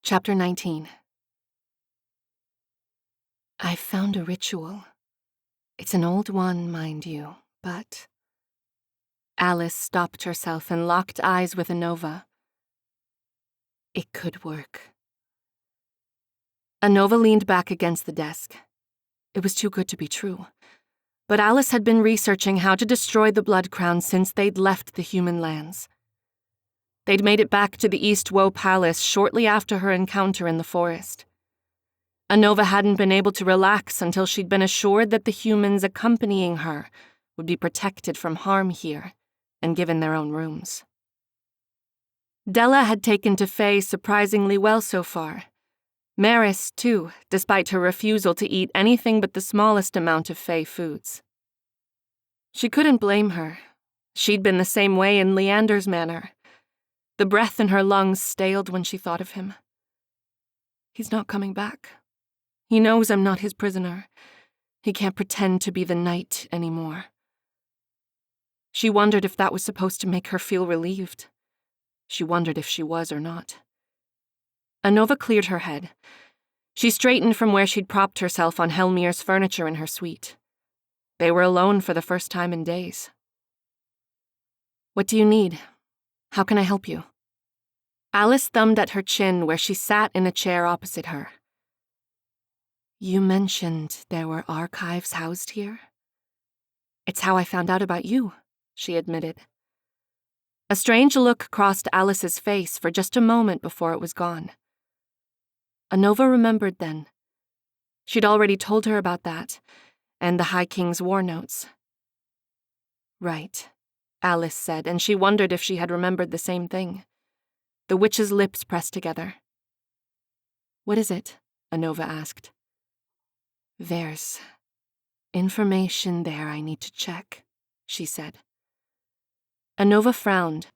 Chapter 19. I've found a ritual. It's an old one, mind you, but... Alice stopped herself and locked eyes with Anova. It could work. Anova leaned back against the desk. It was too good to be true. But Alice had been researching how to destroy the Blood Crown since they'd left the human lands. They'd made it back to the East Woe Palace shortly after her encounter in the forest. Anova hadn't been able to relax until she'd been assured that the humans accompanying her would be protected from harm here and given their own rooms. Della had taken to Faye surprisingly well so far. Maris, too, despite her refusal to eat anything but the smallest amount of Faye foods. She couldn't blame her. She'd been the same way in Leander's manor. The breath in her lungs staled when she thought of him. He's not coming back. He knows I'm not his prisoner. He can't pretend to be the knight anymore. She wondered if that was supposed to make her feel relieved. She wondered if she was or not. Anova cleared her head. She straightened from where she'd propped herself on Hellmyr's furniture in her suite. They were alone for the first time in days. What do you need? How can I help you? Alice thumbed at her chin where she sat in a chair opposite her. You mentioned there were archives housed here? It's how I found out about you, she admitted. A strange look crossed Alice's face for just a moment before it was gone. Anova remembered then. She'd already told her about that, and the High King's war notes. Right, Alice said, and she wondered if she had remembered the same thing. The witch's lips pressed together. What is it? Anova asked. There's information there I need to check, she said. Anova frowned.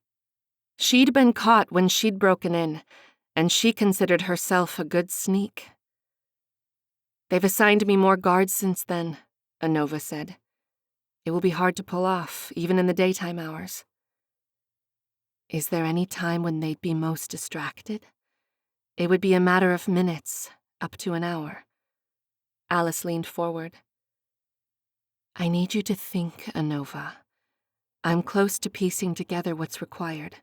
She'd been caught when she'd broken in, and she considered herself a good sneak. They've assigned me more guards since then, Anova said. It will be hard to pull off, even in the daytime hours. Is there any time when they'd be most distracted? It would be a matter of minutes, up to an hour. Alice leaned forward. I need you to think, Anova. I'm close to piecing together what's required,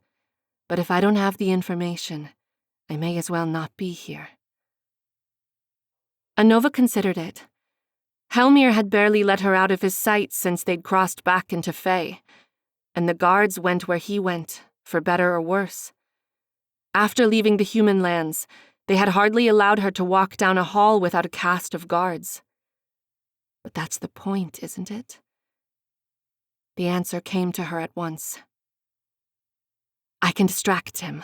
but if I don't have the information, I may as well not be here. Anova considered it. Hellmyr had barely let her out of his sight since they'd crossed back into Fae, and the guards went where he went, for better or worse. After leaving the human lands, they had hardly allowed her to walk down a hall without a cast of guards. But that's the point, isn't it? The answer came to her at once. I can distract him.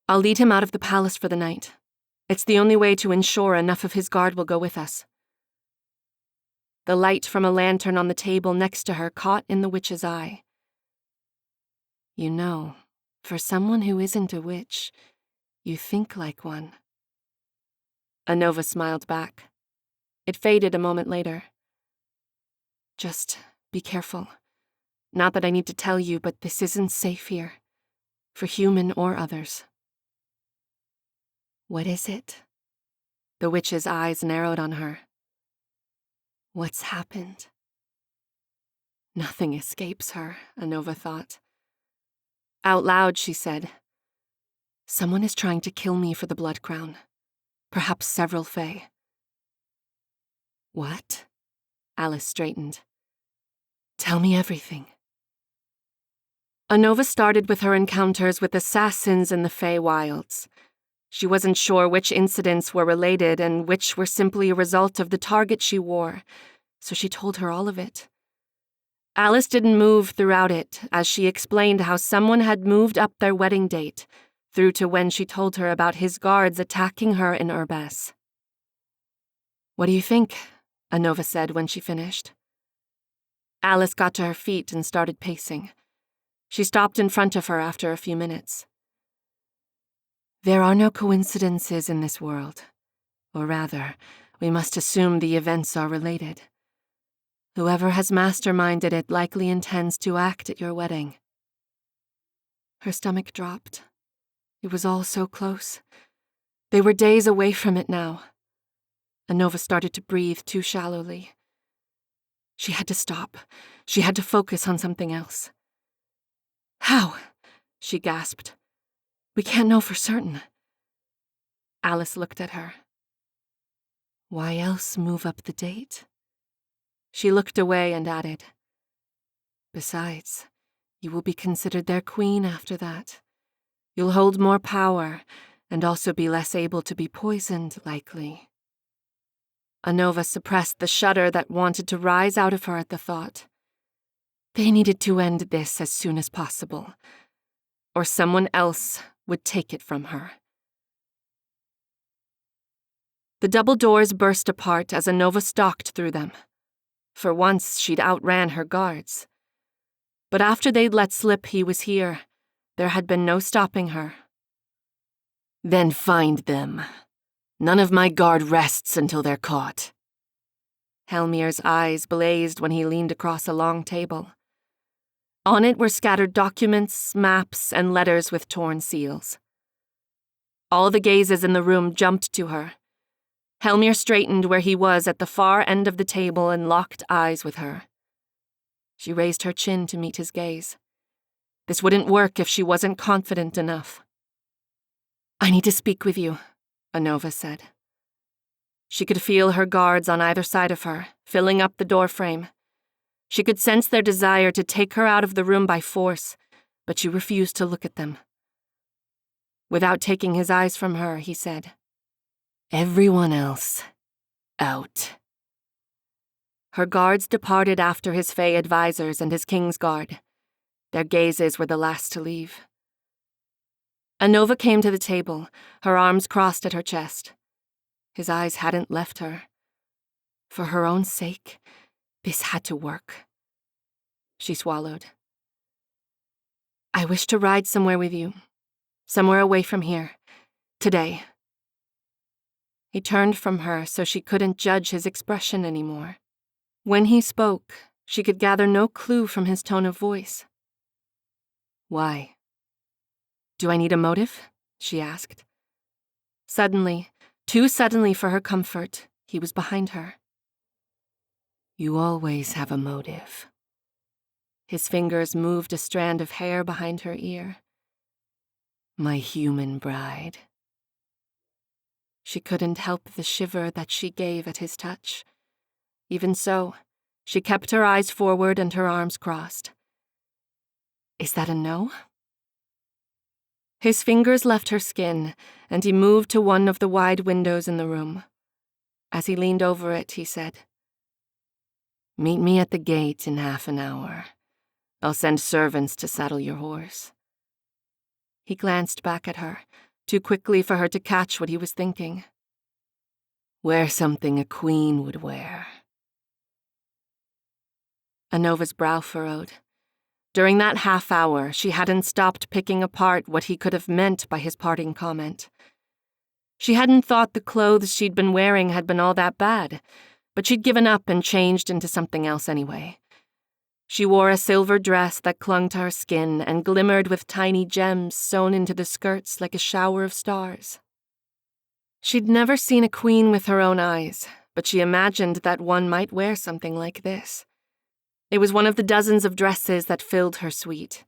I'll lead him out of the palace for the night. It's the only way to ensure enough of his guard will go with us. The light from a lantern on the table next to her caught in the witch's eye. You know, for someone who isn't a witch, you think like one. Anova smiled back. It faded a moment later. Just be careful. Not that I need to tell you, but this isn't safe here. For human or others. What is it? The witch's eyes narrowed on her. What's happened? Nothing escapes her, Anova thought. Out loud, she said, someone is trying to kill me for the Blood Crown. Perhaps several Fae. What? Alice straightened. Tell me everything. Anova started with her encounters with assassins in the Fae Wilds. She wasn't sure which incidents were related and which were simply a result of the target she wore, so she told her all of it. Alice didn't move throughout it as she explained how someone had moved up their wedding date, through to when she told her about his guards attacking her in Urbas. What do you think? Anova said when she finished. Alice got to her feet and started pacing. She stopped in front of her after a few minutes. There are no coincidences in this world. Or rather, we must assume the events are related. Whoever has masterminded it likely intends to act at your wedding. Her stomach dropped. It was all so close. They were days away from it now. Anova started to breathe too shallowly. She had to stop. She had to focus on something else. How? She gasped. We can't know for certain. Alice looked at her. Why else move up the date? She looked away and added, Besides, you will be considered their queen after that. You'll hold more power, and also be less able to be poisoned, likely. Anova suppressed the shudder that wanted to rise out of her at the thought. They needed to end this as soon as possible, or someone else would take it from her. The double doors burst apart as Anova stalked through them. For once, she'd outran her guards. But after they'd let slip he was here, there had been no stopping her. Then find them. None of my guard rests until they're caught. Hellmyr's eyes blazed when he leaned across a long table. On it were scattered documents, maps, and letters with torn seals. All the gazes in the room jumped to her. Hellmyr straightened where he was at the far end of the table and locked eyes with her. She raised her chin to meet his gaze. This wouldn't work if she wasn't confident enough. I need to speak with you, Anova said. She could feel her guards on either side of her, filling up the doorframe. She could sense their desire to take her out of the room by force, but she refused to look at them. Without taking his eyes from her, he said, Everyone else, out. Her guards departed after his Fae advisors and his King's Guard. Their gazes were the last to leave. Anova came to the table, her arms crossed at her chest. His eyes hadn't left her. For her own sake, this had to work. She swallowed. I wish to ride somewhere with you, somewhere away from here, today. He turned from her so she couldn't judge his expression anymore. When he spoke, she could gather no clue from his tone of voice. Why? Do I need a motive? She asked. Suddenly, too suddenly for her comfort, he was behind her. You always have a motive. His fingers moved a strand of hair behind her ear. My human bride. She couldn't help the shiver that she gave at his touch. Even so, she kept her eyes forward and her arms crossed. Is that a no? His fingers left her skin, and he moved to one of the wide windows in the room. As he leaned over it, he said, Meet me at the gate in half an hour. I'll send servants to saddle your horse. He glanced back at her, too quickly for her to catch what he was thinking. Wear something a queen would wear. Anova's brow furrowed. During that half hour, she hadn't stopped picking apart what he could have meant by his parting comment. She hadn't thought the clothes she'd been wearing had been all that bad, but she'd given up and changed into something else anyway. She wore a silver dress that clung to her skin and glimmered with tiny gems sewn into the skirts like a shower of stars. She'd never seen a queen with her own eyes, but she imagined that one might wear something like this. It was one of the dozens of dresses that filled her suite.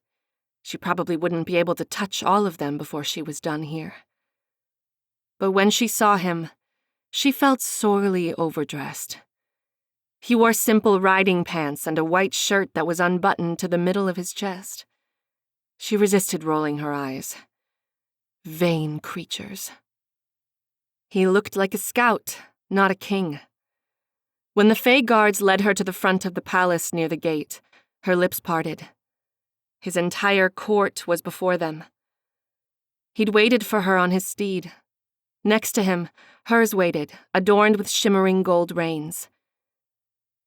She probably wouldn't be able to touch all of them before she was done here. But when she saw him, she felt sorely overdressed. He wore simple riding pants and a white shirt that was unbuttoned to the middle of his chest. She resisted rolling her eyes. Vain creatures. He looked like a scout, not a king. When the Fae guards led her to the front of the palace near the gate, her lips parted. His entire court was before them. He'd waited for her on his steed. Next to him, hers waited, adorned with shimmering gold reins.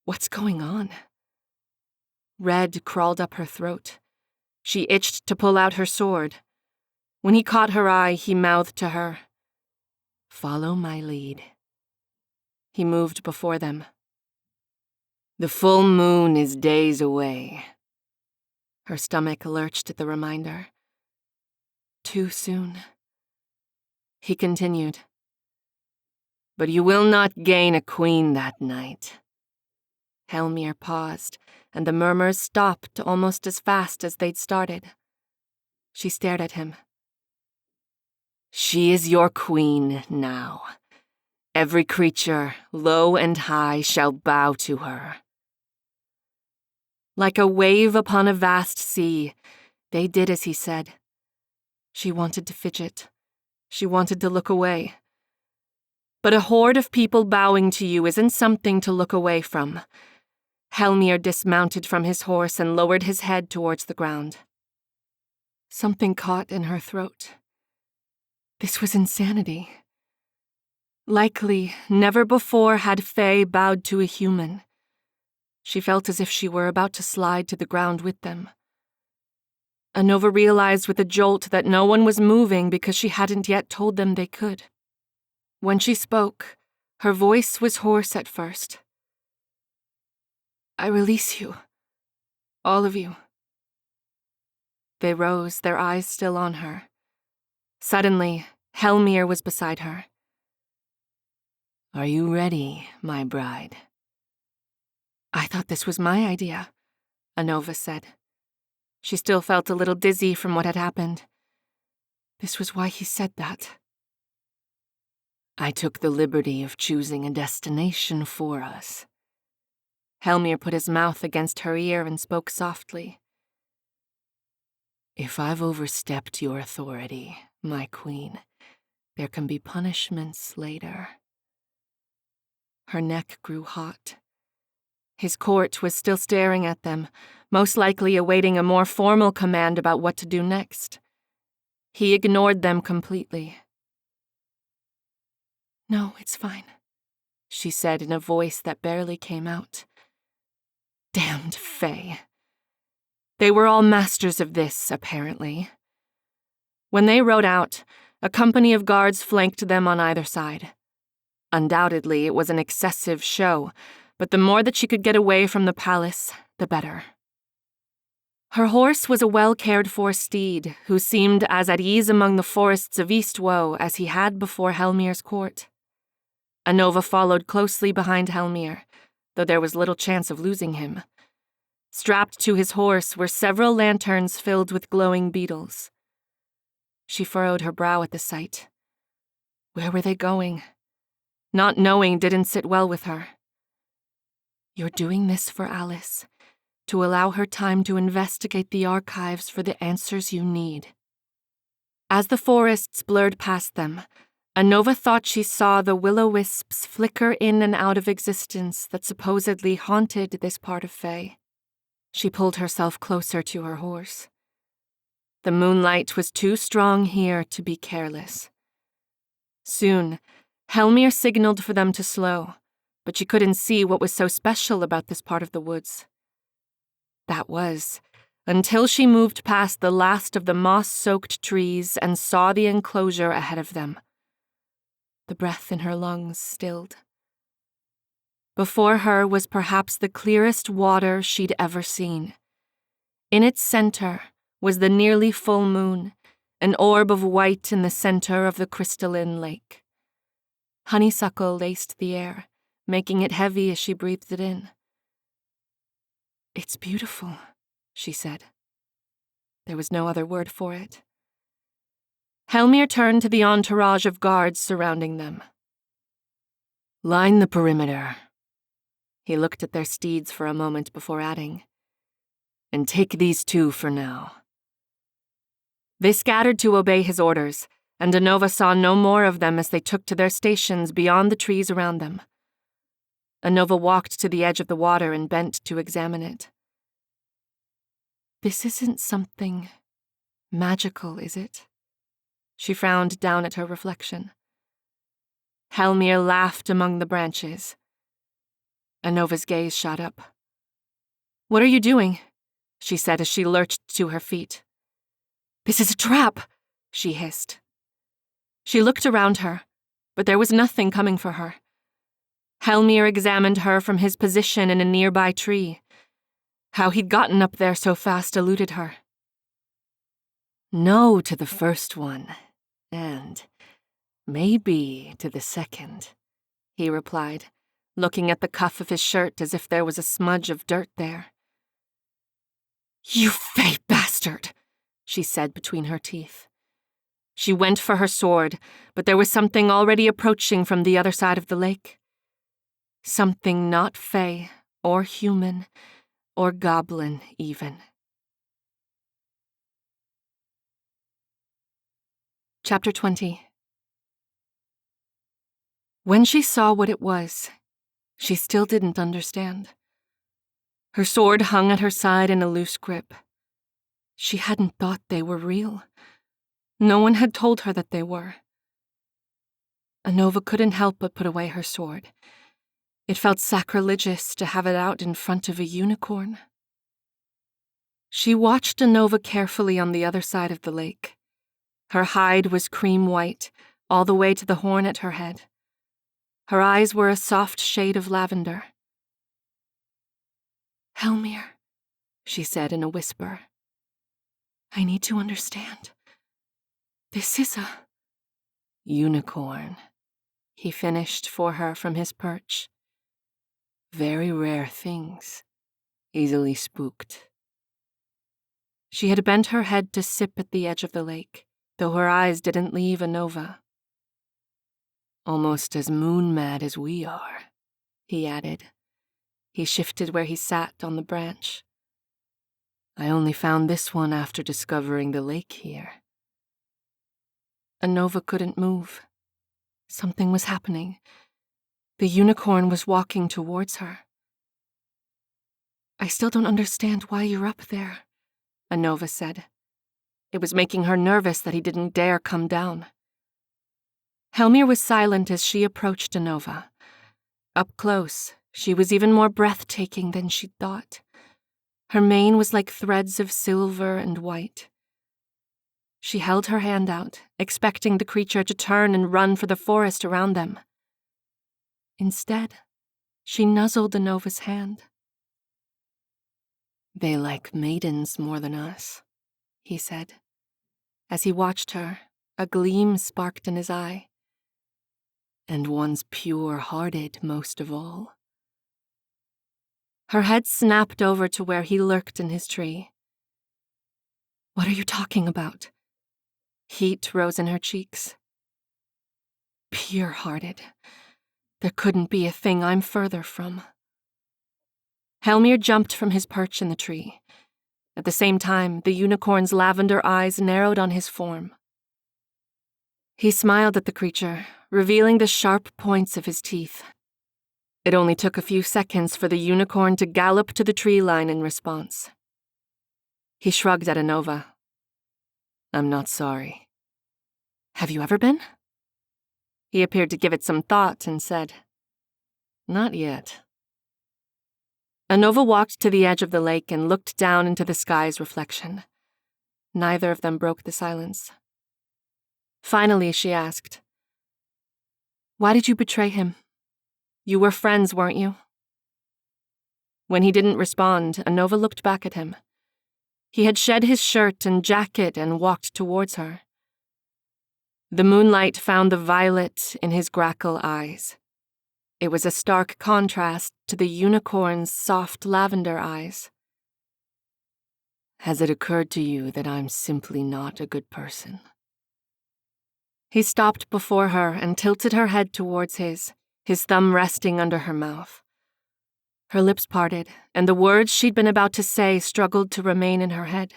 What's going on? Red crawled up her throat. She itched to pull out her sword. When he caught her eye, he mouthed to her, Follow my lead. He moved before them. The full moon is days away. Her stomach lurched at the reminder. Too soon. He continued. But you will not gain a queen that night." Hellmyr paused, and the murmurs stopped almost as fast as they'd started. She stared at him. "She is your queen now. Every creature, low and high, shall bow to her." Like a wave upon a vast sea, they did as he said. She wanted to fidget. She wanted to look away. But a horde of people bowing to you isn't something to look away from. Hellmyr dismounted from his horse and lowered his head towards the ground. Something caught in her throat. This was insanity. Likely, never before had Fae bowed to a human. She felt as if she were about to slide to the ground with them. Anova realized with a jolt that no one was moving because she hadn't yet told them they could. When she spoke, her voice was hoarse at first. "I release you. All of you." They rose, their eyes still on her. Suddenly, Hellmyr was beside her. "Are you ready, my bride?" "I thought this was my idea," Anova said. She still felt a little dizzy from what had happened. This was why he said that. "I took the liberty of choosing a destination for us." Hellmyr put his mouth against her ear and spoke softly. "If I've overstepped your authority, my queen, there can be punishments later." Her neck grew hot. His court was still staring at them, most likely awaiting a more formal command about what to do next. He ignored them completely. "No, it's fine," she said in a voice that barely came out. Damned Fae. They were all masters of this, apparently. When they rode out, a company of guards flanked them on either side. Undoubtedly, it was an excessive show, but the more that she could get away from the palace, the better. Her horse was a well-cared-for steed who seemed as at ease among the forests of Eastwoe as he had before Hellmyr's court. Anova followed closely behind Hellmyr, though there was little chance of losing him. Strapped to his horse were several lanterns filled with glowing beetles. She furrowed her brow at the sight. Where were they going? Not knowing didn't sit well with her. "You're doing this for Alice, to allow her time to investigate the archives for the answers you need." As the forests blurred past them, Anova thought she saw the will-o'-wisps flicker in and out of existence that supposedly haunted this part of Fae. She pulled herself closer to her horse. The moonlight was too strong here to be careless. Soon, Hellmyr signaled for them to slow, but she couldn't see what was so special about this part of the woods. That was, until she moved past the last of the moss-soaked trees and saw the enclosure ahead of them. The breath in her lungs stilled. Before her was perhaps the clearest water she'd ever seen. In its center was the nearly full moon, an orb of white in the center of the crystalline lake. Honeysuckle laced the air, making it heavy as she breathed it in. "It's beautiful," she said. There was no other word for it. Hellmyr turned to the entourage of guards surrounding them. "Line the perimeter." He looked at their steeds for a moment before adding, "And take these two for now." They scattered to obey his orders, and Anova saw no more of them as they took to their stations beyond the trees around them. Anova walked to the edge of the water and bent to examine it. "This isn't something magical, is it?" She frowned down at her reflection. Hellmyr laughed among the branches. Anova's gaze shot up. "What are you doing?" she said as she lurched to her feet. "This is a trap," she hissed. She looked around her, but there was nothing coming for her. Hellmyr examined her from his position in a nearby tree. How he'd gotten up there so fast eluded her. "No to the first one, and maybe to the second," he replied, looking at the cuff of his shirt as if there was a smudge of dirt there. "You fey bastard," she said between her teeth. She went for her sword, but there was something already approaching from the other side of the lake. Something not fey, or human, or goblin even. Chapter 20. When she saw what it was, she still didn't understand. Her sword hung at her side in a loose grip. She hadn't thought they were real. No one had told her that they were. Anova couldn't help but put away her sword. It felt sacrilegious to have it out in front of a unicorn. She watched Anova carefully on the other side of the lake. Her hide was cream white, all the way to the horn at her head. Her eyes were a soft shade of lavender. "Hellmyr," she said in a whisper. "I need to understand. This is a unicorn," he finished for her from his perch. "Very rare things, easily spooked." She had bent her head to sip at the edge of the lake, though her eyes didn't leave Anova. "Almost as moon-mad as we are," he added. He shifted where he sat on the branch. "I only found this one after discovering the lake here." Anova couldn't move. Something was happening. The unicorn was walking towards her. "I still don't understand why you're up there," Anova said. It was making her nervous that he didn't dare come down. Hellmyr was silent as she approached Anova. Up close, she was even more breathtaking than she'd thought. Her mane was like threads of silver and white. She held her hand out, expecting the creature to turn and run for the forest around them. Instead, she nuzzled Anova's hand. "They like maidens more than us," he said. As he watched her, a gleam sparked in his eye. "And one's pure-hearted most of all." Her head snapped over to where he lurked in his tree. "What are you talking about?" Heat rose in her cheeks. "Pure-hearted. There couldn't be a thing I'm further from." Hellmyr jumped from his perch in the tree. At the same time, the unicorn's lavender eyes narrowed on his form. He smiled at the creature, revealing the sharp points of his teeth. It only took a few seconds for the unicorn to gallop to the tree line in response. He shrugged at Anova. "I'm not sorry." "Have you ever been?" He appeared to give it some thought and said, "Not yet." Anova walked to the edge of the lake and looked down into the sky's reflection. Neither of them broke the silence. Finally, she asked, "Why did you betray him? You were friends, weren't you?" When he didn't respond, Anova looked back at him. He had shed his shirt and jacket and walked towards her. The moonlight found the violet in his grackle eyes. It was a stark contrast to the unicorn's soft lavender eyes. "Has it occurred to you that I'm simply not a good person?" He stopped before her and tilted her head towards his thumb resting under her mouth. Her lips parted, and the words she'd been about to say struggled to remain in her head.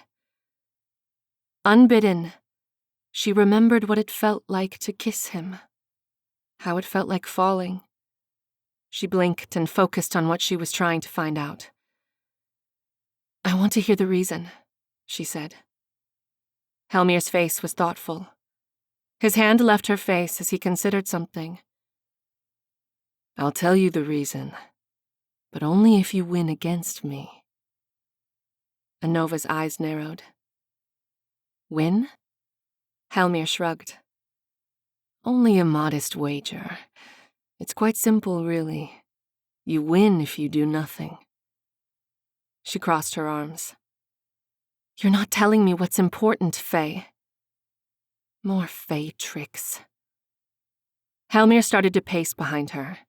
Unbidden, she remembered what it felt like to kiss him, how it felt like falling. She blinked and focused on what she was trying to find out. "I want to hear the reason," she said. Hellmyr's face was thoughtful. His hand left her face as he considered something. "I'll tell you the reason, but only if you win against me." Anova's eyes narrowed. "Win?" Hellmyr shrugged. "Only a modest wager. It's quite simple, really. You win if you do nothing." She crossed her arms. "You're not telling me what's important, Faye." "More Faye tricks." Hellmyr started to pace behind her.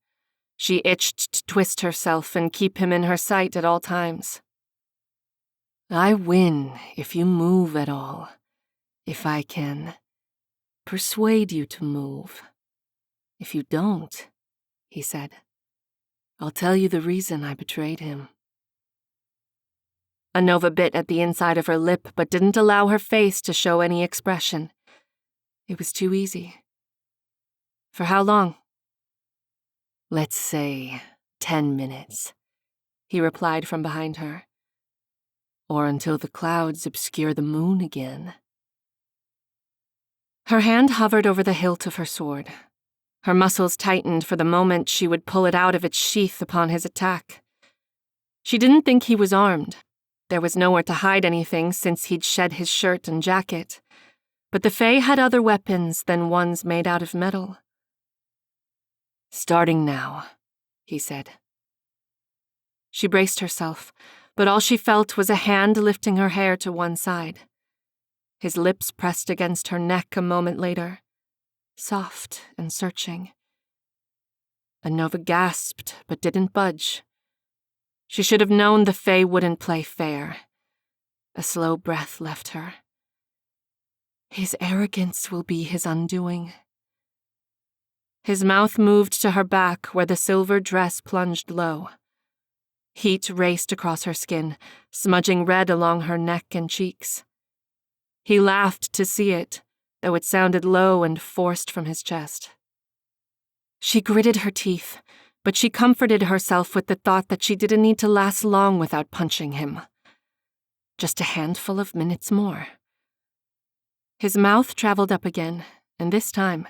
She itched to twist herself and keep him in her sight at all times. I win if you move at all, if I can persuade you to move. If you don't, he said, I'll tell you the reason I betrayed him. Anova bit at the inside of her lip but didn't allow her face to show any expression. It was too easy. For how long? Let's say 10 minutes, he replied from behind her. Or until the clouds obscure the moon again. Her hand hovered over the hilt of her sword. Her muscles tightened for the moment she would pull it out of its sheath upon his attack. She didn't think he was armed. There was nowhere to hide anything since he'd shed his shirt and jacket. But the Fae had other weapons than ones made out of metal. Starting now, he said. She braced herself, but all she felt was a hand lifting her hair to one side. His lips pressed against her neck a moment later, soft and searching. Anova gasped, but didn't budge. She should have known the Fae wouldn't play fair. A slow breath left her. His arrogance will be his undoing. His mouth moved to her back where the silver dress plunged low. Heat raced across her skin, smudging red along her neck and cheeks. He laughed to see it, though it sounded low and forced from his chest. She gritted her teeth, but she comforted herself with the thought that she didn't need to last long without punching him. Just a handful of minutes more. His mouth traveled up again, and this time,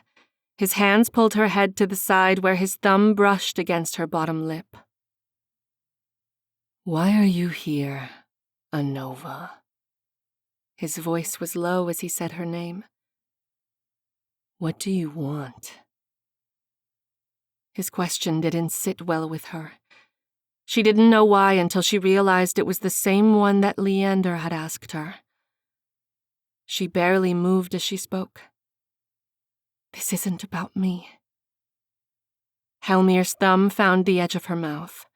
his hands pulled her head to the side where his thumb brushed against her bottom lip. Why are you here, Anova? His voice was low as he said her name. What do you want? His question didn't sit well with her. She didn't know why until she realized it was the same one that Leander had asked her. She barely moved as she spoke. This isn't about me. Hellmyr's thumb found the edge of her mouth.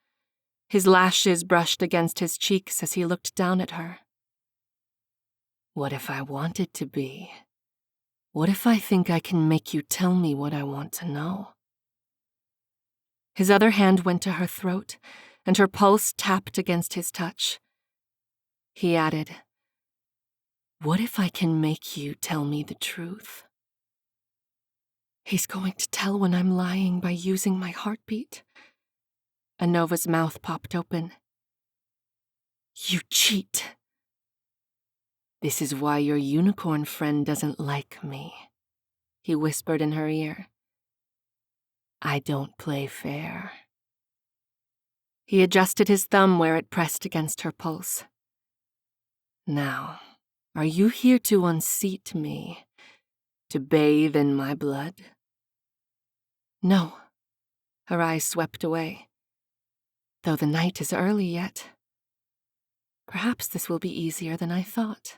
His lashes brushed against his cheeks as he looked down at her. What if I want it to be? What if I think I can make you tell me what I want to know? His other hand went to her throat, and her pulse tapped against his touch. He added, What if I can make you tell me the truth? He's going to tell when I'm lying by using my heartbeat. Anova's mouth popped open. You cheat. This is why your unicorn friend doesn't like me, he whispered in her ear. I don't play fair. He adjusted his thumb where it pressed against her pulse. Now, are you here to unseat me, to bathe in my blood? No. Her eyes swept away. Though the night is early yet. Perhaps this will be easier than I thought.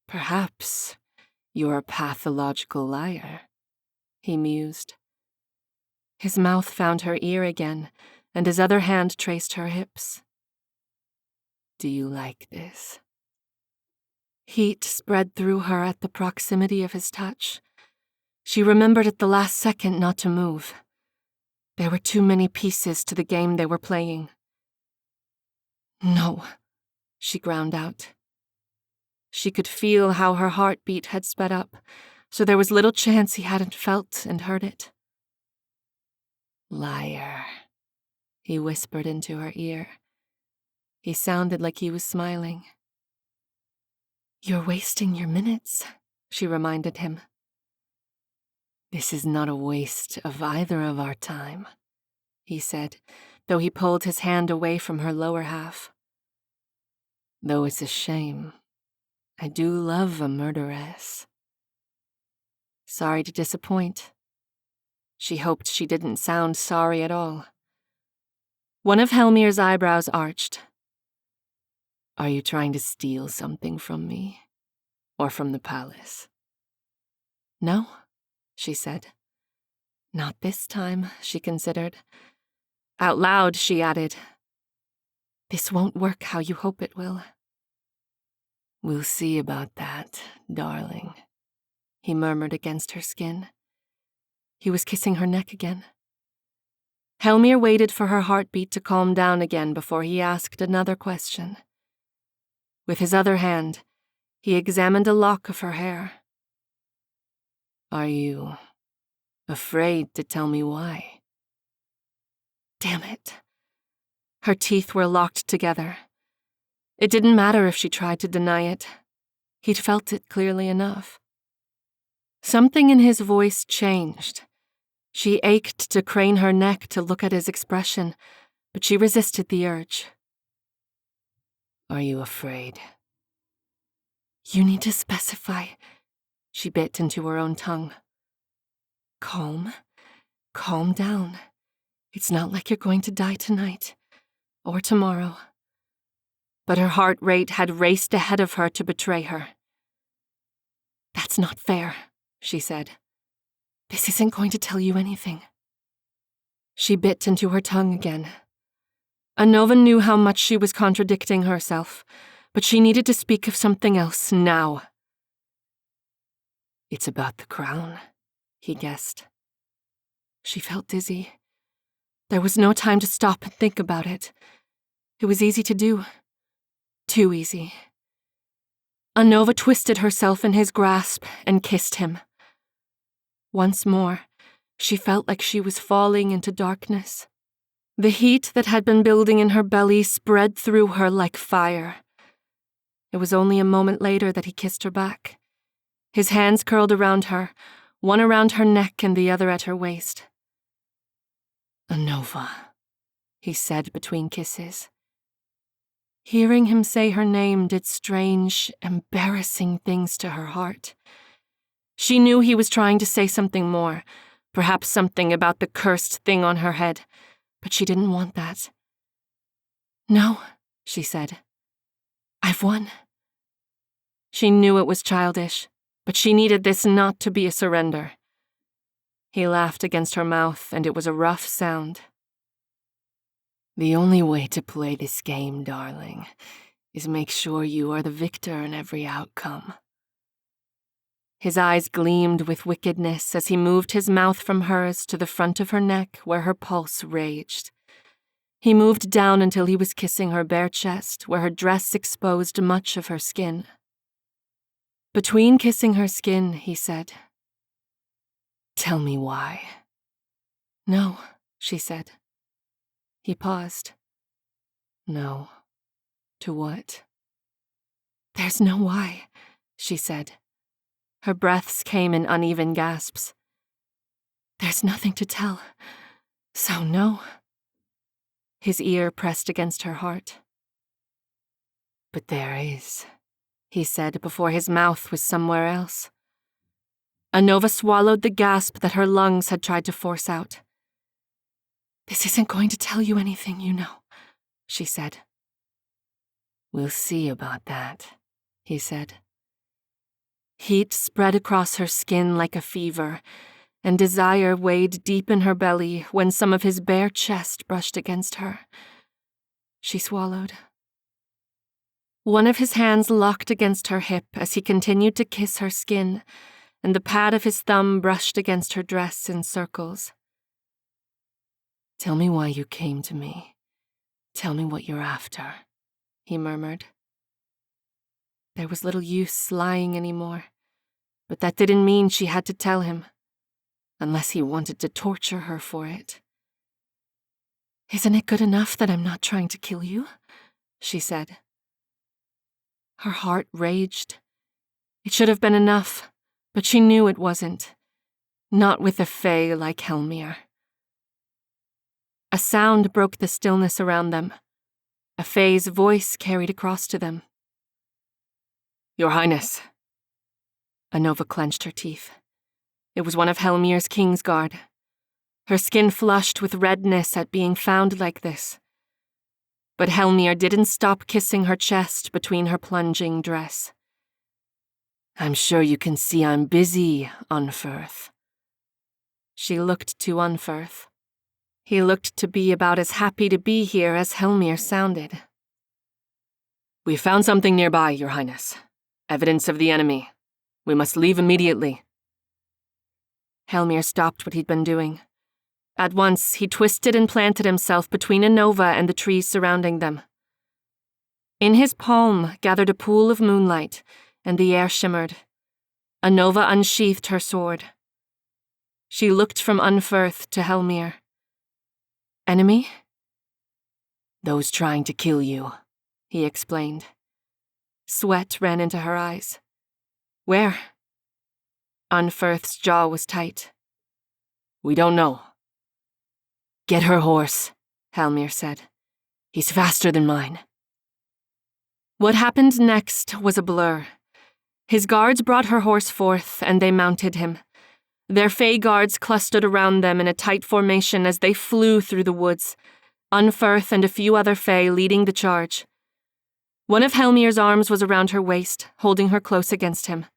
Perhaps you're a pathological liar, he mused. His mouth found her ear again, and his other hand traced her hips. Do you like this? Heat spread through her at the proximity of his touch. She remembered at the last second not to move. There were too many pieces to the game they were playing. No, she ground out. She could feel how her heartbeat had sped up, so there was little chance he hadn't felt and heard it. Liar, he whispered into her ear. He sounded like he was smiling. You're wasting your minutes, she reminded him. This is not a waste of either of our time, he said, though he pulled his hand away from her lower half. Though it's a shame, I do love a murderess. Sorry to disappoint. She hoped she didn't sound sorry at all. One of Hellmyr's eyebrows arched. Are you trying to steal something from me? Or from the palace? No, she said. Not this time, she considered. Out loud, she added, "This won't work how you hope it will." "We'll see about that, darling," he murmured against her skin. He was kissing her neck again. Hellmyr waited for her heartbeat to calm down again before he asked another question. With his other hand, he examined a lock of her hair. "Are you afraid to tell me why?" Damn it. Her teeth were locked together. It didn't matter if she tried to deny it. He'd felt it clearly enough. Something in his voice changed. She ached to crane her neck to look at his expression, but she resisted the urge. "Are you afraid?" "You need to specify," she bit into her own tongue. Calm down. It's not like you're going to die tonight, or tomorrow." But her heart rate had raced ahead of her to betray her. "That's not fair," she said. "This isn't going to tell you anything." She bit into her tongue again. Anova knew how much she was contradicting herself, but she needed to speak of something else now. "It's about the crown," he guessed. She felt dizzy. There was no time to stop and think about it. It was easy to do. Too easy. Anova twisted herself in his grasp and kissed him. Once more, she felt like she was falling into darkness. The heat that had been building in her belly spread through her like fire. It was only a moment later that he kissed her back. His hands curled around her, one around her neck and the other at her waist. "Anova," he said between kisses. Hearing him say her name did strange, embarrassing things to her heart. She knew he was trying to say something more, perhaps something about the cursed thing on her head, but she didn't want that. "No," she said. "I've won." She knew it was childish, but she needed this not to be a surrender. He laughed against her mouth, and it was a rough sound. "The only way to play this game, darling, is make sure you are the victor in every outcome." His eyes gleamed with wickedness as he moved his mouth from hers to the front of her neck where her pulse raged. He moved down until he was kissing her bare chest where her dress exposed much of her skin. Between kissing her skin, he said, "Tell me why." "No," she said. He paused. "No. To what?" "There's no why," she said. Her breaths came in uneven gasps. "There's nothing to tell. So no." His ear pressed against her heart. "But there is," he said before his mouth was somewhere else. Anova swallowed the gasp that her lungs had tried to force out. "This isn't going to tell you anything, you know," she said. "We'll see about that," he said. Heat spread across her skin like a fever, and desire weighed deep in her belly when some of his bare chest brushed against her. She swallowed. One of his hands locked against her hip as he continued to kiss her skin, and the pad of his thumb brushed against her dress in circles. "Tell me why you came to me. Tell me what you're after," he murmured. There was little use lying anymore, but that didn't mean she had to tell him, unless he wanted to torture her for it. "Isn't it good enough that I'm not trying to kill you?" she said. Her heart raged. It should have been enough, but she knew it wasn't. Not with a fae like Hellmyr. A sound broke the stillness around them. A fae's voice carried across to them. "Your Highness." Anova clenched her teeth. It was one of Hellmyr's Kingsguard. Her skin flushed with redness at being found like this. But Hellmyr didn't stop kissing her chest between her plunging dress. "I'm sure you can see I'm busy, Unferth." She looked to Unferth. He looked to be about as happy to be here as Hellmyr sounded. "We found something nearby, Your Highness. Evidence of the enemy. We must leave immediately." Hellmyr stopped what he'd been doing. At once, he twisted and planted himself between Anova and the trees surrounding them. In his palm gathered a pool of moonlight, and the air shimmered. Anova unsheathed her sword. She looked from Unferth to Hellmyr. "Enemy?" "Those trying to kill you," he explained. Sweat ran into her eyes. "Where?" Unferth's jaw was tight. "We don't know." "Get her horse," Hellmyr said. "He's faster than mine." What happened next was a blur. His guards brought her horse forth, and they mounted him. Their Fae guards clustered around them in a tight formation as they flew through the woods, Unferth and a few other Fae leading the charge. One of Hellmyr's arms was around her waist, holding her close against him.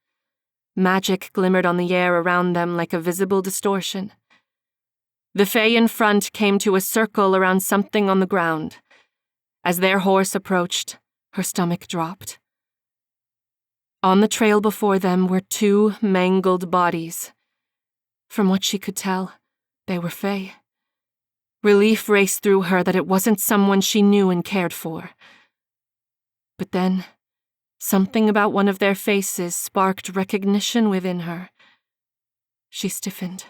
Magic glimmered on the air around them like a visible distortion. The Fae in front came to a circle around something on the ground. As their horse approached, her stomach dropped. On the trail before them were 2 mangled bodies. From what she could tell, they were Fae. Relief raced through her that it wasn't someone she knew and cared for. But then, something about one of their faces sparked recognition within her. She stiffened.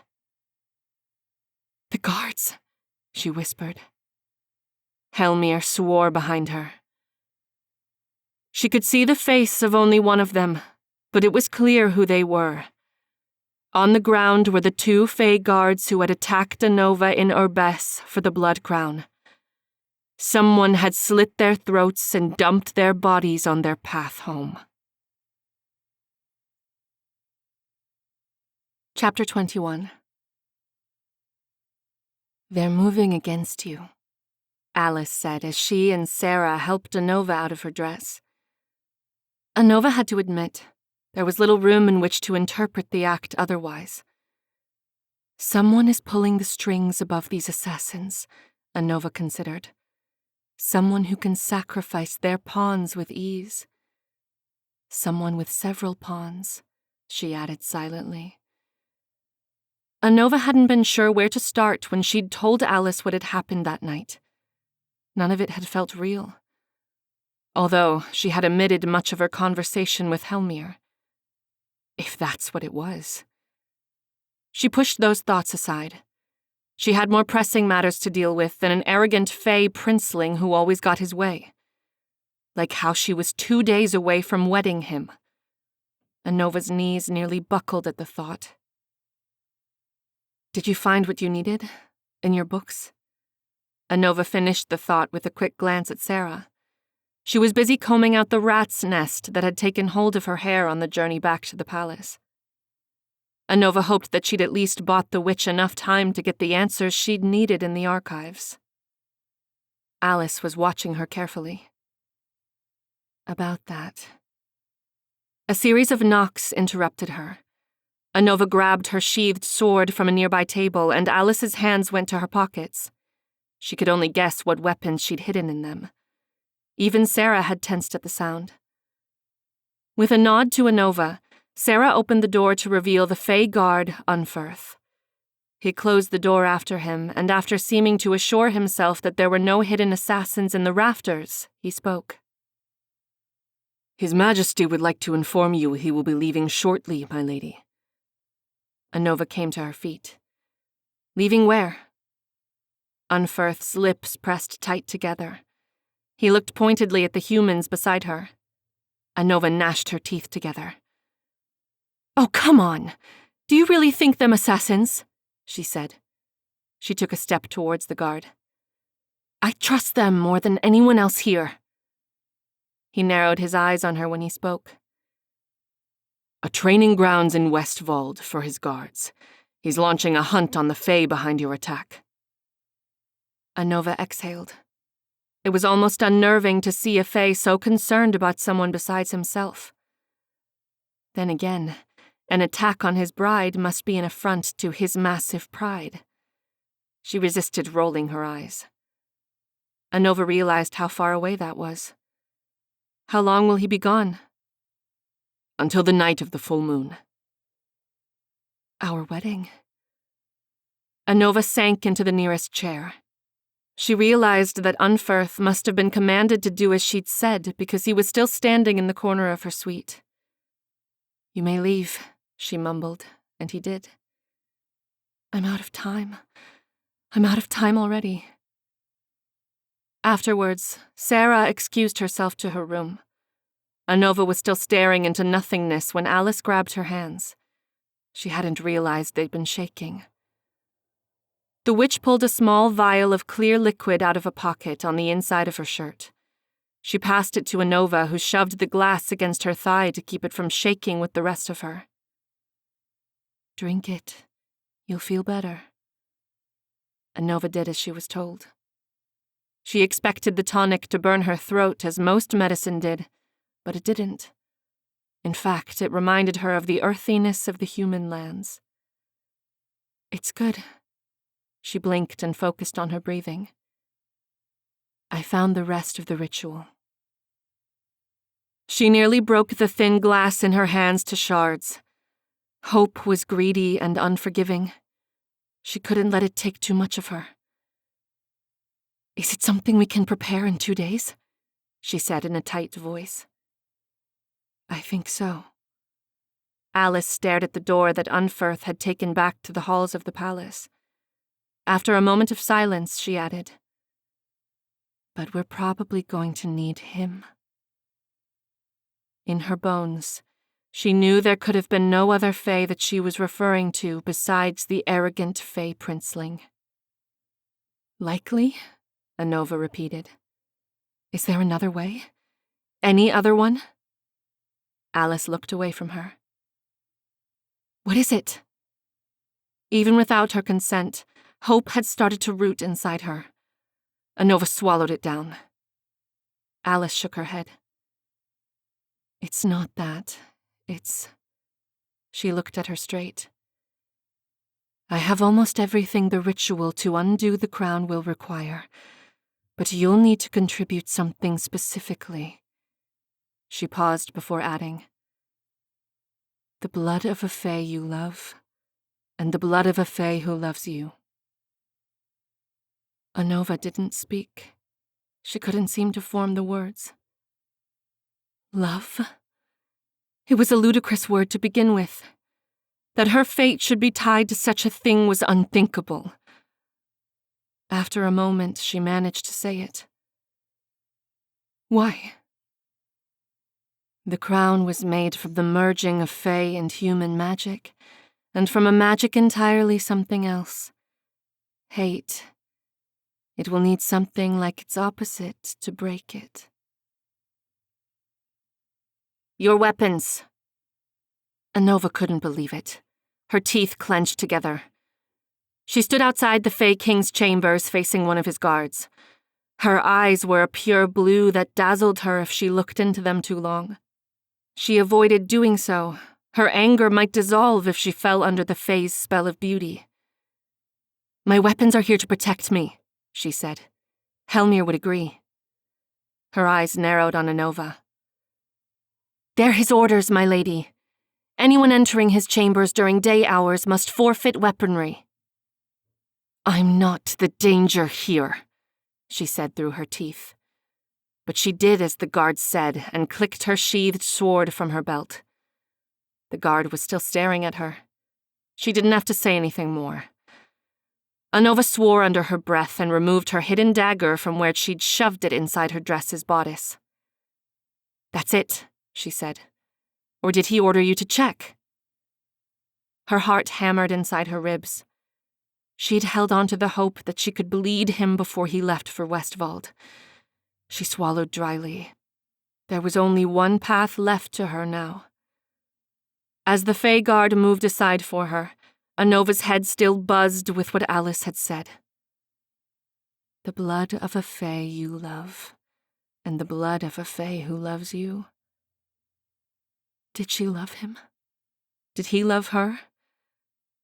"The guards," she whispered. Hellmyr swore behind her. She could see the face of only one of them, but it was clear who they were. On the ground were the 2 Fae guards who had attacked Anova in Urbess for the Blood Crown. Someone had slit their throats and dumped their bodies on their path home. Chapter 21. "They're moving against you," Alice said as she and Sarah helped Anova out of her dress. Anova had to admit, there was little room in which to interpret the act otherwise. Someone is pulling the strings above these assassins, Anova considered. Someone who can sacrifice their pawns with ease. Someone with several pawns, she added silently. Anova hadn't been sure where to start when she'd told Alice what had happened that night. None of it had felt real. Although she had omitted much of her conversation with Hellmyr. If that's what it was. She pushed those thoughts aside. She had more pressing matters to deal with than an arrogant Fae princeling who always got his way. Like how she was 2 days away from wedding him. Anova's knees nearly buckled at the thought. "Did you find what you needed? In your books?" Anova finished the thought with a quick glance at Sarah. She was busy combing out the rat's nest that had taken hold of her hair on the journey back to the palace. Anova hoped that she'd at least bought the witch enough time to get the answers she'd needed in the archives. Alice was watching her carefully. About that. A series of knocks interrupted her. Anova grabbed her sheathed sword from a nearby table, and Alice's hands went to her pockets. She could only guess what weapons she'd hidden in them. Even Sarah had tensed at the sound. With a nod to Anova, Sarah opened the door to reveal the Fae guard, Unferth. He closed the door after him, and after seeming to assure himself that there were no hidden assassins in the rafters, he spoke. "His Majesty would like to inform you he will be leaving shortly, my lady." Anova came to her feet. "Leaving where?" Unferth's lips pressed tight together. He looked pointedly at the humans beside her. Anova gnashed her teeth together. "Oh, come on! Do you really think them assassins?" she said. She took a step towards the guard. "I trust them more than anyone else here." He narrowed his eyes on her when he spoke. "A training grounds in Westvold for his guards. He's launching a hunt on the Fae behind your attack." Anova exhaled. It was almost unnerving to see a Fae so concerned about someone besides himself. Then again, An attack on his bride must be an affront to his massive pride. She resisted rolling her eyes. Anova realized how far away that was. How long will he be gone? Until the night of the full moon. Our wedding. Anova sank into the nearest chair. She realized that Unferth must have been commanded to do as she'd said because he was still standing in the corner of her suite. "You may leave," she mumbled, and he did. "I'm out of time. I'm out of time already." Afterwards, Sarah excused herself to her room. Anova was still staring into nothingness when Alice grabbed her hands. She hadn't realized they'd been shaking. The witch pulled a small vial of clear liquid out of a pocket on the inside of her shirt. She passed it to Anova, who shoved the glass against her thigh to keep it from shaking with the rest of her. "Drink it. You'll feel better." Anova did as she was told. She expected the tonic to burn her throat as most medicine did, but it didn't. In fact, it reminded her of the earthiness of the human lands. "It's good." She blinked and focused on her breathing. "I found the rest of the ritual." She nearly broke the thin glass in her hands to shards. Hope was greedy and unforgiving. She couldn't let it take too much of her. "Is it something we can prepare in 2 days?" she said in a tight voice. "I think so." Alice stared at the door that Unferth had taken back to the halls of the palace. After a moment of silence, she added, "But we're probably going to need him." In her bones, she knew there could have been no other fae that she was referring to besides the arrogant fae princeling. "Likely?" Anova repeated. "Is there another way? Any other one?" Alice looked away from her. "What is it?" Even without her consent, hope had started to root inside her. Anova swallowed it down. Alice shook her head. "It's not that. It's..." She looked at her straight. "I have almost everything the ritual to undo the crown will require, but you'll need to contribute something specifically." She paused before adding, "The blood of a fae you love, and the blood of a fae who loves you." Anova didn't speak. She couldn't seem to form the words. Love? It was a ludicrous word to begin with. That her fate should be tied to such a thing was unthinkable. After a moment, she managed to say it. "Why?" The crown was made from the merging of fae and human magic, and from a magic entirely something else. Hate. It will need something like its opposite to break it. "Your weapons." Anova couldn't believe it. Her teeth clenched together. She stood outside the Fae King's chambers facing one of his guards. Her eyes were a pure blue that dazzled her if she looked into them too long. She avoided doing so. Her anger might dissolve if she fell under the Fae's spell of beauty. "My weapons are here to protect me," she said. Hellmyr would agree. Her eyes narrowed on Anova. "They're his orders, my lady. Anyone entering his chambers during day hours must forfeit weaponry." "I'm not the danger here," she said through her teeth. But she did as the guard said and clicked her sheathed sword from her belt. The guard was still staring at her. She didn't have to say anything more. Anova swore under her breath and removed her hidden dagger from where she'd shoved it inside her dress's bodice. "That's it," she said. "Or did he order you to check?" Her heart hammered inside her ribs. She'd held on to the hope that she could bleed him before he left for Westvold. She swallowed dryly. There was only one path left to her now. As the Fae guard moved aside for her, Anova's head still buzzed with what Alice had said. "The blood of a Fae you love, and the blood of a Fae who loves you." Did she love him? Did he love her?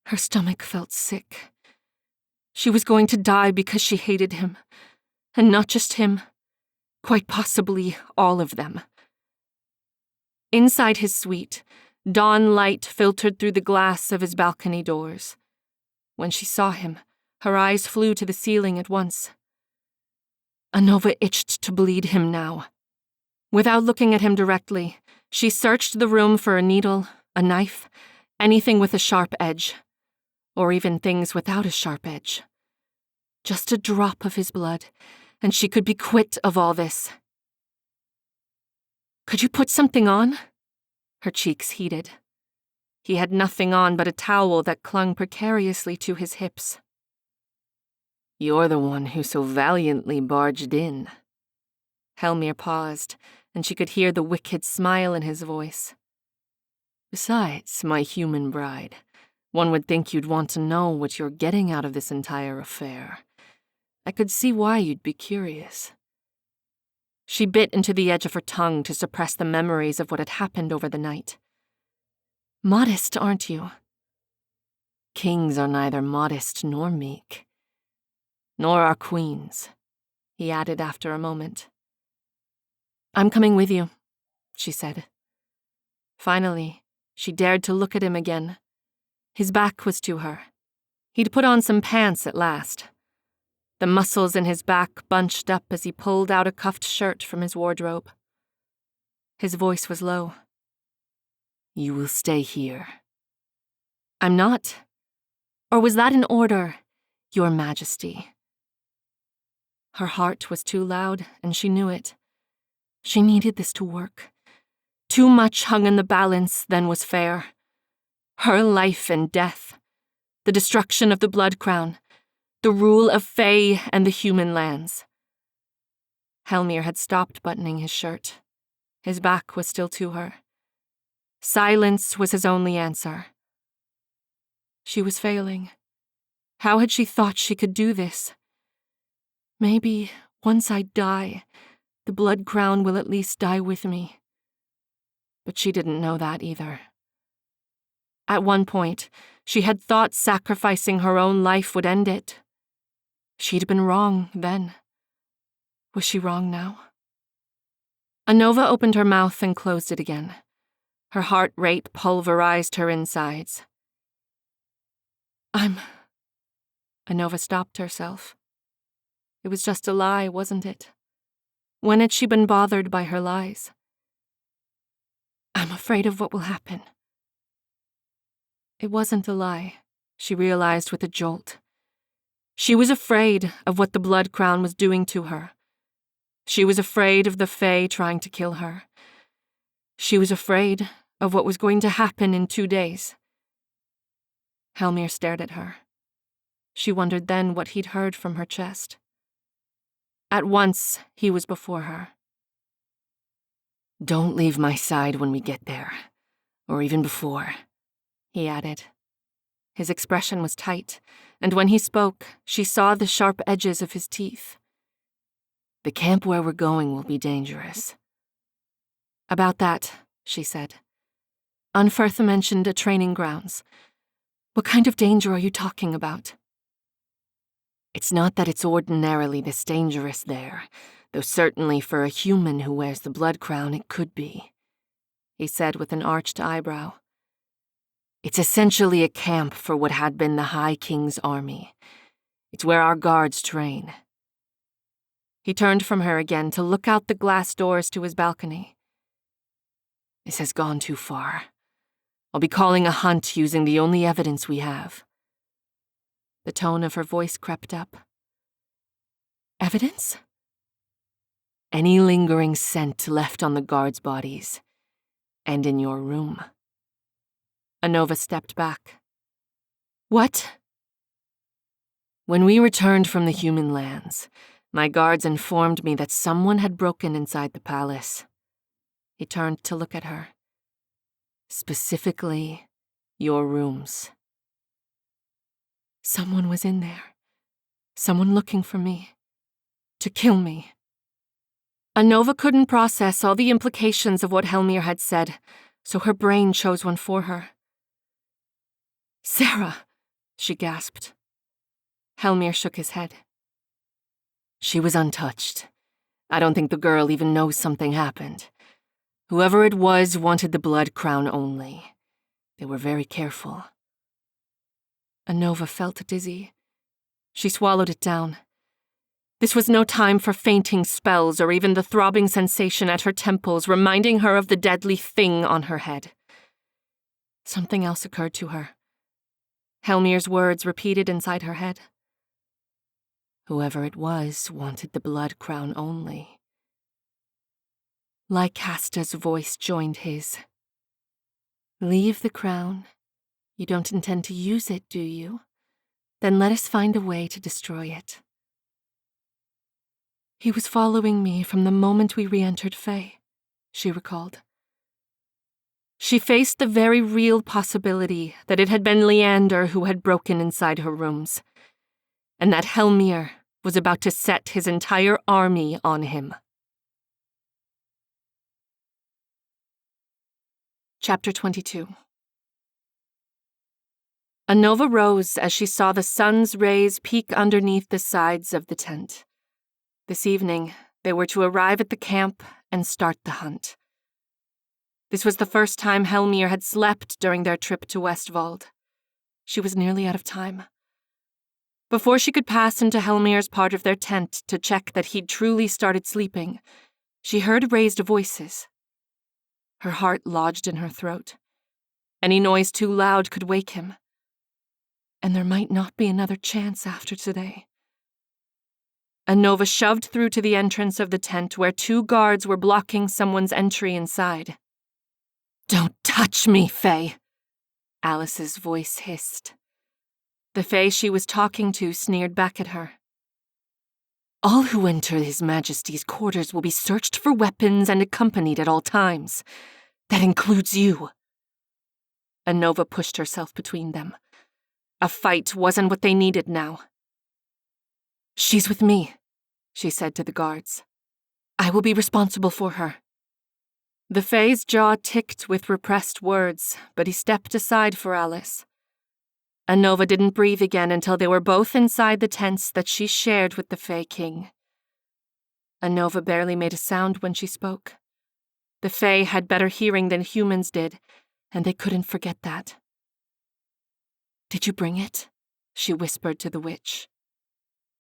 Her stomach felt sick. She was going to die because she hated him. And not just him. Quite possibly all of them. Inside his suite, dawn light filtered through the glass of his balcony doors. When she saw him, her eyes flew to the ceiling at once. Anova itched to bleed him now. Without looking at him directly, she searched the room for a needle, a knife, anything with a sharp edge. Or even things without a sharp edge. Just a drop of his blood, and she could be quit of all this. Could you put something on? Her cheeks heated. He had nothing on but a towel that clung precariously to his hips. You're the one who so valiantly barged in. Hellmyr paused, and she could hear the wicked smile in his voice. Besides, my human bride, one would think you'd want to know what you're getting out of this entire affair. I could see why you'd be curious. She bit into the edge of her tongue to suppress the memories of what had happened over the night. Modest, aren't you? Kings are neither modest nor meek. Nor are queens, he added after a moment. I'm coming with you, she said. Finally, she dared to look at him again. His back was to her. He'd put on some pants at last. The muscles in his back bunched up as he pulled out a cuffed shirt from his wardrobe. His voice was low. You will stay here. I'm not. Or was that an order, Your Majesty? Her heart was too loud, and she knew it. She needed this to work. Too much hung in the balance, then was fair. Her life and death. The destruction of the Blood Crown. The rule of Fae and the human lands. Hellmyr had stopped buttoning his shirt. His back was still to her. Silence was his only answer. She was failing. How had she thought she could do this? Maybe, once I die, the Blood Crown will at least die with me. But she didn't know that either. At one point, she had thought sacrificing her own life would end it. She'd been wrong then. Was she wrong now? Anova opened her mouth and closed it again. Her heart rate pulverized her insides. Anova stopped herself. It was just a lie, wasn't it? When had she been bothered by her lies? I'm afraid of what will happen. It wasn't a lie, she realized with a jolt. She was afraid of what the Blood Crown was doing to her. She was afraid of the Fae trying to kill her. She was afraid of what was going to happen in 2 days. Hellmyr stared at her. She wondered then what he'd heard from her chest. At once, he was before her. Don't leave my side when we get there, or even before, he added. His expression was tight, and when he spoke, she saw the sharp edges of his teeth. The camp where we're going will be dangerous. About that, she said. Unferth mentioned a training grounds. What kind of danger are you talking about? It's not that it's ordinarily this dangerous there, though certainly for a human who wears the Blood Crown it could be, he said with an arched eyebrow. It's essentially a camp for what had been the High King's army. It's where our guards train. He turned from her again to look out the glass doors to his balcony. This has gone too far. I'll be calling a hunt using the only evidence we have. The tone of her voice crept up. Evidence? Any lingering scent left on the guards' bodies. And in your room. Anova stepped back. What? When we returned from the human lands, my guards informed me that someone had broken inside the palace. He turned to look at her. Specifically, your rooms. Someone was in there. Someone looking for me. To kill me. Anova couldn't process all the implications of what Hellmyr had said, so her brain chose one for her. Sarah, she gasped. Hellmyr shook his head. She was untouched. I don't think the girl even knows something happened. Whoever it was wanted the blood crown only. They were very careful. Anova felt dizzy. She swallowed it down. This was no time for fainting spells or even the throbbing sensation at her temples reminding her of the deadly thing on her head. Something else occurred to her. Hellmyr's words repeated inside her head. Whoever it was wanted the blood crown only. Lycasta's voice joined his. Leave the crown. You don't intend to use it, do you? Then let us find a way to destroy it. He was following me from the moment we re-entered Fae, she recalled. She faced the very real possibility that it had been Leander who had broken inside her rooms, and that Hellmyr was about to set his entire army on him. Chapter 22. Anova rose as she saw the sun's rays peek underneath the sides of the tent. This evening, they were to arrive at the camp and start the hunt. This was the first time Hellmyr had slept during their trip to Westwald. She was nearly out of time. Before she could pass into Hellmyr's part of their tent to check that he'd truly started sleeping, she heard raised voices. Her heart lodged in her throat. Any noise too loud could wake him. And there might not be another chance after today. Anova shoved through to the entrance of the tent where 2 guards were blocking someone's entry inside. "Don't touch me, Fae," Alice's voice hissed. The Fae she was talking to sneered back at her. "All who enter His Majesty's quarters will be searched for weapons and accompanied at all times. That includes you." Anova pushed herself between them. A fight wasn't what they needed now. "She's with me," she said to the guards. "I will be responsible for her." The Fae's jaw ticked with repressed words, but he stepped aside for Alice. Anova didn't breathe again until they were both inside the tents that she shared with the Fae King. Anova barely made a sound when she spoke. The Fae had better hearing than humans did, and they couldn't forget that. "Did you bring it?" she whispered to the witch.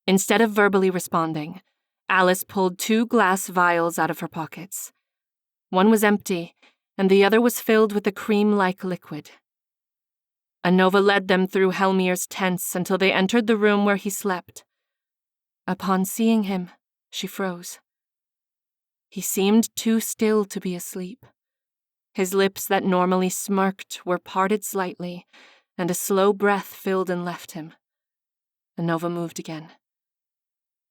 Instead of verbally responding, Alice pulled 2 glass vials out of her pockets. One was empty, and the other was filled with a cream-like liquid. Anova led them through Hellmyr's tents until they entered the room where he slept. Upon seeing him, she froze. He seemed too still to be asleep. His lips that normally smirked were parted slightly, and a slow breath filled and left him. Anova moved again.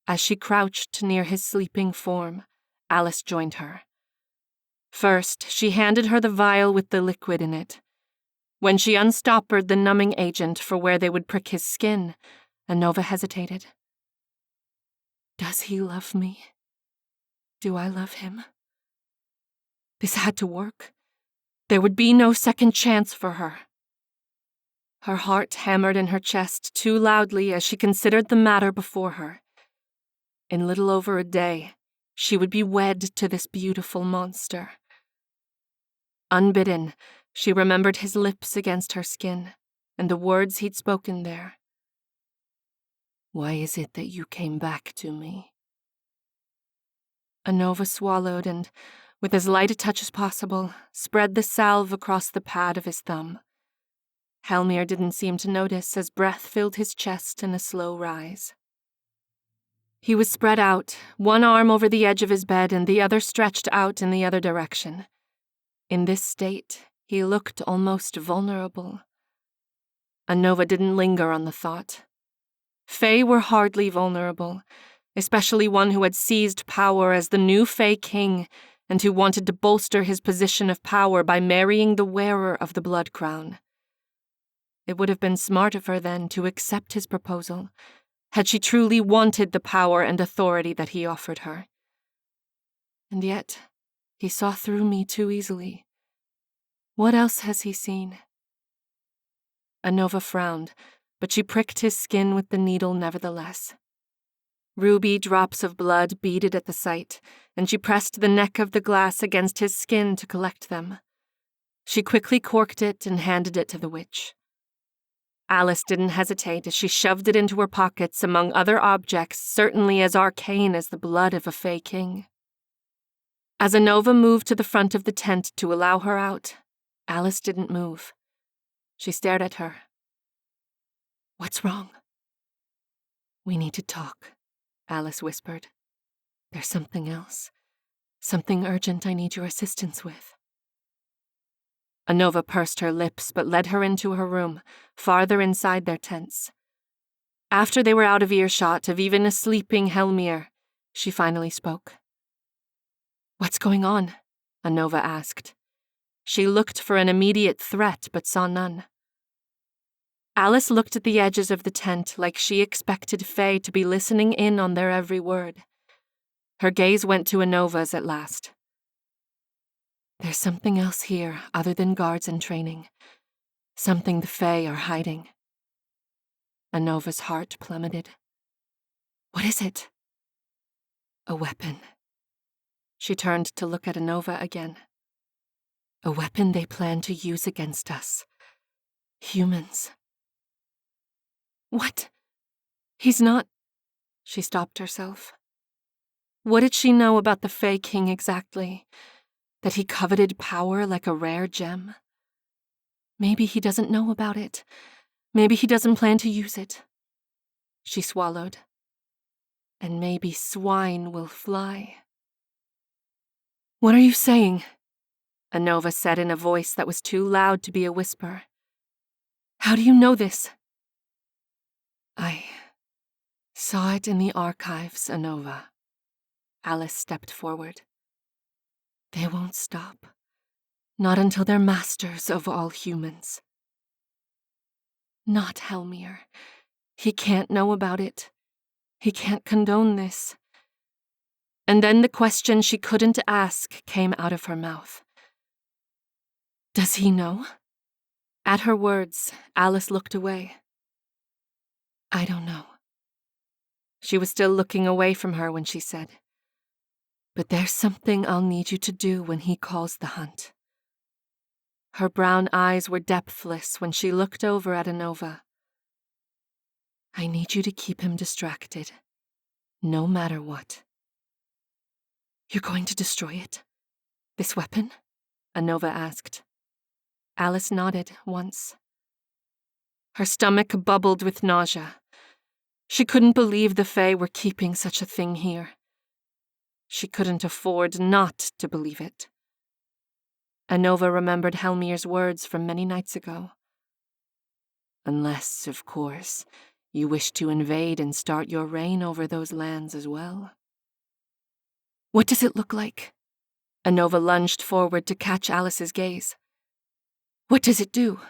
As she crouched near his sleeping form, Alice joined her. First, she handed her the vial with the liquid in it. When she unstoppered the numbing agent for where they would prick his skin, Anova hesitated. Does he love me? Do I love him? This had to work. There would be no second chance for her. Her heart hammered in her chest too loudly as she considered the matter before her. In little over a day, she would be wed to this beautiful monster. Unbidden, she remembered his lips against her skin, and the words he'd spoken there. "Why is it that you came back to me?" Anova swallowed and, with as light a touch as possible, spread the salve across the pad of his thumb. Hellmyr didn't seem to notice as breath filled his chest in a slow rise. He was spread out, one arm over the edge of his bed and the other stretched out in the other direction. In this state, he looked almost vulnerable. Anova didn't linger on the thought. Fae were hardly vulnerable, especially one who had seized power as the new Fae King and who wanted to bolster his position of power by marrying the wearer of the blood crown. It would have been smart of her, then, to accept his proposal, had she truly wanted the power and authority that he offered her. And yet, he saw through me too easily. What else has he seen? Anova frowned, but she pricked his skin with the needle nevertheless. Ruby drops of blood beaded at the sight, and she pressed the neck of the glass against his skin to collect them. She quickly corked it and handed it to the witch. Alice didn't hesitate as she shoved it into her pockets among other objects certainly as arcane as the blood of a Fey king. As Anova moved to the front of the tent to allow her out, Alice didn't move. She stared at her. "What's wrong?" "We need to talk," Alice whispered. "There's something else. Something urgent I need your assistance with." Anova pursed her lips but led her into her room, farther inside their tents. After they were out of earshot of even a sleeping Hellmyr, she finally spoke. "What's going on?" Anova asked. She looked for an immediate threat but saw none. Alice looked at the edges of the tent like she expected Faye to be listening in on their every word. Her gaze went to Anova's at last. "There's something else here other than guards and training. Something the Fae are hiding." Anova's heart plummeted. "What is it?" "A weapon." She turned to look at Anova again. "A weapon they plan to use against us. Humans." "What? He's not—" She stopped herself. What did she know about the Fae King exactly? That he coveted power like a rare gem? Maybe he doesn't know about it. Maybe he doesn't plan to use it. She swallowed. And maybe swine will fly. "What are you saying?" Anova said in a voice that was too loud to be a whisper. "How do you know this?" "I saw it in the archives, Anova." Alice stepped forward. "They won't stop. Not until they're masters of all humans." "Not Hellmyr. He can't know about it. He can't condone this." And then the question she couldn't ask came out of her mouth. "Does he know?" At her words, Alice looked away. "I don't know." She was still looking away from her when she said, "But there's something I'll need you to do when he calls the hunt." Her brown eyes were depthless when she looked over at Anova. "I need you to keep him distracted, no matter what." "You're going to destroy it? This weapon?" Anova asked. Alice nodded once. Her stomach bubbled with nausea. She couldn't believe the Fae were keeping such a thing here. She couldn't afford not to believe it. Anova remembered Hellmyr's words from many nights ago. "Unless, of course, you wish to invade and start your reign over those lands as well." "What does it look like?" Anova lunged forward to catch Alice's gaze. "What does it do?"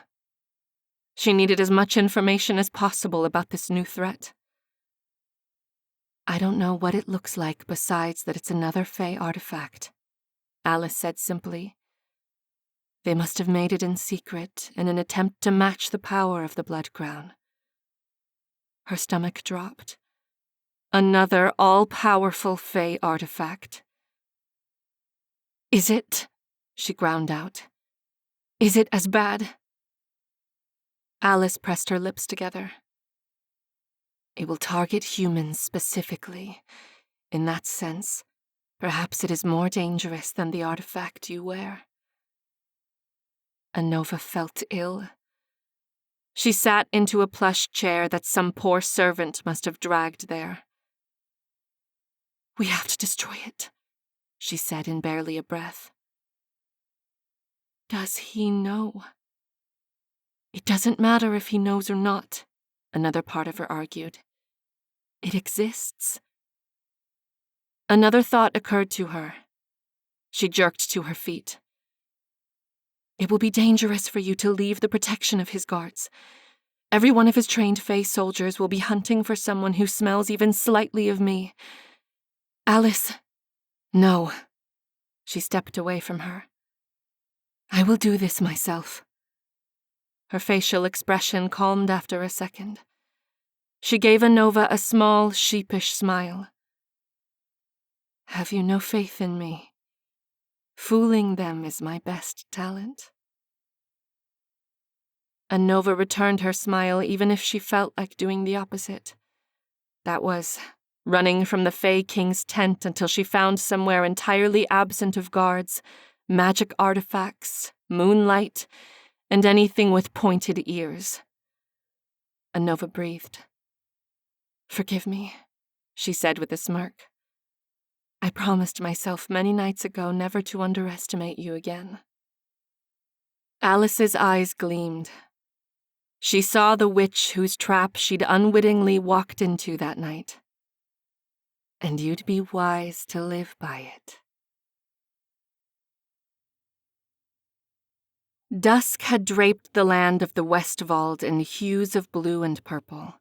She needed as much information as possible about this new threat. "I don't know what it looks like besides that it's another Fae artifact," Alice said simply. "They must have made it in secret in an attempt to match the power of the Blood Crown." Her stomach dropped. Another all-powerful Fae artifact. "Is it?" she ground out. "Is it as bad?" Alice pressed her lips together. "It will target humans specifically. In that sense, perhaps it is more dangerous than the artifact you wear." Anova felt ill. She sat into a plush chair that some poor servant must have dragged there. "We have to destroy it," she said in barely a breath. "Does he know?" "It doesn't matter if he knows or not," another part of her argued. "It exists." Another thought occurred to her. She jerked to her feet. "It will be dangerous for you to leave the protection of his guards. Every one of his trained Fae soldiers will be hunting for someone who smells even slightly of me. Alice." "No." She stepped away from her. "I will do this myself." Her facial expression calmed after a second. She gave Anova a small, sheepish smile. Have you no faith in me? Fooling them is my best talent. Anova returned her smile even if she felt like doing the opposite. That was, running from the Fey King's tent until she found somewhere entirely absent of guards, magic artifacts, moonlight, and anything with pointed ears. Anova breathed. Forgive me, she said with a smirk. I promised myself many nights ago never to underestimate you again. Alice's eyes gleamed. She saw the witch whose trap she'd unwittingly walked into that night. And you'd be wise to live by it. Dusk had draped the land of the Westwald in hues of blue and purple.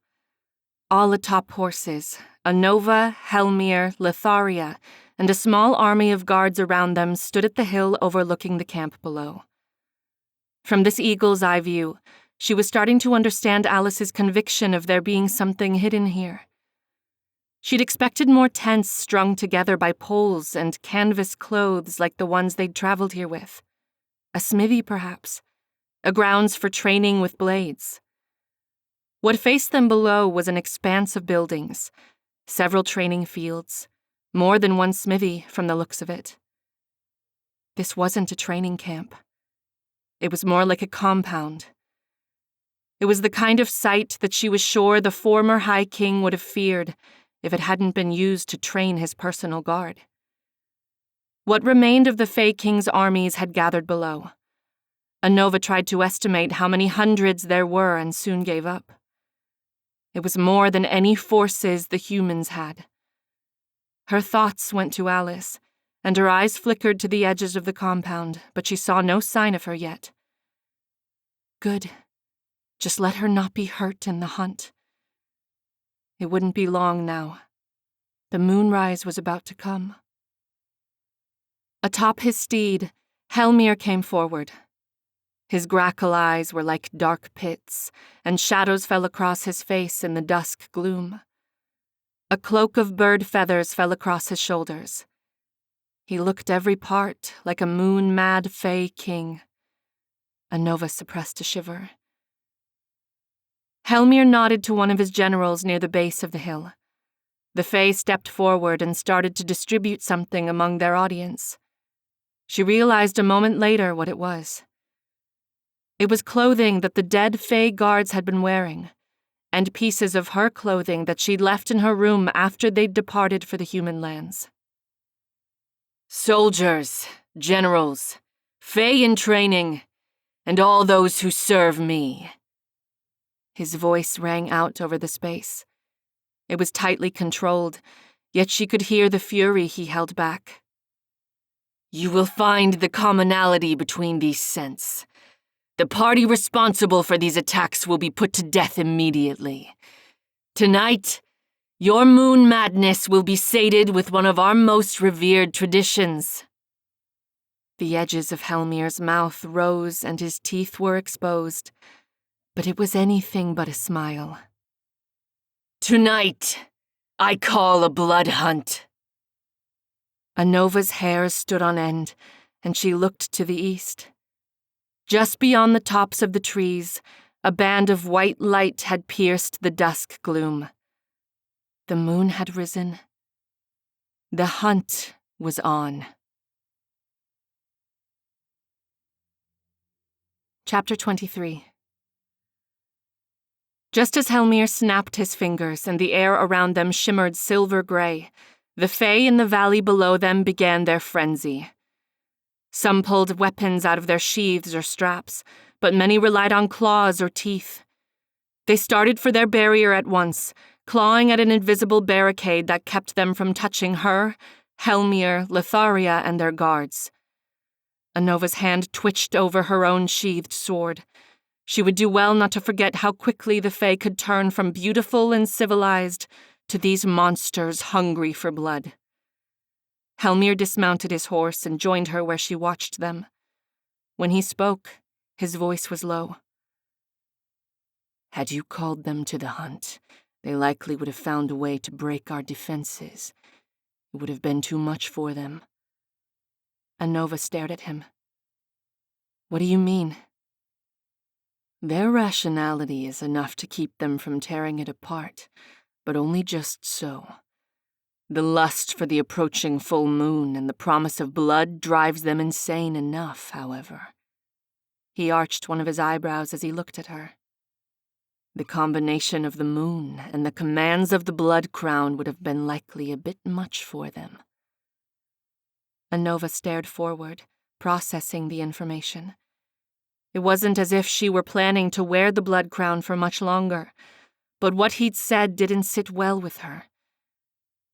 All atop horses, Anova, Hellmyr, Lotharia, and a small army of guards around them stood at the hill overlooking the camp below. From this eagle's eye view, she was starting to understand Alice's conviction of there being something hidden here. She'd expected more tents strung together by poles and canvas clothes like the ones they'd traveled here with. A smithy, perhaps. A grounds for training with blades. What faced them below was an expanse of buildings, several training fields, more than one smithy from the looks of it. This wasn't a training camp. It was more like a compound. It was the kind of sight that she was sure the former High King would have feared if it hadn't been used to train his personal guard. What remained of the Fey King's armies had gathered below. Anova tried to estimate how many hundreds there were and soon gave up. It was more than any forces the humans had. Her thoughts went to Alice, and her eyes flickered to the edges of the compound, but she saw no sign of her yet. Good. Just let her not be hurt in the hunt. It wouldn't be long now. The moonrise was about to come. Atop his steed, Hellmyr came forward. His grackle eyes were like dark pits, and shadows fell across his face in the dusk gloom. A cloak of bird feathers fell across his shoulders. He looked every part like a moon-mad Fey king. Anova suppressed a shiver. Hellmyr nodded to one of his generals near the base of the hill. The Fey stepped forward and started to distribute something among their audience. She realized a moment later what it was. It was clothing that the dead Fey guards had been wearing, and pieces of her clothing that she'd left in her room after they'd departed for the human lands. Soldiers, generals, Fey in training, and all those who serve me. His voice rang out over the space. It was tightly controlled, yet she could hear the fury he held back. You will find the commonality between these scents. The party responsible for these attacks will be put to death immediately. Tonight, your moon madness will be sated with one of our most revered traditions. The edges of Hellmyr's mouth rose and his teeth were exposed, but it was anything but a smile. Tonight, I call a blood hunt. Anova's hair stood on end, and she looked to the east. Just beyond the tops of the trees, a band of white light had pierced the dusk gloom. The moon had risen. The hunt was on. Chapter 23. Just as Hellmyr snapped his fingers and the air around them shimmered silver gray, the Fey in the valley below them began their frenzy. Some pulled weapons out of their sheaths or straps, but many relied on claws or teeth. They started for their barrier at once, clawing at an invisible barricade that kept them from touching her, Hellmyr, Lotharia, and their guards. Anova's hand twitched over her own sheathed sword. She would do well not to forget how quickly the Fae could turn from beautiful and civilized to these monsters hungry for blood. Hellmyr dismounted his horse and joined her where she watched them. When he spoke, his voice was low. Had you called them to the hunt, they likely would have found a way to break our defenses. It would have been too much for them. Anova stared at him. What do you mean? Their rationality is enough to keep them from tearing it apart, but only just so. The lust for the approaching full moon and the promise of blood drives them insane enough, however. He arched one of his eyebrows as he looked at her. The combination of the moon and the commands of the blood crown would have been likely a bit much for them. Anova stared forward, processing the information. It wasn't as if she were planning to wear the blood crown for much longer, but what he'd said didn't sit well with her.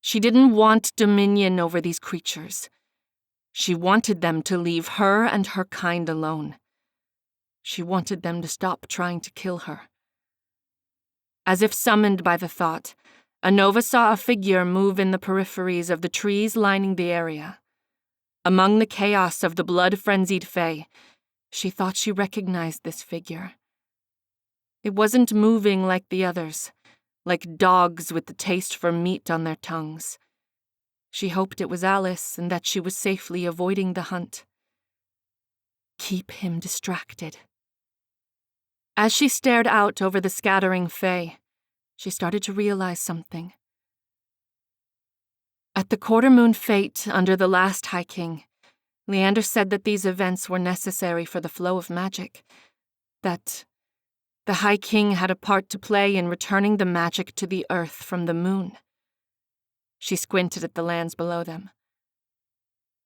She didn't want dominion over these creatures. She wanted them to leave her and her kind alone. She wanted them to stop trying to kill her. As if summoned by the thought, Anova saw a figure move in the peripheries of the trees lining the area. Among the chaos of the blood-frenzied Fae, she thought she recognized this figure. It wasn't moving like the others, like dogs with the taste for meat on their tongues. She hoped it was Alice and that she was safely avoiding the hunt. Keep him distracted. As she stared out over the scattering Fae, she started to realize something. At the quarter-moon fete under the last High King, Leander said that these events were necessary for the flow of magic, that the High King had a part to play in returning the magic to the earth from the moon. She squinted at the lands below them.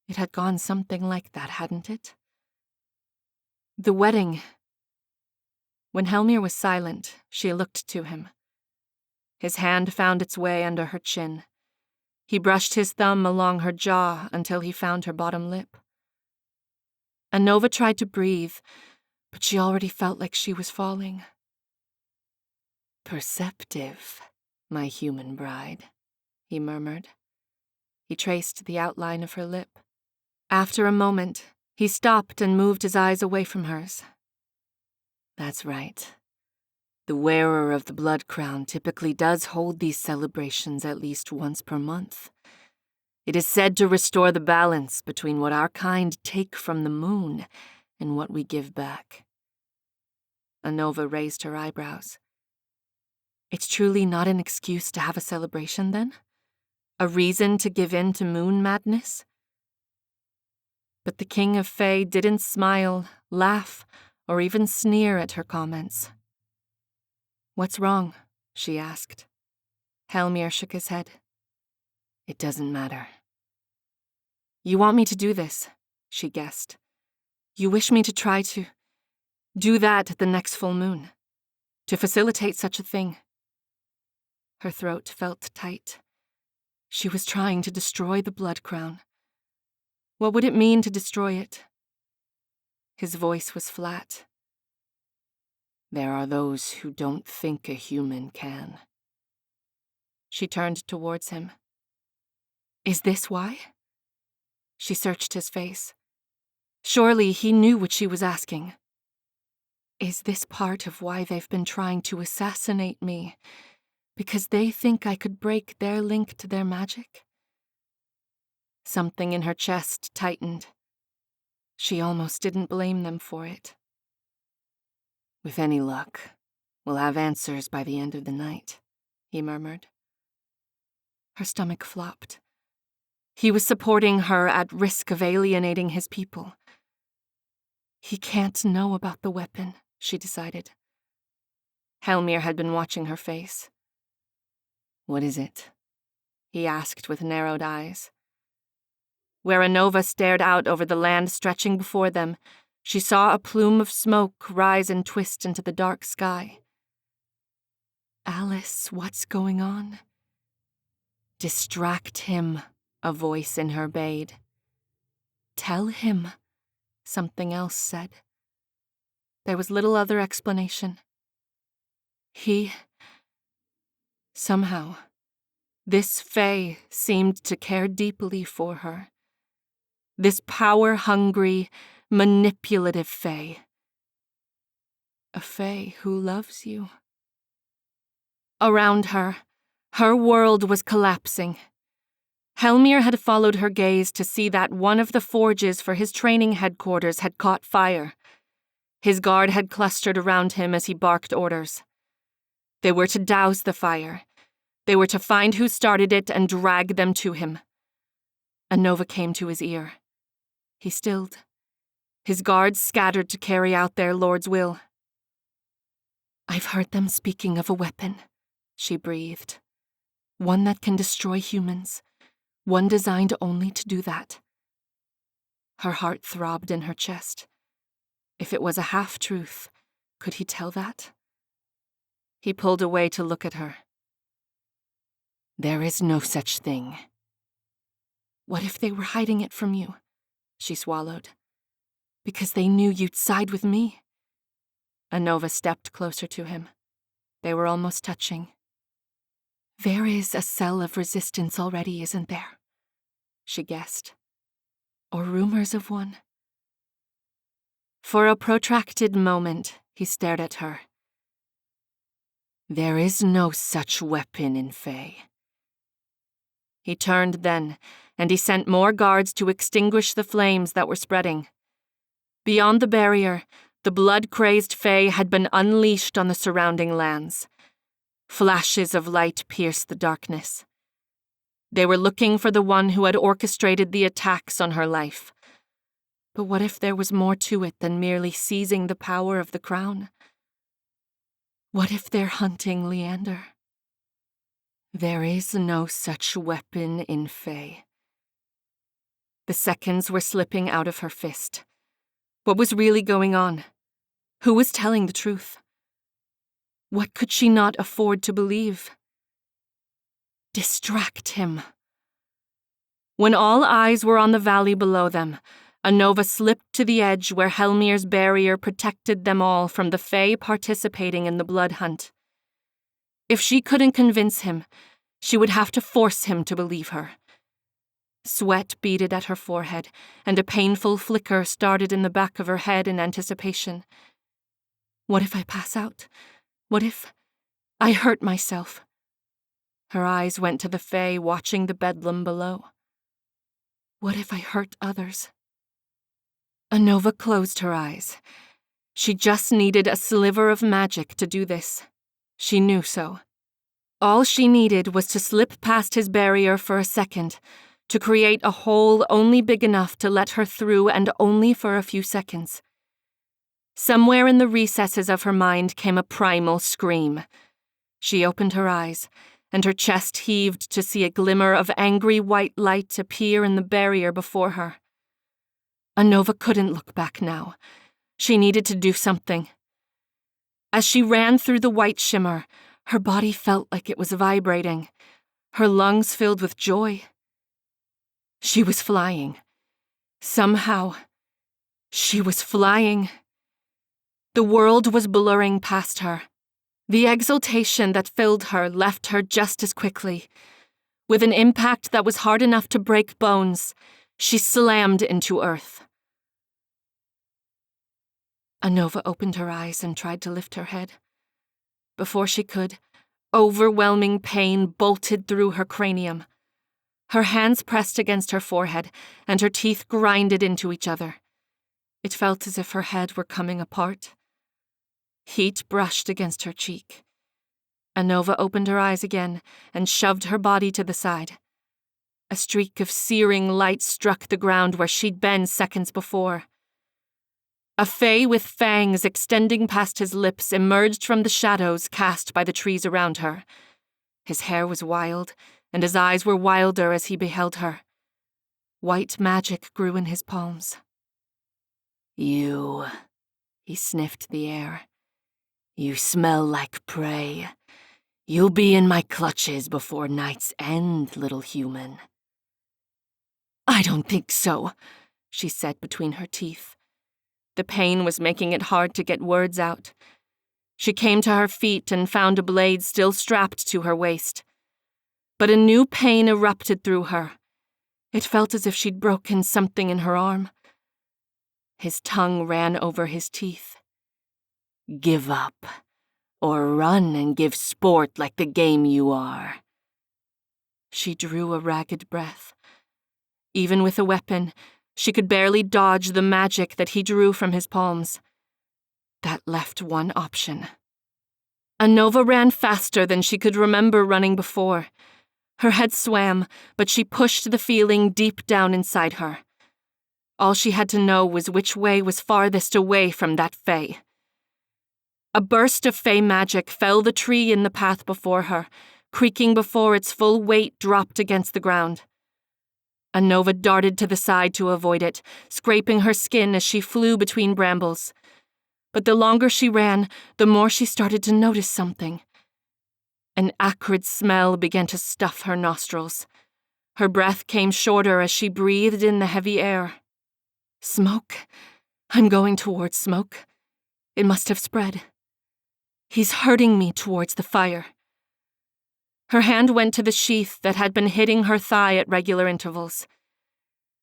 It had gone something like that, hadn't it? The wedding. When Hellmyr was silent, she looked to him. His hand found its way under her chin. He brushed his thumb along her jaw until he found her bottom lip. Anova tried to breathe, but she already felt like she was falling. "Perceptive, my human bride," he murmured. He traced the outline of her lip. After a moment, he stopped and moved his eyes away from hers. "That's right. The wearer of the blood crown typically does hold these celebrations at least once per month. It is said to restore the balance between what our kind take from the moon and what we give back." Anova raised her eyebrows. It's truly not an excuse to have a celebration, then? A reason to give in to moon madness? But the King of Fae didn't smile, laugh, or even sneer at her comments. "What's wrong?" she asked. Hellmyr shook his head. "It doesn't matter." "You want me to do this," she guessed. "You wish me to try to do that at the next full moon, to facilitate such a thing." Her throat felt tight. She was trying to destroy the blood crown. What would it mean to destroy it? His voice was flat. "There are those who don't think a human can." She turned towards him. "Is this why?" She searched his face. Surely he knew what she was asking. "Is this part of why they've been trying to assassinate me? Because they think I could break their link to their magic?" Something in her chest tightened. She almost didn't blame them for it. "With any luck, we'll have answers by the end of the night," he murmured. Her stomach flopped. He was supporting her at risk of alienating his people. He can't know about the weapon, she decided. Hellmyr had been watching her face. "What is it?" he asked with narrowed eyes. Where Anova stared out over the land stretching before them, she saw a plume of smoke rise and twist into the dark sky. "Alice, what's going on?" "Distract him," a voice in her bade. "Tell him," something else said. There was little other explanation. Somehow, this Fae seemed to care deeply for her. This power-hungry, manipulative Fae. A Fae who loves you, Around her, her world was collapsing. Hellmyr had followed her gaze to see that one of the forges for his training headquarters had caught fire. His guard had clustered around him as he barked orders. They were to douse the fire. They were to find who started it and drag them to him. Anova came to his ear. He stilled. His guards scattered to carry out their lord's will. "I've heard them speaking of a weapon," she breathed. "One that can destroy humans. One designed only to do that." Her heart throbbed in her chest. If it was a half-truth, could he tell that? He pulled away to look at her. "There is no such thing." "What if they were hiding it from you?" she swallowed. "Because they knew you'd side with me." Anova stepped closer to him. They were almost touching. "There is a cell of resistance already, isn't there?" she guessed. "Or rumors of one?" For a protracted moment, he stared at her. "There is no such weapon in Fae." He turned then, and he sent more guards to extinguish the flames that were spreading. Beyond the barrier, the blood-crazed Fae had been unleashed on the surrounding lands. Flashes of light pierced the darkness. They were looking for the one who had orchestrated the attacks on her life. But what if there was more to it than merely seizing the power of the crown? What if they're hunting Leander? There is no such weapon in Fae. The seconds were slipping out of her fist. What was really going on? Who was telling the truth? What could she not afford to believe? Distract him. When all eyes were on the valley below them, Anova slipped to the edge where Hellmyr's barrier protected them all from the Fae participating in the blood hunt. If she couldn't convince him, she would have to force him to believe her. Sweat beaded at her forehead, and a painful flicker started in the back of her head in anticipation. What if I pass out? What if I hurt myself? Her eyes went to the Fae watching the bedlam below. What if I hurt others? Anova closed her eyes. She just needed a sliver of magic to do this. She knew so. All she needed was to slip past his barrier for a second, to create a hole only big enough to let her through, and only for a few seconds. Somewhere in the recesses of her mind came a primal scream. She opened her eyes, and her chest heaved to see a glimmer of angry white light appear in the barrier before her. Anova couldn't look back now. She needed to do something. As she ran through the white shimmer, her body felt like it was vibrating, her lungs filled with joy. She was flying. Somehow, she was flying. The world was blurring past her. The exultation that filled her left her just as quickly. With an impact that was hard enough to break bones, she slammed into earth. Anova opened her eyes and tried to lift her head. Before she could, overwhelming pain bolted through her cranium. Her hands pressed against her forehead, and her teeth grinded into each other. It felt as if her head were coming apart. Heat brushed against her cheek. Anova opened her eyes again and shoved her body to the side. A streak of searing light struck the ground where she'd been seconds before. A Fae with fangs extending past his lips emerged from the shadows cast by the trees around her. His hair was wild, and his eyes were wilder as he beheld her. White magic grew in his palms. "You," he sniffed the air. "You smell like prey. You'll be in my clutches before night's end, little human." "I don't think so," she said between her teeth. The pain was making it hard to get words out. She came to her feet and found a blade still strapped to her waist. But a new pain erupted through her. It felt as if she'd broken something in her arm. His tongue ran over his teeth. "Give up. or run and give sport like the game you are." She drew a ragged breath. Even with a weapon, she could barely dodge the magic that he drew from his palms. That left one option. Anova ran faster than she could remember running before. Her head swam, but she pushed the feeling deep down inside her. All she had to know was which way was farthest away from that fae. A burst of fae magic fell the tree in the path before her, creaking before its full weight dropped against the ground. Anova darted to the side to avoid it, scraping her skin as she flew between brambles. But the longer she ran, the more she started to notice something. An acrid smell began to stuff her nostrils. Her breath came shorter as she breathed in the heavy air. Smoke. I'm going towards smoke. It must have spread. He's herding me towards the fire. Her hand went to the sheath that had been hitting her thigh at regular intervals.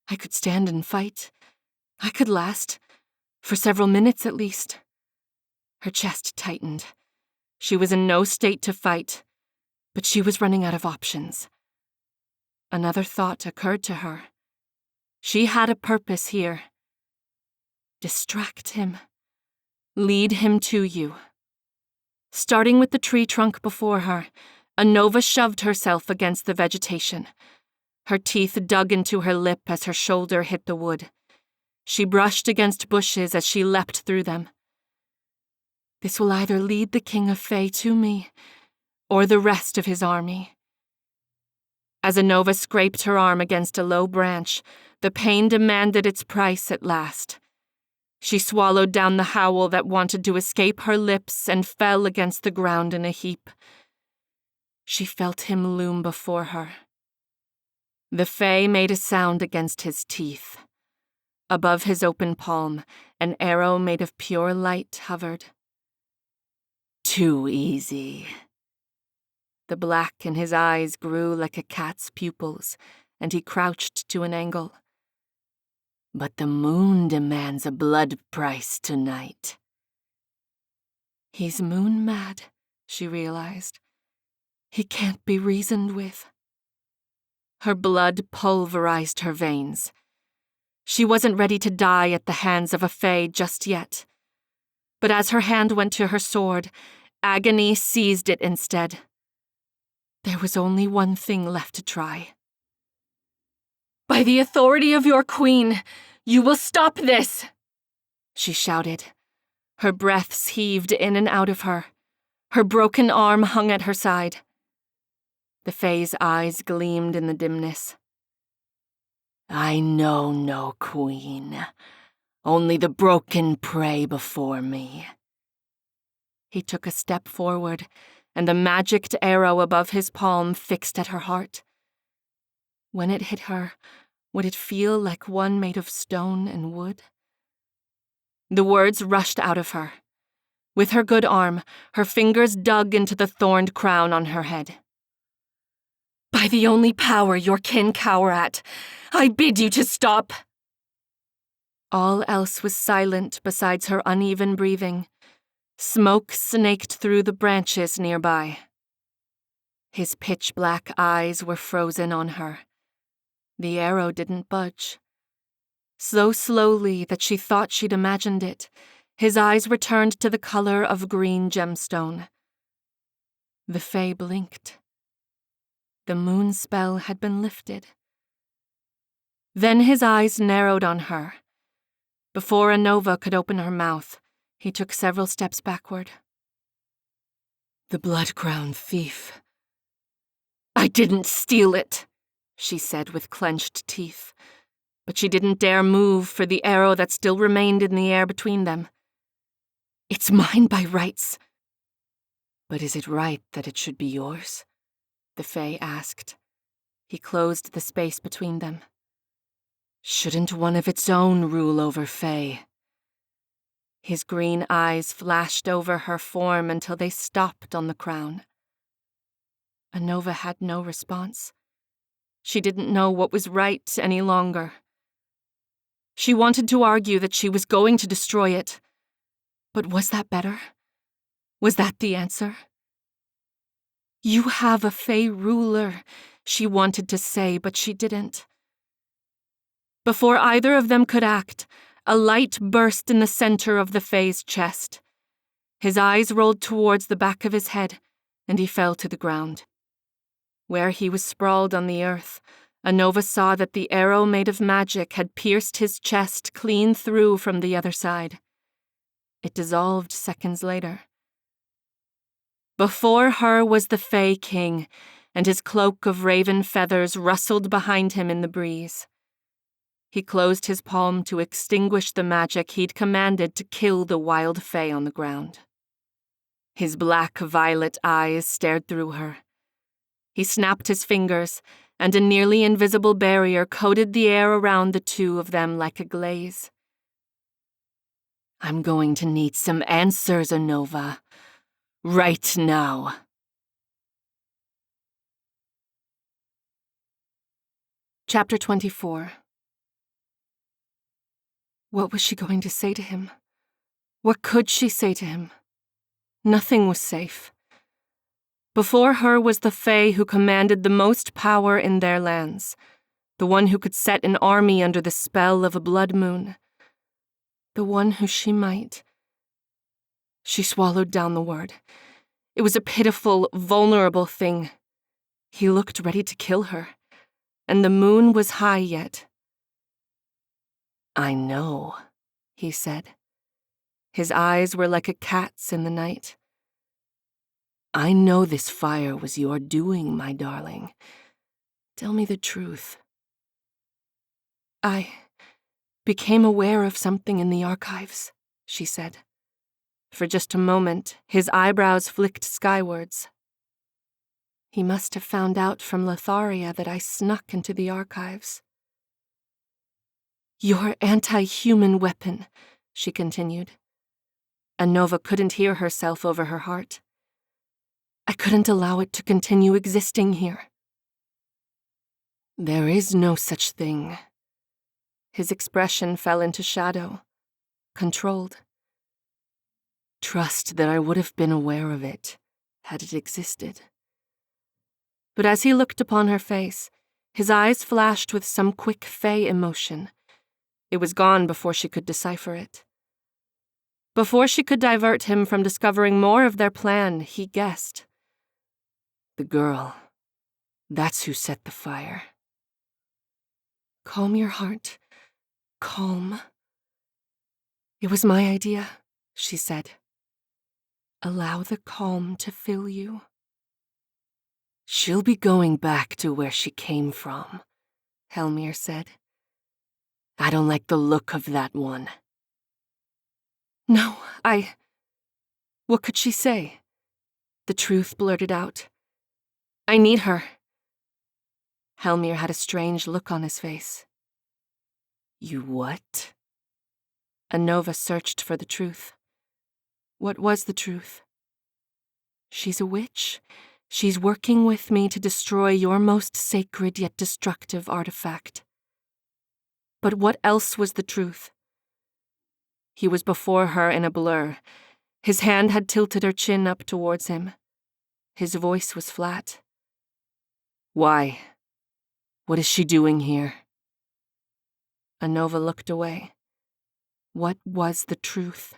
I could stand and fight. I could last. For several minutes at least. Her chest tightened. She was in no state to fight, but she was running out of options. Another thought occurred to her. She had a purpose here. Distract him. Lead him to you. Starting with the tree trunk before her, Anova shoved herself against the vegetation. Her teeth dug into her lip as her shoulder hit the wood. She brushed against bushes as she leapt through them. This will either lead the King of Fae to me, or the rest of his army. As Anova scraped her arm against a low branch, the pain demanded its price at last. She swallowed down the howl that wanted to escape her lips and fell against the ground in a heap. She felt him loom before her. The Fae made a sound against his teeth. Above his open palm, an arrow made of pure light hovered. Too easy. The black in his eyes grew like a cat's pupils, and he crouched to an angle. But the moon demands a blood price tonight. He's moon mad, she realized. He can't be reasoned with. Her blood pulverized her veins. She wasn't ready to die at the hands of a fae just yet. But as her hand went to her sword, agony seized it instead. There was only one thing left to try. "By the authority of your queen, you will stop this!" she shouted. Her breaths heaved in and out of her. Her broken arm hung at her side. The fae's eyes gleamed in the dimness. "I know no queen, only the broken prey before me." He took a step forward, and the magicked arrow above his palm fixed at her heart. When it hit her, would it feel like one made of stone and wood? The words rushed out of her. With her good arm, her fingers dug into the thorned crown on her head. "By the only power your kin cower at, I bid you to stop!" All else was silent besides her uneven breathing. Smoke snaked through the branches nearby. His pitch-black eyes were frozen on her. The arrow didn't budge. So slowly that she thought she'd imagined it, his eyes returned to the color of green gemstone. The fae blinked. The moon spell had been lifted. Then his eyes narrowed on her. Before Anova could open her mouth, he took several steps backward. "The blood-crown thief." "I didn't steal it," she said with clenched teeth. But she didn't dare move for the arrow that still remained in the air between them. "It's mine by rights." "But is it right that it should be yours?" the fae asked. He closed the space between them. "Shouldn't one of its own rule over fae?" His green eyes flashed over her form until they stopped on the crown. Anova had no response. She didn't know what was right any longer. She wanted to argue that she was going to destroy it. But was that better? Was that the answer? You have a Fey ruler, she wanted to say, but she didn't. Before either of them could act, a light burst in the center of the Fey's chest. His eyes rolled towards the back of his head, and he fell to the ground. Where he was sprawled on the earth, Anova saw that the arrow made of magic had pierced his chest clean through from the other side. It dissolved seconds later. Before her was the Fey King, and his cloak of raven feathers rustled behind him in the breeze. He closed his palm to extinguish the magic he'd commanded to kill the wild Fey on the ground. His black-violet eyes stared through her. He snapped his fingers, and a nearly invisible barrier coated the air around the two of them like a glaze. I'm going to need some answers, Anova. Right now. Chapter 24. What was she going to say to him? What could she say to him? Nothing was safe. Before her was the Fae who commanded the most power in their lands, the one who could set an army under the spell of a blood moon, the one who she might. She swallowed down the word. It was a pitiful, vulnerable thing. He looked ready to kill her, and the moon was high yet. I know, he said. His eyes were like a cat's in the night. I know this fire was your doing, my darling. Tell me the truth. I became aware of something in the archives, she said. For just a moment, his eyebrows flicked skywards. He must have found out from Lotharia that I snuck into the archives. Your anti-human weapon, she continued. Anova couldn't hear herself over her heart. I couldn't allow it to continue existing here. There is no such thing. His expression fell into shadow, controlled. Trust that I would have been aware of it, had it existed. But as he looked upon her face, his eyes flashed with some quick Fey emotion. It was gone before she could decipher it. Before she could divert him from discovering more of their plan, he guessed. The girl, that's who set the fire. Calm your heart. Calm. It was my idea, she said. Allow the calm to fill you. She'll be going back to where she came from, Hellmyr said. I don't like the look of that one. No, What could she say? The truth blurted out. I need her. Hellmyr had a strange look on his face. You what? Anova searched for the truth. What was the truth? She's a witch. She's working with me to destroy your most sacred yet destructive artifact. But what else was the truth? He was before her in a blur. His hand had tilted her chin up towards him. His voice was flat. Why? What is she doing here? Anova looked away. What was the truth?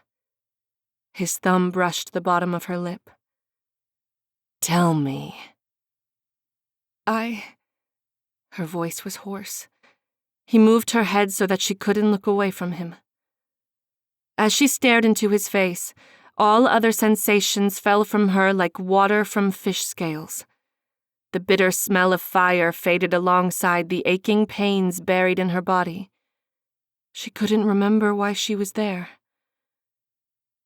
His thumb brushed the bottom of her lip. Tell me. Her voice was hoarse. He moved her head so that she couldn't look away from him. As she stared into his face, all other sensations fell from her like water from fish scales. The bitter smell of fire faded alongside the aching pains buried in her body. She couldn't remember why she was there.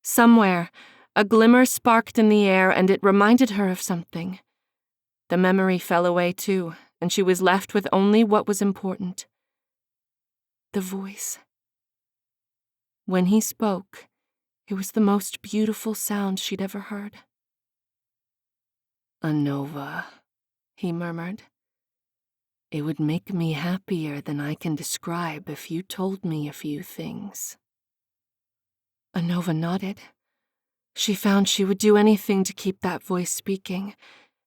Somewhere, a glimmer sparked in the air and it reminded her of something. The memory fell away too, and she was left with only what was important. The voice. When he spoke, it was the most beautiful sound she'd ever heard. Anova, he murmured. It would make me happier than I can describe if you told me a few things. Anova nodded. She found she would do anything to keep that voice speaking,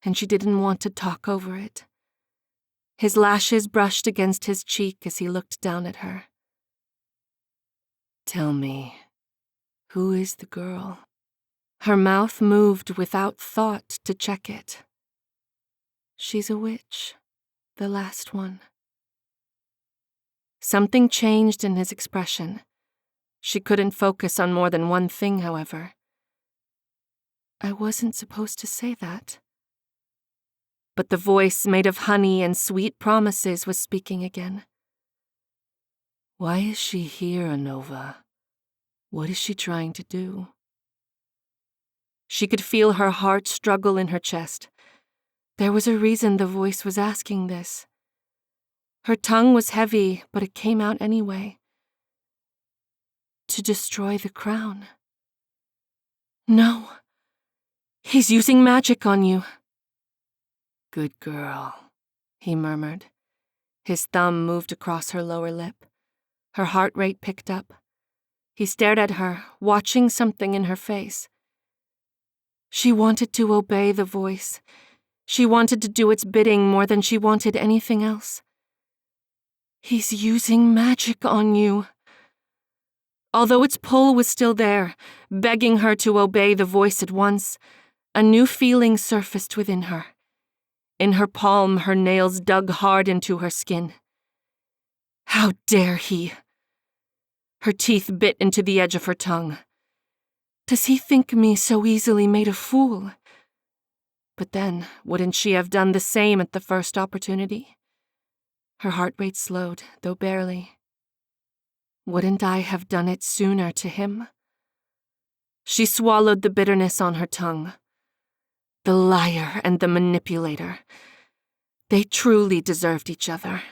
and she didn't want to talk over it. His lashes brushed against his cheek as he looked down at her. Tell me, who is the girl? Her mouth moved without thought to check it. She's a witch, the last one. Something changed in his expression. She couldn't focus on more than one thing, however. I wasn't supposed to say that. But the voice made of honey and sweet promises was speaking again. Why is she here, Anova? What is she trying to do? She could feel her heart struggle in her chest. There was a reason the voice was asking this. Her tongue was heavy, but it came out anyway. To destroy the crown. No. He's using magic on you. Good girl, he murmured. His thumb moved across her lower lip. Her heart rate picked up. He stared at her, watching something in her face. She wanted to obey the voice. She wanted to do its bidding more than she wanted anything else. He's using magic on you. Although its pull was still there, begging her to obey the voice at once, a new feeling surfaced within her. In her palm, her nails dug hard into her skin. How dare he? Her teeth bit into the edge of her tongue. Does he think me so easily made a fool? But then, wouldn't she have done the same at the first opportunity? Her heart rate slowed, though barely. Wouldn't I have done it sooner to him? She swallowed the bitterness on her tongue. The liar and the manipulator. They truly deserved each other.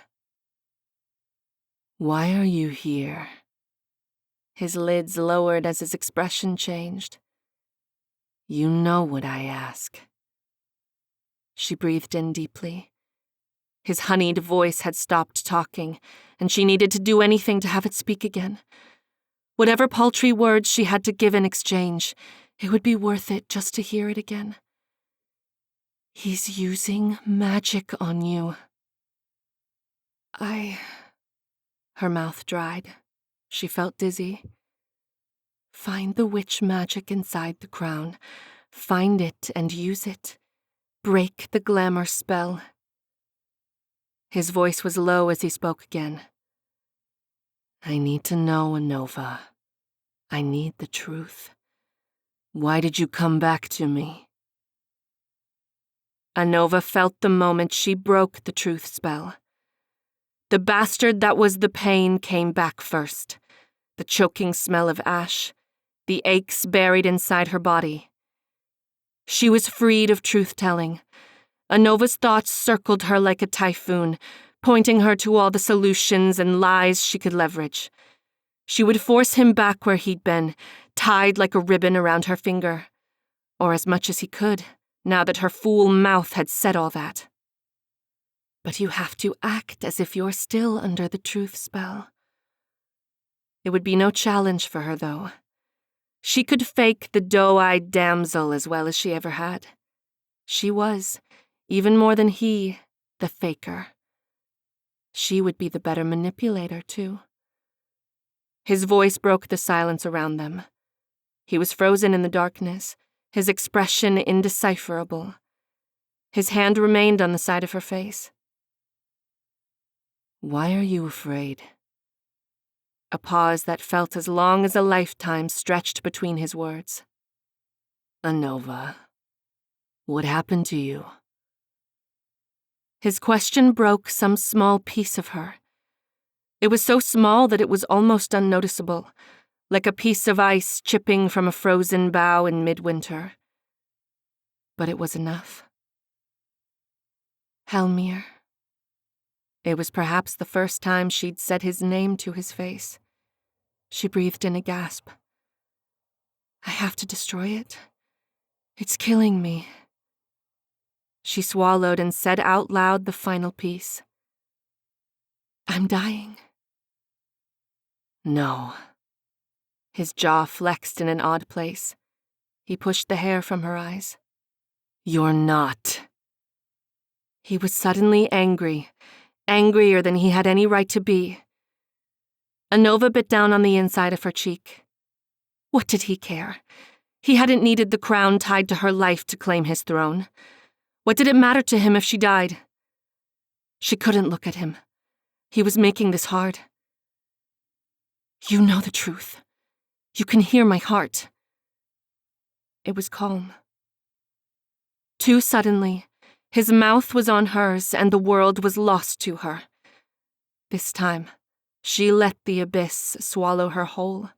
Why are you here? His lids lowered as his expression changed. You know what I ask. She breathed in deeply. His honeyed voice had stopped talking, and she needed to do anything to have it speak again. Whatever paltry words she had to give in exchange, it would be worth it just to hear it again. He's using magic on you. Her mouth dried. She felt dizzy. Find the witch magic inside the crown. Find it and use it. Break the glamour spell. His voice was low as he spoke again. I need to know, Anova. I need the truth. Why did you come back to me? Anova felt the moment she broke the truth spell. The bastard that was the pain came back first. The choking smell of ash, the aches buried inside her body. She was freed of truth-telling. Anova's thoughts circled her like a typhoon, pointing her to all the solutions and lies she could leverage. She would force him back where he'd been, tied like a ribbon around her finger. Or as much as he could, now that her fool mouth had said all that. But you have to act as if you're still under the truth spell. It would be no challenge for her, though. She could fake the doe-eyed damsel as well as she ever had. She was, even more than he, the faker. She would be the better manipulator, too. His voice broke the silence around them. He was frozen in the darkness, his expression indecipherable. His hand remained on the side of her face. Why are you afraid? A pause that felt as long as a lifetime stretched between his words. Anova, what happened to you? His question broke some small piece of her. It was so small that it was almost unnoticeable, like a piece of ice chipping from a frozen bough in midwinter. But it was enough. Hellmyr. It was perhaps the first time she'd said his name to his face. She breathed in a gasp. I have to destroy it. It's killing me. She swallowed and said out loud the final piece. I'm dying. No. His jaw flexed in an odd place. He pushed the hair from her eyes. "You're not." He was suddenly angry, angrier than he had any right to be. Anova bit down on the inside of her cheek. What did he care? He hadn't needed the crown tied to her life to claim his throne. What did it matter to him if she died? She couldn't look at him. He was making this hard. You know the truth. You can hear my heart. It was calm. Too suddenly, his mouth was on hers and the world was lost to her. This time, she let the abyss swallow her whole.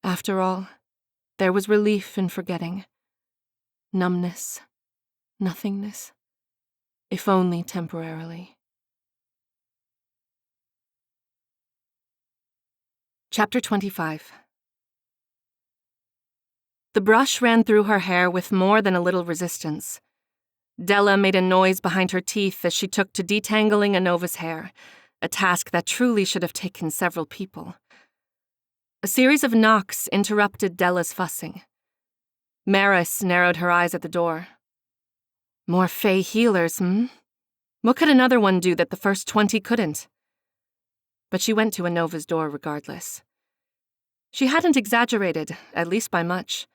After all, there was relief in forgetting. Numbness, nothingness, if only temporarily. Chapter 25. The brush ran through her hair with more than a little resistance. Della made a noise behind her teeth as she took to detangling Anova's hair, a task that truly should have taken several people. A series of knocks interrupted Della's fussing. Maris narrowed her eyes at the door. More Fey healers, What could another one do that the first 20 couldn't? But she went to Anova's door regardless. She hadn't exaggerated, at least by much.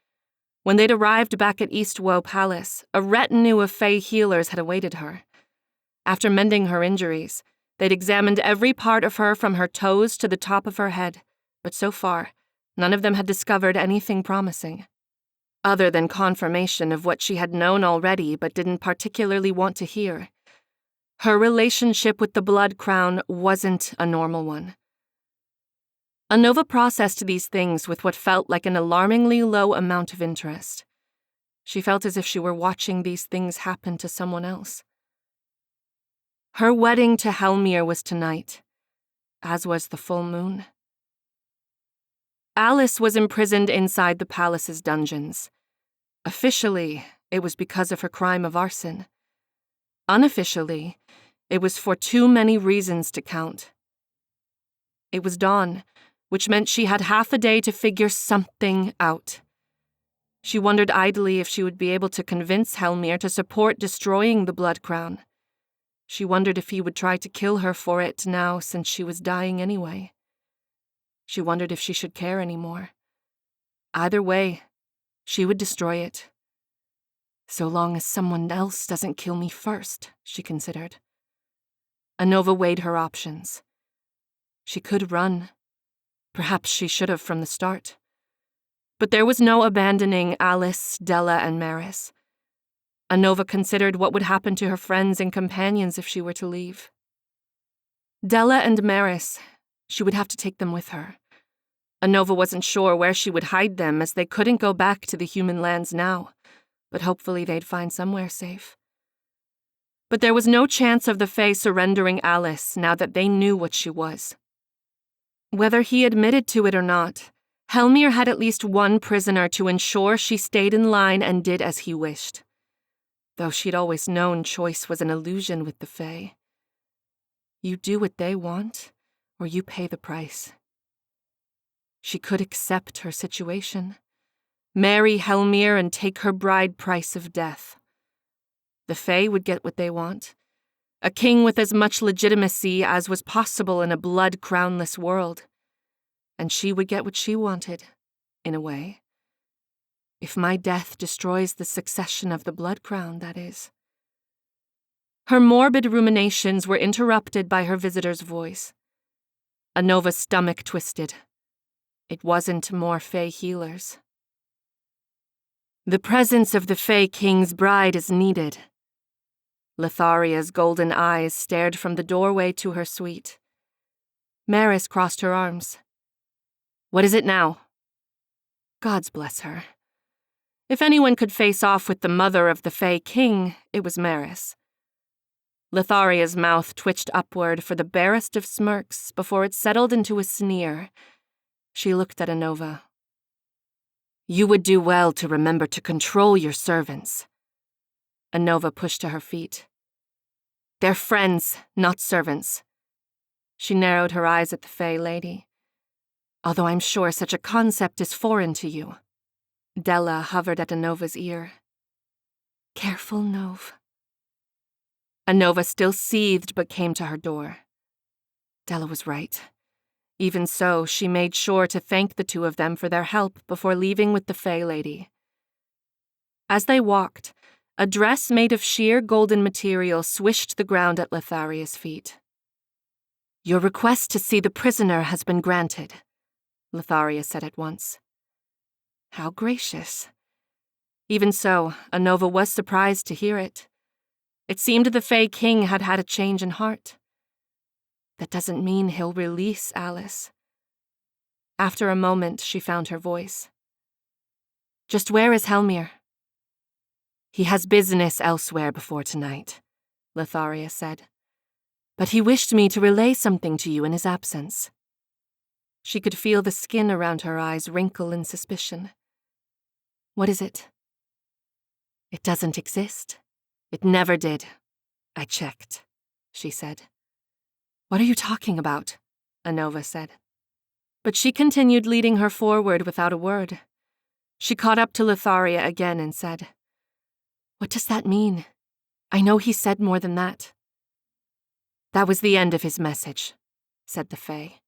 When they'd arrived back at Eastwoe Palace, a retinue of Fey healers had awaited her. After mending her injuries, they'd examined every part of her from her toes to the top of her head, but so far, none of them had discovered anything promising. Other than confirmation of what she had known already but didn't particularly want to hear. Her relationship with the Blood Crown wasn't a normal one. Anova processed these things with what felt like an alarmingly low amount of interest. She felt as if she were watching these things happen to someone else. Her wedding to Hellmyr was tonight, as was the full moon. Alice was imprisoned inside the palace's dungeons. Officially, it was because of her crime of arson. Unofficially, it was for too many reasons to count. It was dawn, which meant she had half a day to figure something out. She wondered idly if she would be able to convince Hellmyr to support destroying the Blood Crown. She wondered if he would try to kill her for it now since she was dying anyway. She wondered if she should care anymore. Either way, she would destroy it. So long as someone else doesn't kill me first, she considered. Anova weighed her options. She could run. Perhaps she should have from the start. But there was no abandoning Alice, Della, and Maris. Anova considered what would happen to her friends and companions if she were to leave. Della and Maris, she would have to take them with her. Anova wasn't sure where she would hide them as they couldn't go back to the human lands now, but hopefully they'd find somewhere safe. But there was no chance of the Fae surrendering Alice now that they knew what she was. Whether he admitted to it or not, Hellmyr had at least one prisoner to ensure she stayed in line and did as he wished. Though she'd always known choice was an illusion with the Fae. You do what they want, or you pay the price. She could accept her situation, marry Hellmyr and take her bride price of death. The Fae would get what they want, a king with as much legitimacy as was possible in a blood-crownless world. And she would get what she wanted, in a way. If my death destroys the succession of the Blood Crown, that is. Her morbid ruminations were interrupted by her visitor's voice. Anova's stomach twisted. It wasn't more Fae healers. The presence of the Fae King's bride is needed. Litharia's golden eyes stared from the doorway to her suite. Maris crossed her arms. What is it now? Gods bless her. If anyone could face off with the mother of the Fae King, it was Maris. Litharia's mouth twitched upward for the barest of smirks before it settled into a sneer. She looked at Anova. You would do well to remember to control your servants. Anova pushed to her feet. They're friends, not servants. She narrowed her eyes at the Fae lady. Although I'm sure such a concept is foreign to you. Della hovered at Anova's ear. Careful, Nove. Anova still seethed but came to her door. Della was right. Even so, she made sure to thank the two of them for their help before leaving with the Fey Lady. As they walked, a dress made of sheer golden material swished the ground at Lotharia's feet. Your request to see the prisoner has been granted, Lotharia said at once. How gracious. Even so, Anova was surprised to hear it. It seemed the Fey King had had a change in heart. That doesn't mean he'll release Alice. After a moment, she found her voice. Just where is Hellmyr? He has business elsewhere before tonight, Lotharia said. But he wished me to relay something to you in his absence. She could feel the skin around her eyes wrinkle in suspicion. What is it? It doesn't exist. It never did. I checked, she said. What are you talking about? Anova said. But she continued leading her forward without a word. She caught up to Lotharia again and said, What does that mean? I know he said more than that. That was the end of his message, said the Fae.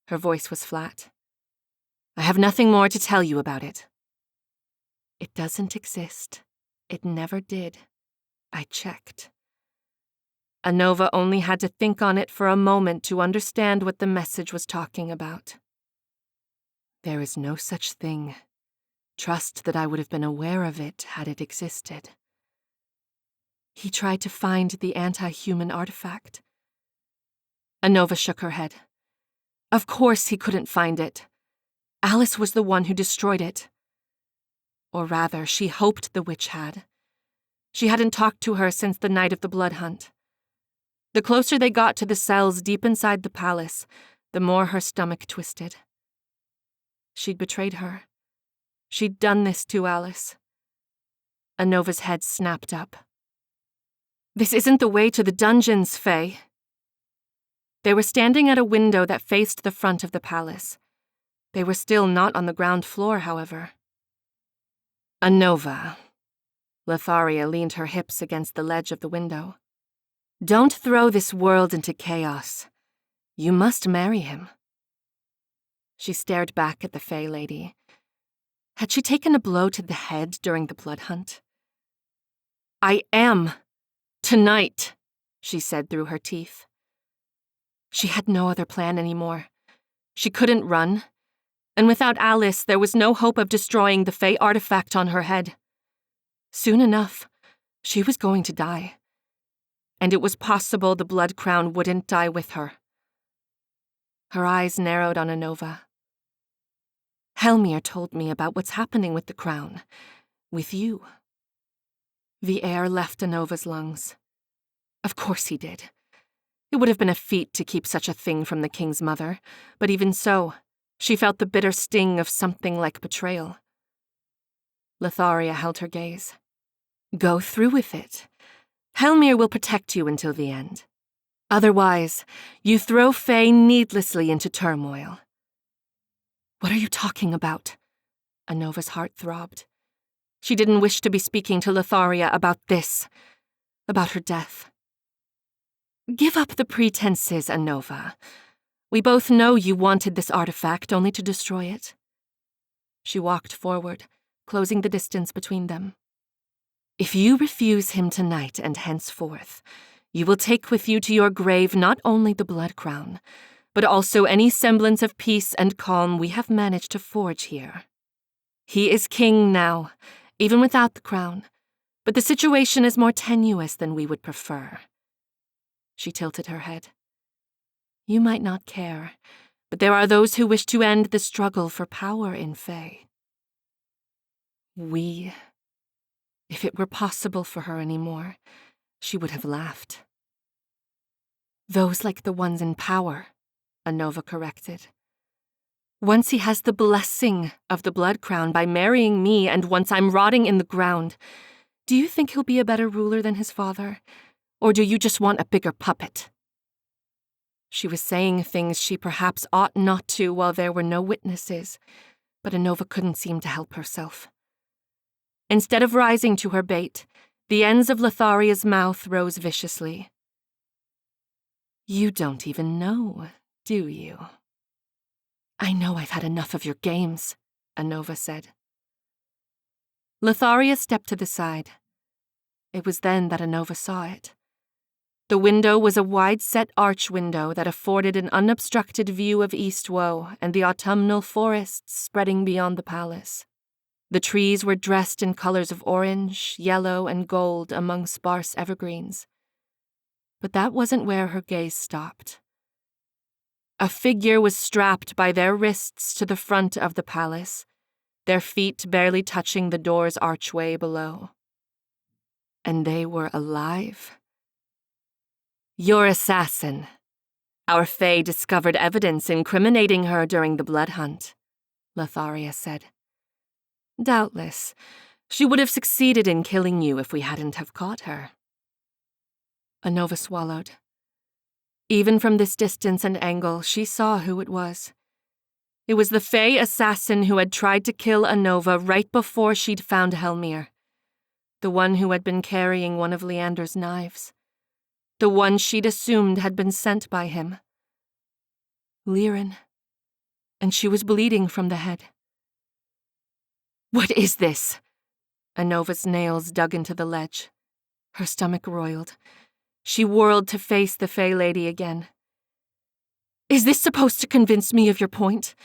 Her voice was flat. I have nothing more to tell you about it. It doesn't exist. It never did. I checked. Anova only had to think on it for a moment to understand what the message was talking about. There is no such thing. Trust that I would have been aware of it had it existed. He tried to find the anti-human artifact. Anova shook her head. Of course he couldn't find it. Alice was the one who destroyed it. Or rather, she hoped the witch had. She hadn't talked to her since the night of the blood hunt. The closer they got to the cells deep inside the palace, the more her stomach twisted. She'd betrayed her. She'd done this to Alice. Anova's head snapped up. This isn't the way to the dungeons, Faye. They were standing at a window that faced the front of the palace. They were still not on the ground floor, however. Anova. Lotharia leaned her hips against the ledge of the window. Don't throw this world into chaos. You must marry him. She stared back at the Fey Lady. Had she taken a blow to the head during the blood hunt? I am. Tonight, she said through her teeth. She had no other plan anymore. She couldn't run. And without Alice, there was no hope of destroying the Fey artifact on her head. Soon enough, she was going to die. And it was possible the blood crown wouldn't die with her. Her eyes narrowed on Anova. Hellmyr told me about what's happening with the crown. With you. The air left Anova's lungs. Of course he did. It would have been a feat to keep such a thing from the king's mother, but even so, she felt the bitter sting of something like betrayal. Lotharia held her gaze. Go through with it. Hellmyr will protect you until the end. Otherwise, you throw Faye needlessly into turmoil. What are you talking about? Anova's heart throbbed. She didn't wish to be speaking to Lotharia about this, about her death. Give up the pretenses, Anova. We both know you wanted this artifact only to destroy it. She walked forward, closing the distance between them. If you refuse him tonight and henceforth, you will take with you to your grave not only the blood crown, but also any semblance of peace and calm we have managed to forge here. He is king now, even without the crown, but the situation is more tenuous than we would prefer. She tilted her head. You might not care, but there are those who wish to end the struggle for power in Fae. If it were possible for her anymore, she would have laughed. Those like the ones in power, Anova corrected. Once he has the blessing of the blood crown by marrying me, and once I'm rotting in the ground, do you think he'll be a better ruler than his father? Or do you just want a bigger puppet? She was saying things she perhaps ought not to while there were no witnesses, but Anova couldn't seem to help herself. Instead of rising to her bait, the ends of Lotharia's mouth rose viciously. "You don't even know, do you?" "I know I've had enough of your games," Anova said. Lotharia stepped to the side. It was then that Anova saw it. The window was a wide-set arch window that afforded an unobstructed view of Eastwoe and the autumnal forests spreading beyond the palace. The trees were dressed in colors of orange, yellow, and gold among sparse evergreens. But that wasn't where her gaze stopped. A figure was strapped by their wrists to the front of the palace, their feet barely touching the door's archway below. And they were alive. "Your assassin. Our Fae discovered evidence incriminating her during the blood hunt," Lotharia said. "Doubtless, she would have succeeded in killing you if we hadn't have caught her." Anova swallowed. Even from this distance and angle, she saw who it was. It was the Fae assassin who had tried to kill Anova right before she'd found Hellmyr. The one who had been carrying one of Leander's knives. The one she'd assumed had been sent by him. Liren. And she was bleeding from the head. "What is this?" Anova's nails dug into the ledge. Her stomach roiled. She whirled to face the Fae Lady again. "Is this supposed to convince me of your point?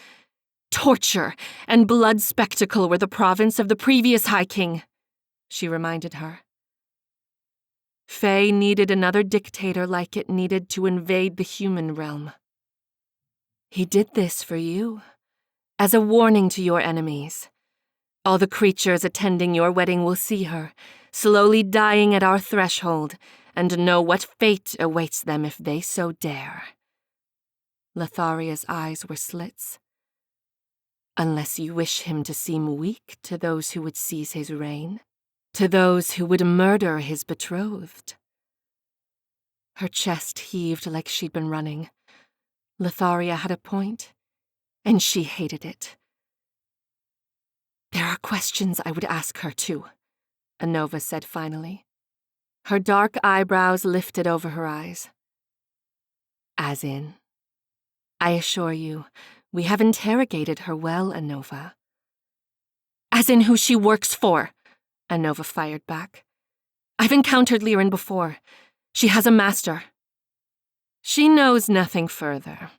Torture and blood spectacle were the province of the previous High King," she reminded her. Fae needed another dictator like it needed to invade the human realm. "He did this for you, as a warning to your enemies. All the creatures attending your wedding will see her, slowly dying at our threshold, and know what fate awaits them if they so dare." Lotharia's eyes were slits. "Unless you wish him to seem weak to those who would seize his reign, to those who would murder his betrothed." Her chest heaved like she'd been running. Lotharia had a point, and she hated it. "There are questions I would ask her, too," Anova said finally. Her dark eyebrows lifted over her eyes. "As in?" "I assure you, we have interrogated her well, Anova." "As in who she works for," Anova fired back. "I've encountered Liren before. She has a master." "She knows nothing further.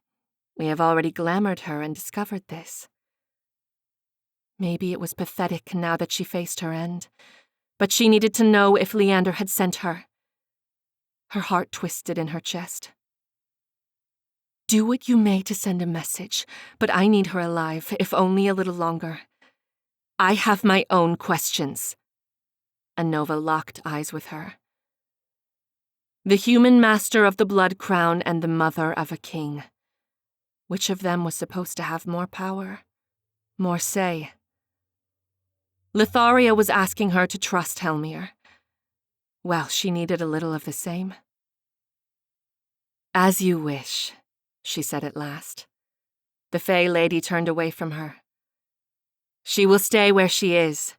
We have already glamored her and discovered this." Maybe it was pathetic now that she faced her end, but she needed to know if Leander had sent her. Her heart twisted in her chest. "Do what you may to send a message, but I need her alive, if only a little longer. I have my own questions." Anova locked eyes with her. The human master of the blood crown and the mother of a king. Which of them was supposed to have more power? More say? Lotharia was asking her to trust Hellmyr. Well, she needed a little of the same. "As you wish," she said at last. The Fae Lady turned away from her. "She will stay where she is,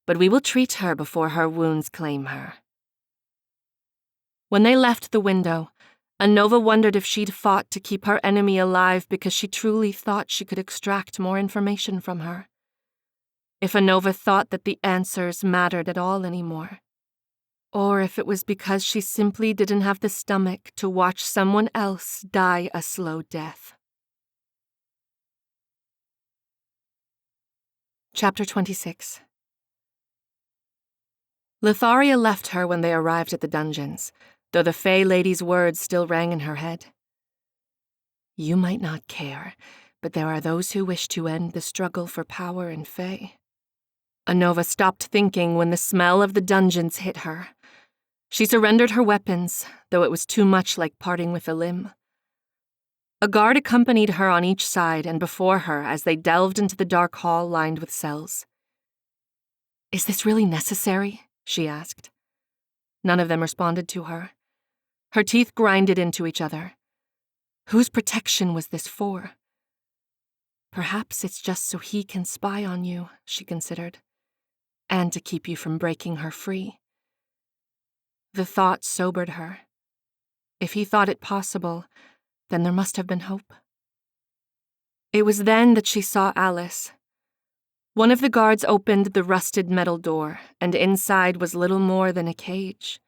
but we will treat her before her wounds claim her." When they left the window, Anova wondered if she'd fought to keep her enemy alive because she truly thought she could extract more information from her. If Anova thought that the answers mattered at all anymore. Or if it was because she simply didn't have the stomach to watch someone else die a slow death. Chapter 26. Lotharia left her when they arrived at the dungeons, though the Fae Lady's words still rang in her head. "You might not care, but there are those who wish to end the struggle for power in Fae." Anova stopped thinking when the smell of the dungeons hit her. She surrendered her weapons, though it was too much like parting with a limb. A guard accompanied her on each side and before her as they delved into the dark hall lined with cells. "Is this really necessary?" she asked. None of them responded to her. Her teeth grinded into each other. Whose protection was this for? Perhaps it's just so he can spy on you, she considered. and to keep you from breaking her free. The thought sobered her. If he thought it possible, then there must have been hope. It was then that she saw Alice. One of the guards opened the rusted metal door, and inside was little more than a cage.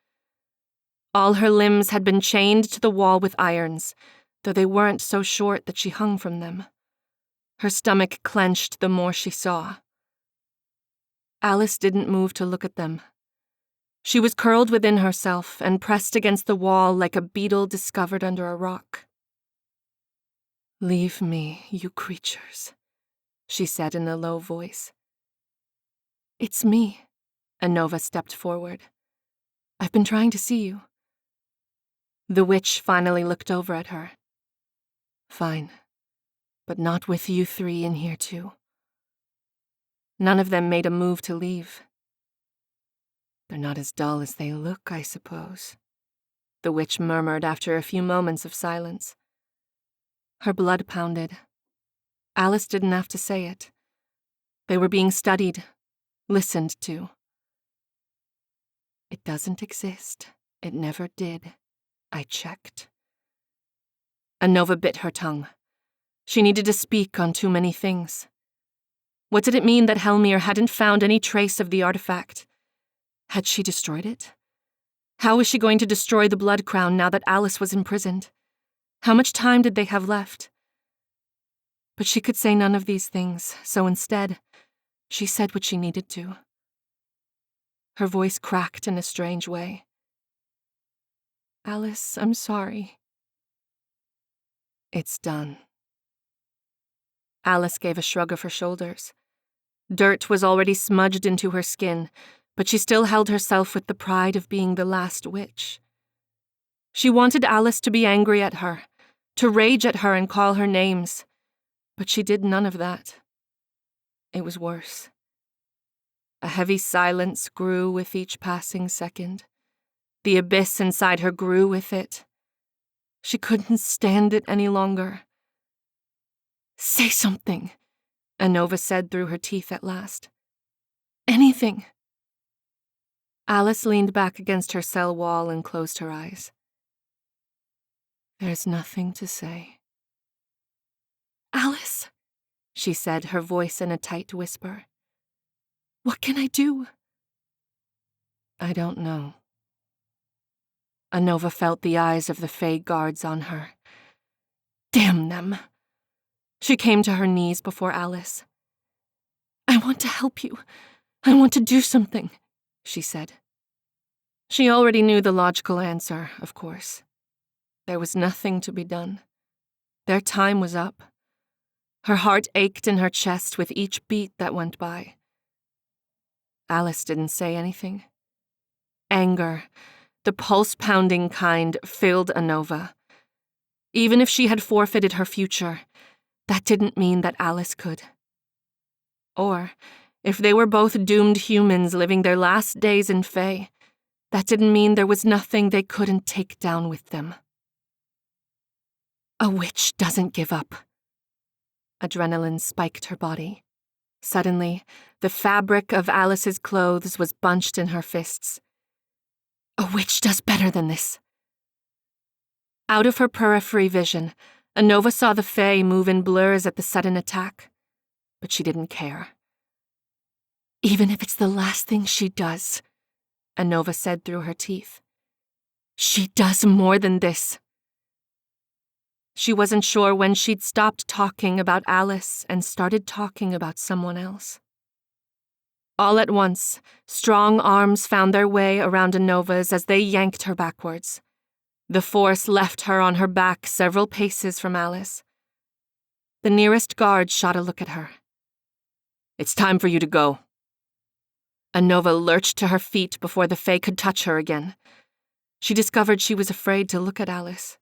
All her limbs had been chained to the wall with irons, though they weren't so short that she hung from them. Her stomach clenched the more she saw. Alice didn't move to look at them. She was curled within herself and pressed against the wall like a beetle discovered under a rock. "Leave me, you creatures," she said in a low voice. "It's me." Anova stepped forward. "I've been trying to see you." The witch finally looked over at her. "Fine, but not with you three in here too." None of them made a move to leave. "They're not as dull as they look, I suppose," the witch murmured after a few moments of silence. Her blood pounded. Alice didn't have to say it. They were being studied, listened to. "It doesn't exist. It never did. I checked." Anova bit her tongue. She needed to speak on too many things. What did it mean that Hellmyr hadn't found any trace of the artifact? Had she destroyed it? How was she going to destroy the blood crown now that Alice was imprisoned? How much time did they have left? But she could say none of these things, so instead, she said what she needed to. Her voice cracked in a strange way. "Alice, I'm sorry." "It's done." Alice gave a shrug of her shoulders. Dirt was already smudged into her skin, but she still held herself with the pride of being the last witch. She wanted Alice to be angry at her, to rage at her and call her names, but she did none of that. It was worse. A heavy silence grew with each passing second. The abyss inside her grew with it. She couldn't stand it any longer. "Say something," Anova said through her teeth at last. "Anything." Alice leaned back against her cell wall and closed her eyes. "There's nothing to say." "Alice," she said, her voice in a tight whisper. "What can I do?" "I don't know." Anova felt the eyes of the Fae guards on her. Damn them. She came to her knees before Alice. "I want to help you. I want to do something," she said. She already knew the logical answer, of course. There was nothing to be done. Their time was up. Her heart ached in her chest with each beat that went by. Alice didn't say anything. Anger, the pulse-pounding kind, filled Anova. Even if she had forfeited her future, that didn't mean that Alice could. Or, if they were both doomed humans living their last days in Fae, that didn't mean there was nothing they couldn't take down with them. A witch doesn't give up. Adrenaline spiked her body. Suddenly, the fabric of Alice's clothes was bunched in her fists. A witch does better than this. Out of her periphery vision, Anova saw the Fae move in blurs at the sudden attack, but she didn't care. "Even if it's the last thing she does," Anova said through her teeth, "she does more than this." She wasn't sure when she'd stopped talking about Alice and started talking about someone else. All at once, strong arms found their way around Anova's as they yanked her backwards. The force left her on her back several paces from Alice. The nearest guard shot a look at her. "It's time for you to go." Anova lurched to her feet before the Fae could touch her again. She discovered she was afraid to look at Alice.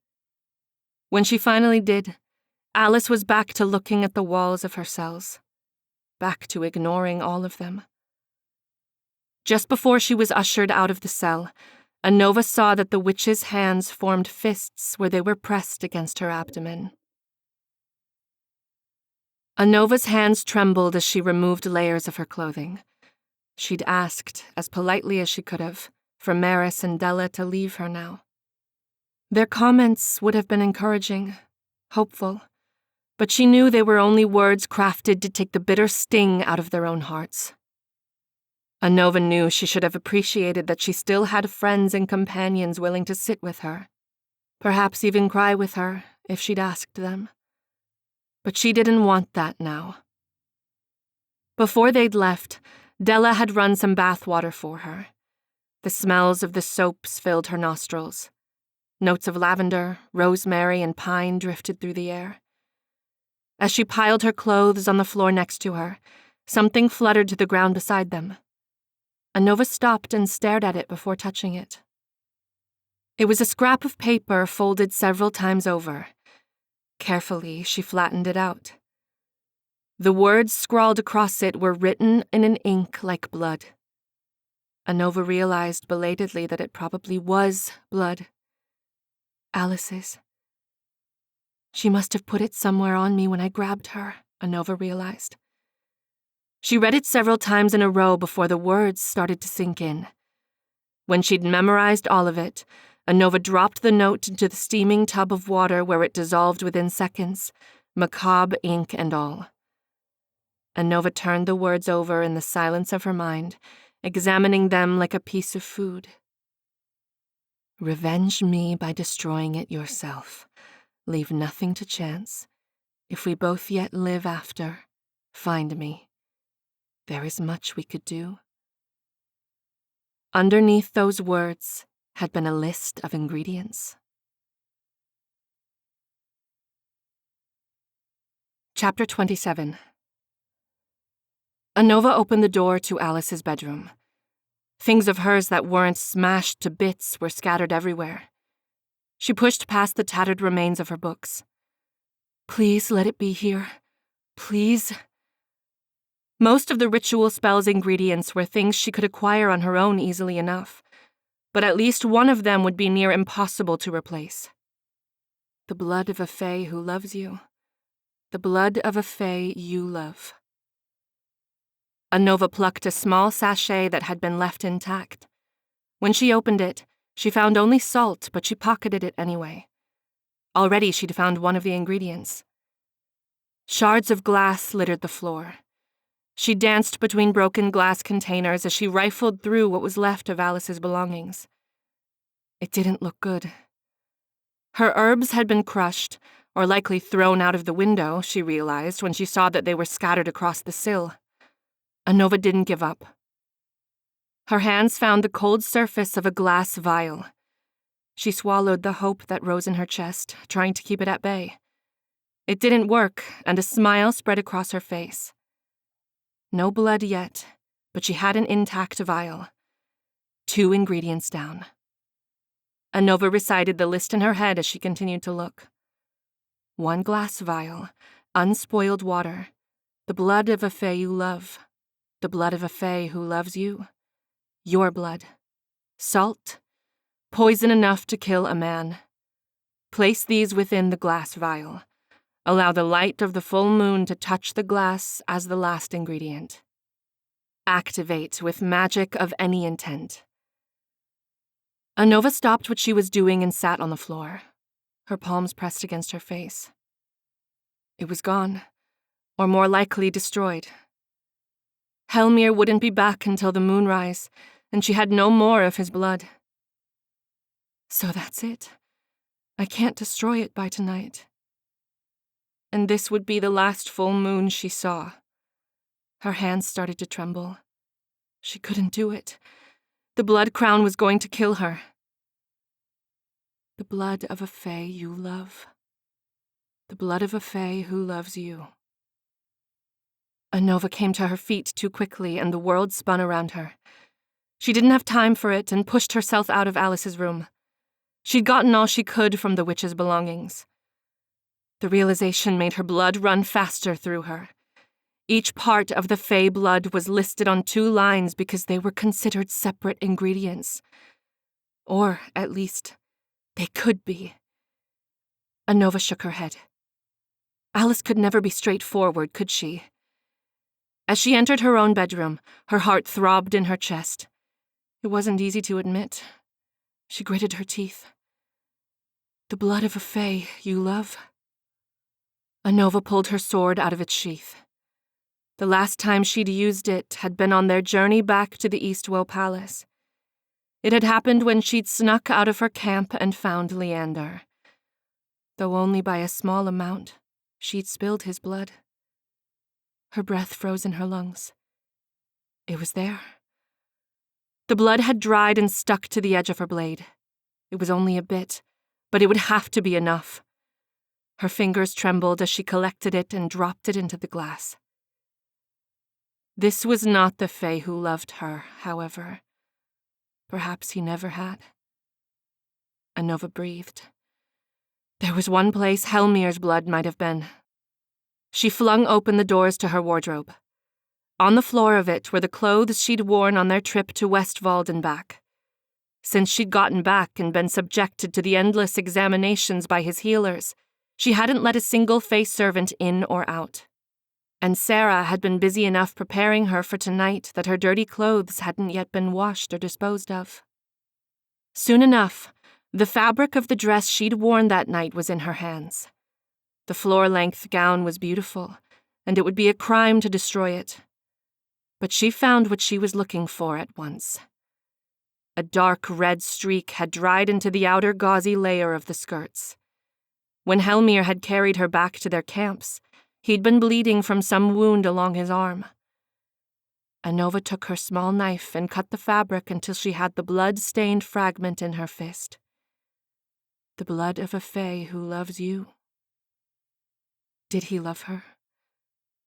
When she finally did, Alice was back to looking at the walls of her cells, back to ignoring all of them. Just before she was ushered out of the cell, Anova saw that the witch's hands formed fists where they were pressed against her abdomen. Anova's hands trembled as she removed layers of her clothing. She'd asked, as politely as she could have, for Maris and Della to leave her now. Their comments would have been encouraging, hopeful, but she knew they were only words crafted to take the bitter sting out of their own hearts. Anova knew she should have appreciated that she still had friends and companions willing to sit with her, perhaps even cry with her if she'd asked them. But she didn't want that now. Before they'd left, Della had run some bath water for her. The smells of the soaps filled her nostrils. Notes of lavender, rosemary, and pine drifted through the air. As she piled her clothes on the floor next to her, something fluttered to the ground beside them. Anova stopped and stared at it before touching it. It was a scrap of paper folded several times over. Carefully, she flattened it out. The words scrawled across it were written in an ink like blood. Anova realized belatedly that it probably was blood. Alice's. She must have put it somewhere on me when I grabbed her, Anova realized. She read it several times in a row before the words started to sink in. When she'd memorized all of it, Anova dropped the note into the steaming tub of water where it dissolved within seconds, macabre ink and all. Anova turned the words over in the silence of her mind, examining them like a piece of food. Revenge me by destroying it yourself. Leave nothing to chance. If we both yet live after, find me. There is much we could do. Underneath those words had been a list of ingredients. Chapter 27. Anova opened the door to Alice's bedroom. Things of hers that weren't smashed to bits were scattered everywhere. She pushed past the tattered remains of her books. Please let it be here. Please. Most of the ritual spell's ingredients were things she could acquire on her own easily enough, but at least one of them would be near impossible to replace. The blood of a fae who loves you. The blood of a fae you love. Anova plucked a small sachet that had been left intact. When she opened it, she found only salt, but she pocketed it anyway. Already she'd found one of the ingredients. Shards of glass littered the floor. She danced between broken glass containers as she rifled through what was left of Alice's belongings. It didn't look good. Her herbs had been crushed, or likely thrown out of the window, she realized when she saw that they were scattered across the sill. Anova didn't give up. Her hands found the cold surface of a glass vial. She swallowed the hope that rose in her chest, trying to keep it at bay. It didn't work, and a smile spread across her face. No blood yet, but she had an intact vial. 2 ingredients down. Anova recited the list in her head as she continued to look. 1 glass vial, unspoiled water, the blood of a fae you love, the blood of a fae who loves you, your blood, salt, poison enough to kill a man. Place these within the glass vial. Allow the light of the full moon to touch the glass as the last ingredient. Activate with magic of any intent. Anova stopped what she was doing and sat on the floor, her palms pressed against her face. It was gone, or more likely destroyed. Hellmyr wouldn't be back until the moonrise, and she had no more of his blood. So that's it. I can't destroy it by tonight. And this would be the last full moon she saw. Her hands started to tremble. She couldn't do it. The blood crown was going to kill her. The blood of a fae you love. The blood of a fae who loves you. Anova came to her feet too quickly, and the world spun around her. She didn't have time for it and pushed herself out of Alice's room. She'd gotten all she could from the witch's belongings. The realization made her blood run faster through her. Each part of the fae blood was listed on 2 lines because they were considered separate ingredients. Or, at least, they could be. Anova shook her head. Alice could never be straightforward, could she? As she entered her own bedroom, her heart throbbed in her chest. It wasn't easy to admit. She gritted her teeth. The blood of a fae you love? Anova pulled her sword out of its sheath. The last time she'd used it had been on their journey back to the Eastwoe Palace. It had happened when she'd snuck out of her camp and found Leander. Though only by a small amount, she'd spilled his blood. Her breath froze in her lungs. It was there. The blood had dried and stuck to the edge of her blade. It was only a bit, but it would have to be enough. Her fingers trembled as she collected it and dropped it into the glass. This was not the fae who loved her, however. Perhaps he never had. Anova breathed. There was one place Hellmyr's blood might have been. She flung open the doors to her wardrobe. On the floor of it were the clothes she'd worn on their trip to Westwald and back. Since she'd gotten back and been subjected to the endless examinations by his healers, she hadn't let a single fae servant in or out. And Sarah had been busy enough preparing her for tonight that her dirty clothes hadn't yet been washed or disposed of. Soon enough, the fabric of the dress she'd worn that night was in her hands. The floor-length gown was beautiful, and it would be a crime to destroy it. But she found what she was looking for at once. A dark red streak had dried into the outer gauzy layer of the skirts. When Hellmyr had carried her back to their camps, he'd been bleeding from some wound along his arm. Anova took her small knife and cut the fabric until she had the blood-stained fragment in her fist. The blood of a fae who loves you. Did he love her?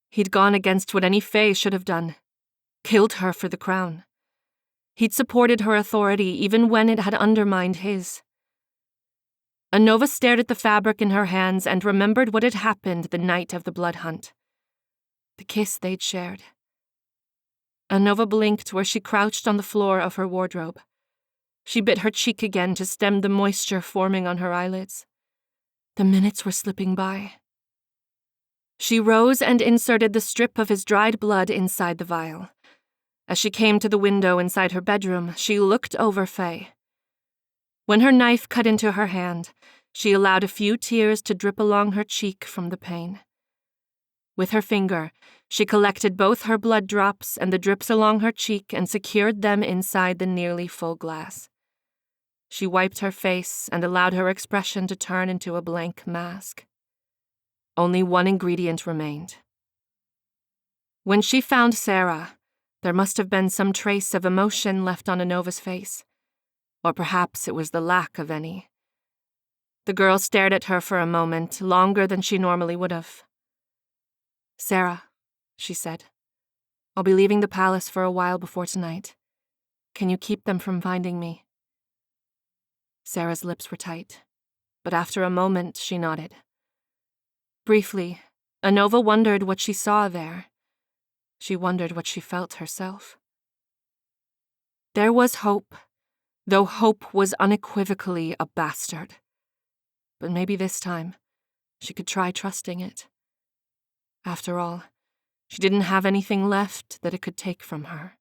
He'd gone against what any fae should have done. Killed her for the crown. He'd supported her authority even when it had undermined his. Anova stared at the fabric in her hands and remembered what had happened the night of the blood hunt. The kiss they'd shared. Anova blinked where she crouched on the floor of her wardrobe. She bit her cheek again to stem the moisture forming on her eyelids. The minutes were slipping by. She rose and inserted the strip of his dried blood inside the vial. As she came to the window inside her bedroom, she looked over Faye. When her knife cut into her hand, she allowed a few tears to drip along her cheek from the pain. With her finger, she collected both her blood drops and the drips along her cheek and secured them inside the nearly full glass. She wiped her face and allowed her expression to turn into a blank mask. Only one ingredient remained. When she found Sarah, there must have been some trace of emotion left on Anova's face. Or perhaps it was the lack of any. The girl stared at her for a moment, longer than she normally would have. "Sarah," she said, "I'll be leaving the palace for a while before tonight. Can you keep them from finding me?" Sarah's lips were tight, but after a moment she nodded. Briefly, Anova wondered what she saw there. She wondered what she felt herself. There was hope, though hope was unequivocally a bastard. But maybe this time, she could try trusting it. After all, she didn't have anything left that it could take from her.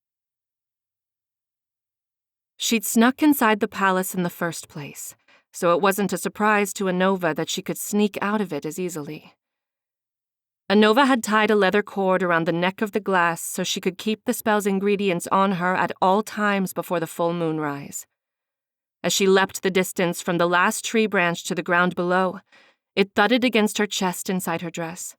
She'd snuck inside the palace in the first place, so it wasn't a surprise to Anova that she could sneak out of it as easily. Anova had tied a leather cord around the neck of the glass so she could keep the spell's ingredients on her at all times before the full moon rise. As she leapt the distance from the last tree branch to the ground below, it thudded against her chest inside her dress.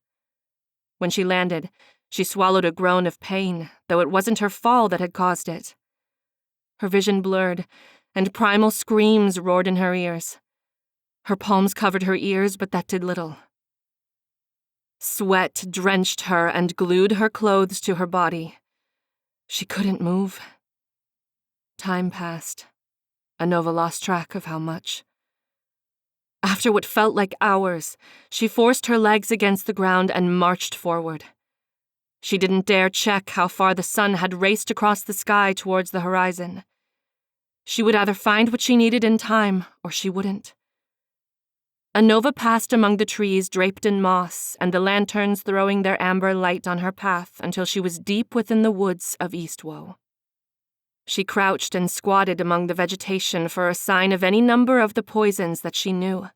When she landed, she swallowed a groan of pain, though it wasn't her fall that had caused it. Her vision blurred, and primal screams roared in her ears. Her palms covered her ears, but that did little. Sweat drenched her and glued her clothes to her body. She couldn't move. Time passed. Anova lost track of how much. After what felt like hours, she forced her legs against the ground and marched forward. She didn't dare check how far the sun had raced across the sky towards the horizon. She would either find what she needed in time, or she wouldn't. Anova passed among the trees draped in moss and the lanterns throwing their amber light on her path until she was deep within the woods of Eastwoe. She crouched and squatted among the vegetation for a sign of any number of the poisons that she knew.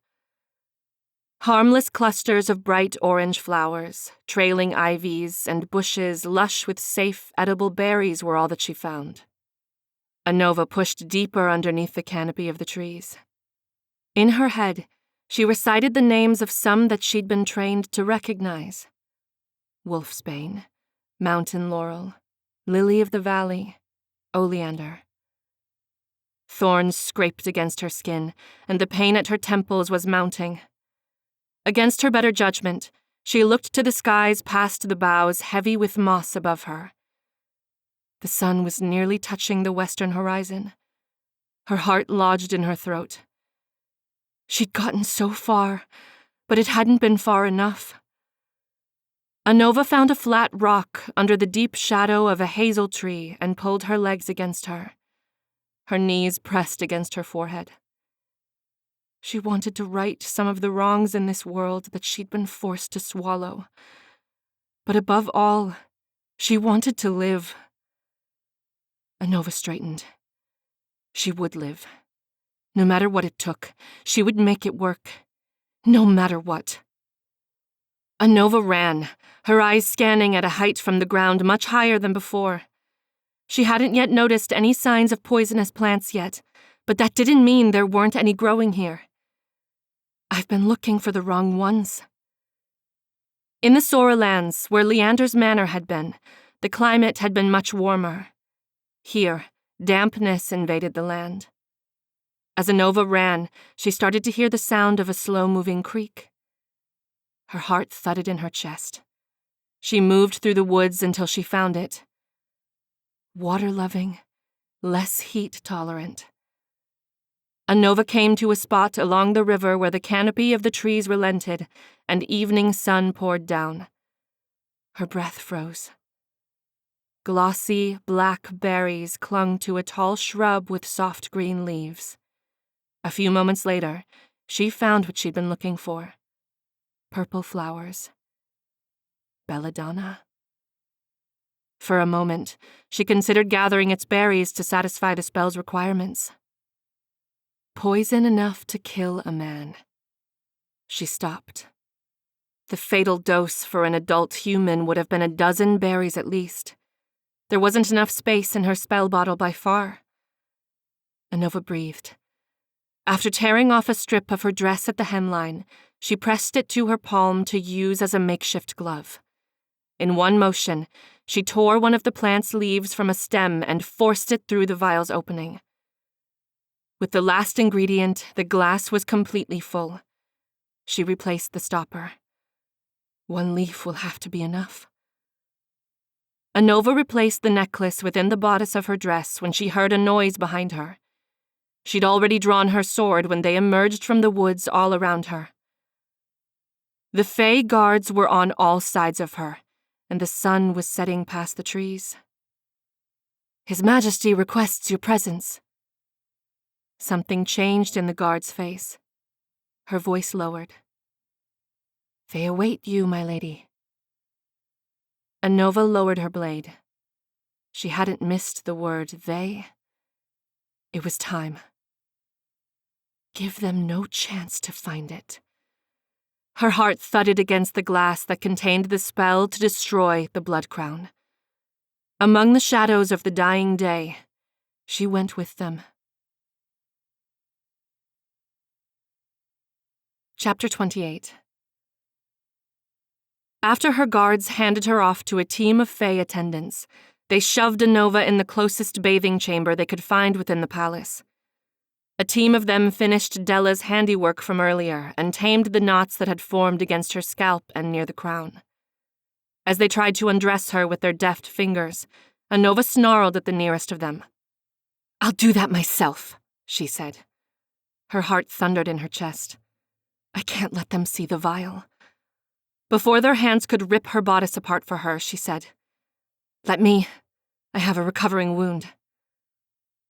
Harmless clusters of bright orange flowers, trailing ivies, and bushes lush with safe, edible berries were all that she found. Anova pushed deeper underneath the canopy of the trees. In her head, she recited the names of some that she'd been trained to recognize. Wolfsbane, mountain laurel, lily of the valley, oleander. Thorns scraped against her skin, and the pain at her temples was mounting. Against her better judgment, she looked to the skies past the boughs heavy with moss above her. The sun was nearly touching the western horizon. Her heart lodged in her throat. She'd gotten so far, but it hadn't been far enough. Anova found a flat rock under the deep shadow of a hazel tree and pulled her legs against her. Her knees pressed against her forehead. She wanted to right some of the wrongs in this world that she'd been forced to swallow. But above all, she wanted to live. Anova straightened. She would live. No matter what it took, she would make it work. No matter what. Anova ran, her eyes scanning at a height from the ground much higher than before. She hadn't yet noticed any signs of poisonous plants yet, but that didn't mean there weren't any growing here. I've been looking for the wrong ones. In the Sora lands, where Leander's manor had been, the climate had been much warmer. Here, dampness invaded the land. As Anova ran, she started to hear the sound of a slow-moving creek. Her heart thudded in her chest. She moved through the woods until she found it. Water-loving, less heat-tolerant. Anova came to a spot along the river where the canopy of the trees relented and evening sun poured down. Her breath froze. Glossy, black berries clung to a tall shrub with soft green leaves. A few moments later, she found what she'd been looking for. Purple flowers. Belladonna. For a moment, she considered gathering its berries to satisfy the spell's requirements. Poison enough to kill a man. She stopped. The fatal dose for an adult human would have been a dozen berries at least. There wasn't enough space in her spell bottle by far. Anova breathed. After tearing off a strip of her dress at the hemline, she pressed it to her palm to use as a makeshift glove. In one motion, she tore one of the plant's leaves from a stem and forced it through the vial's opening. With the last ingredient, the glass was completely full. She replaced the stopper. One leaf will have to be enough. Anova replaced the necklace within the bodice of her dress when she heard a noise behind her. She'd already drawn her sword when they emerged from the woods all around her. The Fae guards were on all sides of her, and the sun was setting past the trees. His Majesty requests your presence. Something changed in the guard's face. Her voice lowered. They await you, my lady. Anova lowered her blade. She hadn't missed the word they. It was time. Give them no chance to find it. Her heart thudded against the glass that contained the spell to destroy the blood crown. Among the shadows of the dying day, she went with them. Chapter 28. After her guards handed her off to a team of Fae attendants, they shoved Anova in the closest bathing chamber they could find within the palace. A team of them finished Della's handiwork from earlier and tamed the knots that had formed against her scalp and near the crown. As they tried to undress her with their deft fingers, Anova snarled at the nearest of them. I'll do that myself, she said. Her heart thundered in her chest. I can't let them see the vial. Before their hands could rip her bodice apart for her, she said, Let me. I have a recovering wound.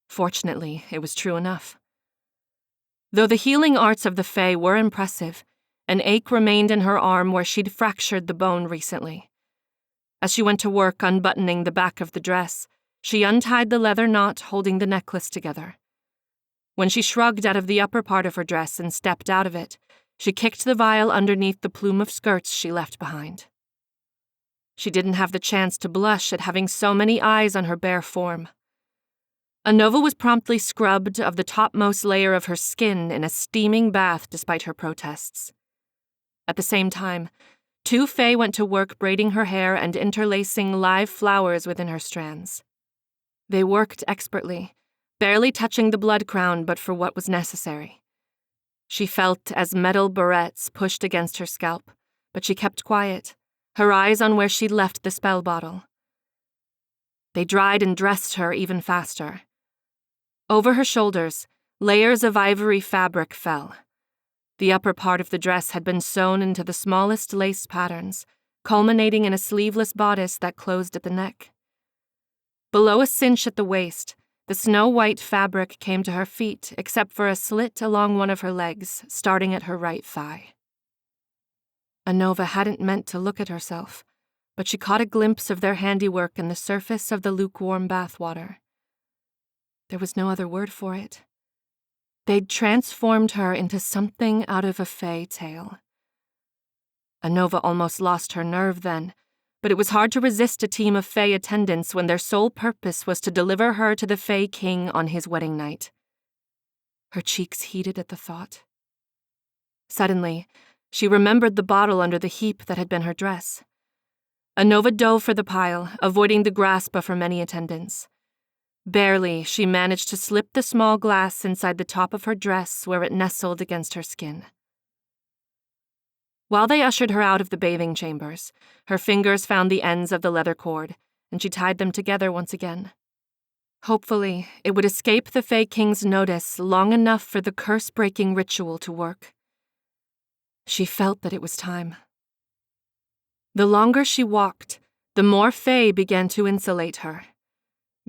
Fortunately, it was true enough. Though the healing arts of the Fae were impressive, an ache remained in her arm where she'd fractured the bone recently. As she went to work unbuttoning the back of the dress, she untied the leather knot holding the necklace together. When she shrugged out of the upper part of her dress and stepped out of it, she kicked the vial underneath the plume of skirts she left behind. She didn't have the chance to blush at having so many eyes on her bare form. Anova was promptly scrubbed of the topmost layer of her skin in a steaming bath despite her protests. At the same time, 2 Fae went to work braiding her hair and interlacing live flowers within her strands. They worked expertly, barely touching the blood crown but for what was necessary. She felt as metal barrettes pushed against her scalp, but she kept quiet, her eyes on where she'd left the spell bottle. They dried and dressed her even faster. Over her shoulders, layers of ivory fabric fell. The upper part of the dress had been sewn into the smallest lace patterns, culminating in a sleeveless bodice that closed at the neck. Below a cinch at the waist, the snow-white fabric came to her feet except for a slit along one of her legs, starting at her right thigh. Anova hadn't meant to look at herself, but she caught a glimpse of their handiwork in the surface of the lukewarm bathwater. There was no other word for it. They'd transformed her into something out of a Fae tale. Anova almost lost her nerve then, but it was hard to resist a team of Fae attendants when their sole purpose was to deliver her to the Fae King on his wedding night. Her cheeks heated at the thought. Suddenly, she remembered the bottle under the heap that had been her dress. Anova dove for the pile, avoiding the grasp of her many attendants. Barely, she managed to slip the small glass inside the top of her dress where it nestled against her skin. While they ushered her out of the bathing chambers, her fingers found the ends of the leather cord, and she tied them together once again. Hopefully, it would escape the Fae King's notice long enough for the curse-breaking ritual to work. She felt that it was time. The longer she walked, the more Fae began to insulate her.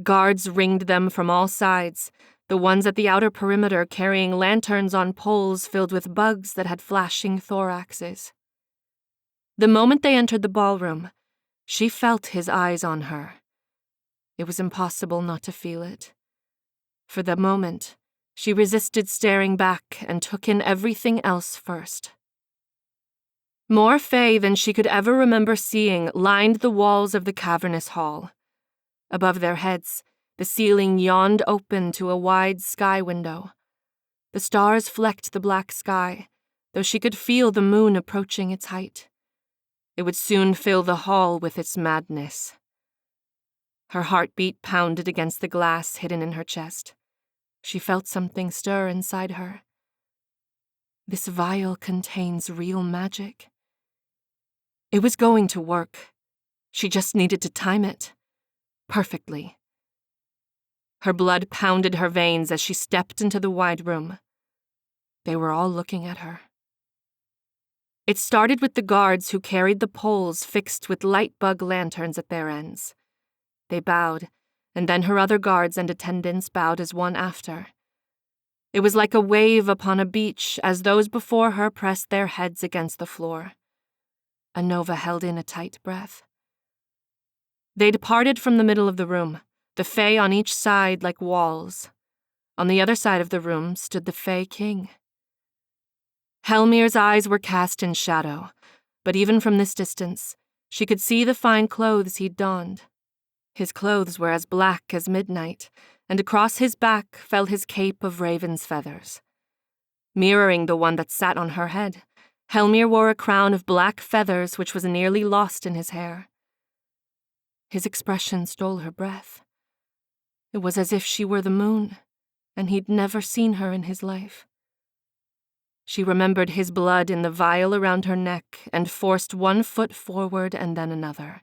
Guards ringed them from all sides, the ones at the outer perimeter carrying lanterns on poles filled with bugs that had flashing thoraxes. The moment they entered the ballroom, she felt his eyes on her. It was impossible not to feel it. For the moment, she resisted staring back and took in everything else first. More Fae than she could ever remember seeing lined the walls of the cavernous hall. Above their heads, the ceiling yawned open to a wide sky window. The stars flecked the black sky, though she could feel the moon approaching its height. It would soon fill the hall with its madness. Her heartbeat pounded against the glass hidden in her chest. She felt something stir inside her. This vial contains real magic. It was going to work. She just needed to time it. Perfectly. Her blood pounded her veins as she stepped into the wide room. They were all looking at her. It started with the guards who carried the poles fixed with light bug lanterns at their ends. They bowed, and then her other guards and attendants bowed as one after. It was like a wave upon a beach as those before her pressed their heads against the floor. Anova held in a tight breath. They departed from the middle of the room, the Fae on each side like walls. On the other side of the room stood the Fae King. Hellmyr's eyes were cast in shadow, but even from this distance, she could see the fine clothes he'd donned. His clothes were as black as midnight, and across his back fell his cape of raven's feathers. Mirroring the one that sat on her head, Hellmyr wore a crown of black feathers which was nearly lost in his hair. His expression stole her breath. It was as if she were the moon, and he'd never seen her in his life. She remembered his blood in the vial around her neck and forced one foot forward and then another.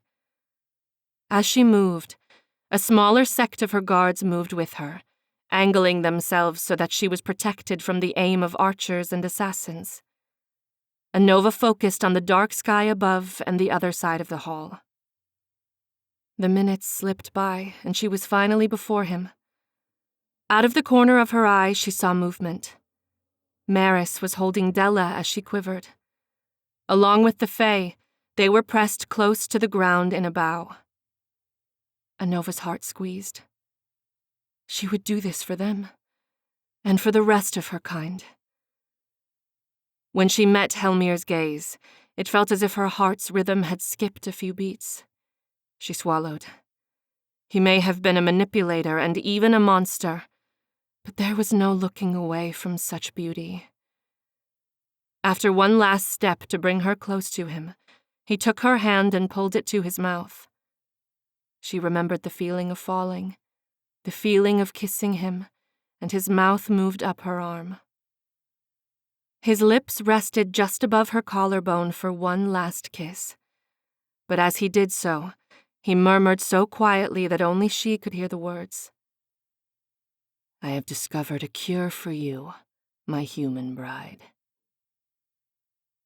As she moved, a smaller sect of her guards moved with her, angling themselves so that she was protected from the aim of archers and assassins. Anova focused on the dark sky above and the other side of the hall. The minutes slipped by, and she was finally before him. Out of the corner of her eye, she saw movement. Maris was holding Della as she quivered. Along with the Fae, they were pressed close to the ground in a bow. Anova's heart squeezed. She would do this for them, and for the rest of her kind. When she met Hellmyr's gaze, it felt as if her heart's rhythm had skipped a few beats. She swallowed. He may have been a manipulator and even a monster, but there was no looking away from such beauty. After one last step to bring her close to him, he took her hand and pulled it to his mouth. She remembered the feeling of falling, the feeling of kissing him, and his mouth moved up her arm. His lips rested just above her collarbone for one last kiss. But as he did so, he murmured so quietly that only she could hear the words. "I have discovered a cure for you, my human bride."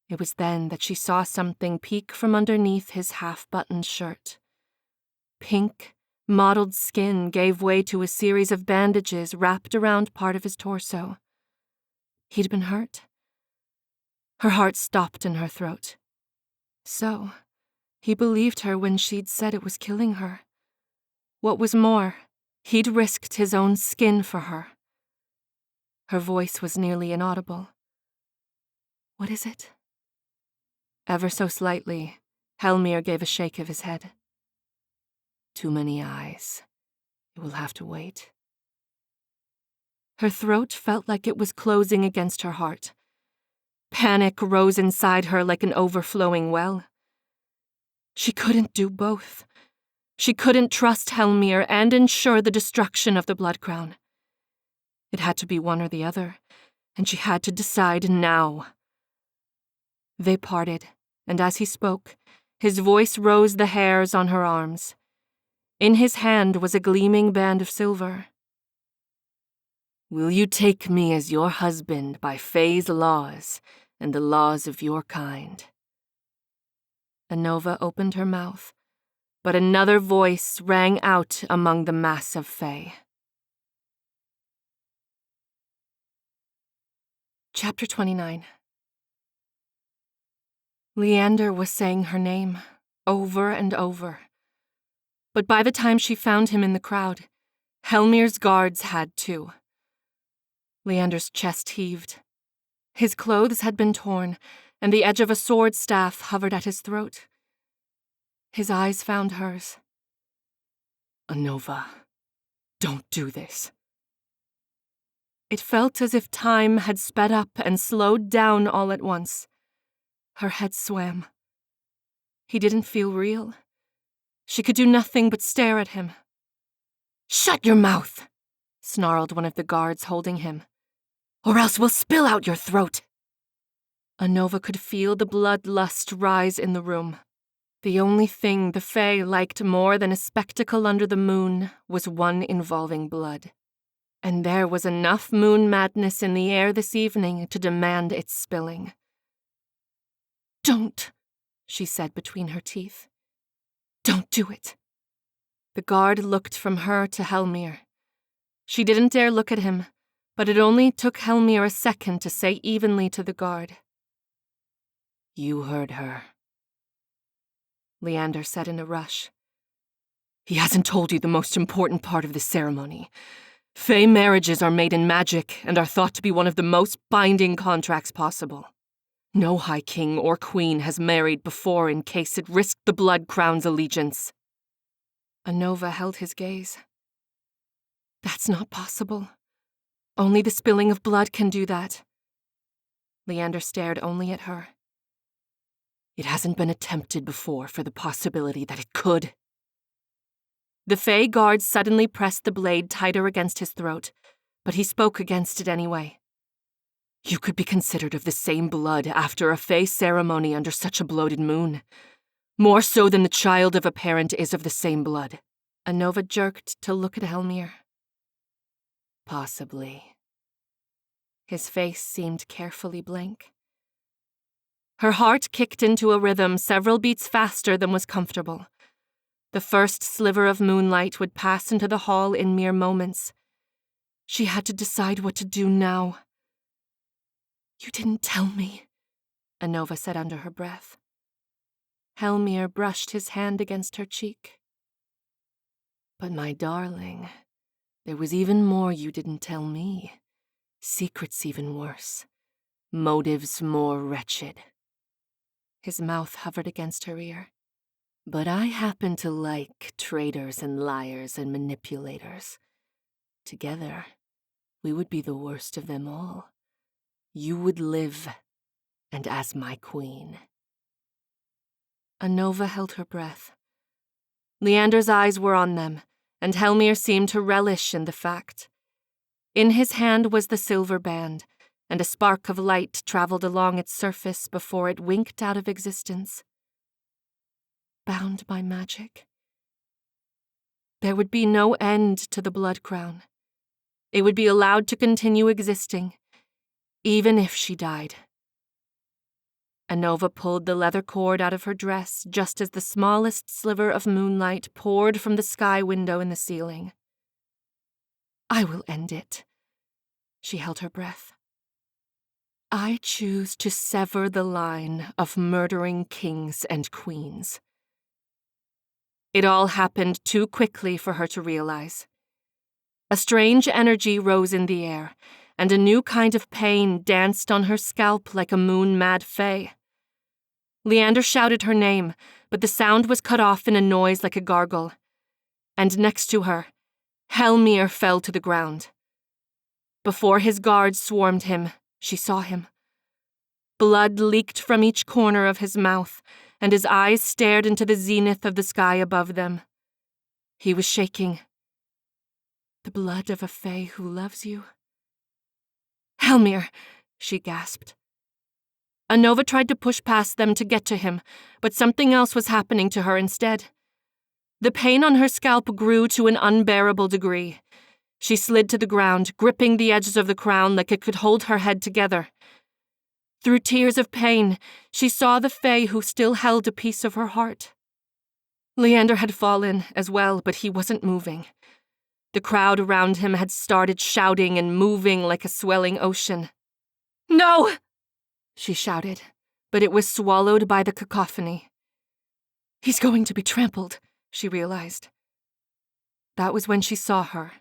It was then that she saw something peek from underneath his half-buttoned shirt. Pink, mottled skin gave way to a series of bandages wrapped around part of his torso. He'd been hurt. Her heart stopped in her throat. So, he believed her when she'd said it was killing her. What was more, he'd risked his own skin for her. Her voice was nearly inaudible. "What is it?" Ever so slightly, Hellmyr gave a shake of his head. "Too many eyes. It will have to wait." Her throat felt like it was closing against her heart. Panic rose inside her like an overflowing well. She couldn't do both. She couldn't trust Hellmyr and ensure the destruction of the Blood Crown. It had to be one or the other, and she had to decide now. They parted, and as he spoke, his voice rose the hairs on her arms. In his hand was a gleaming band of silver. "Will you take me as your husband by Fae's laws and the laws of your kind?" Anova opened her mouth, but another voice rang out among the mass of Fae. Chapter 29. Leander was saying her name, over and over. But by the time she found him in the crowd, Hellmyr's guards had too. Leander's chest heaved. His clothes had been torn, and the edge of a sword staff hovered at his throat. His eyes found hers. "Anova, don't do this." It felt as if time had sped up and slowed down all at once. Her head swam. He didn't feel real. She could do nothing but stare at him. "Shut your mouth," snarled one of the guards holding him, "or else we'll spill out your throat." Anova could feel the bloodlust rise in the room. The only thing the Fae liked more than a spectacle under the moon was one involving blood. And there was enough moon madness in the air this evening to demand its spilling. "Don't," she said between her teeth. "Don't do it." The guard looked from her to Hellmyr. She didn't dare look at him, but it only took Hellmyr a second to say evenly to the guard, "You heard her." Leander said in a rush, "He hasn't told you the most important part of the ceremony. Fae marriages are made in magic and are thought to be one of the most binding contracts possible. No High King or Queen has married before in case it risked the Blood Crown's allegiance." Anova held his gaze. "That's not possible. Only the spilling of blood can do that." Leander stared only at her. "It hasn't been attempted before for the possibility that it could." The Fae guard suddenly pressed the blade tighter against his throat, but he spoke against it anyway. "You could be considered of the same blood after a Fae ceremony under such a bloated moon. More so than the child of a parent is of the same blood." Anova jerked to look at Hellmyr. "Possibly." His face seemed carefully blank. Her heart kicked into a rhythm several beats faster than was comfortable. The first sliver of moonlight would pass into the hall in mere moments. She had to decide what to do now. You didn't tell me, Anova said under her breath. Hellmyr brushed his hand against her cheek. But my darling, there was even more you didn't tell me. Secrets even worse. Motives more wretched. His mouth hovered against her ear. But I happen to like traitors and liars and manipulators. Together, we would be the worst of them all. You would live, and as my queen. Anova held her breath. Leander's eyes were on them, and Hellmyr seemed to relish in the fact. In his hand was the silver band, and a spark of light traveled along its surface before it winked out of existence. Bound by magic. There would be no end to the blood crown. It would be allowed to continue existing, even if she died. Anova pulled the leather cord out of her dress just as the smallest sliver of moonlight poured from the sky window in the ceiling. I will end it. She held her breath. I choose to sever the line of murdering kings and queens. It all happened too quickly for her to realize. A strange energy rose in the air, and a new kind of pain danced on her scalp like a moon-mad fae. Leander shouted her name, but the sound was cut off in a noise like a gargle. And next to her, Hellmyr fell to the ground. Before his guards swarmed him, she saw him. Blood leaked from each corner of his mouth, and his eyes stared into the zenith of the sky above them. He was shaking. The blood of a fae who loves you? Hellmyr, she gasped. Anova tried to push past them to get to him, but something else was happening to her instead. The pain on her scalp grew to an unbearable degree. She slid to the ground, gripping the edges of the crown like it could hold her head together. Through tears of pain, she saw the fae who still held a piece of her heart. Leander had fallen as well, but he wasn't moving. The crowd around him had started shouting and moving like a swelling ocean. No! She shouted, but it was swallowed by the cacophony. He's going to be trampled, she realized. That was when she saw her.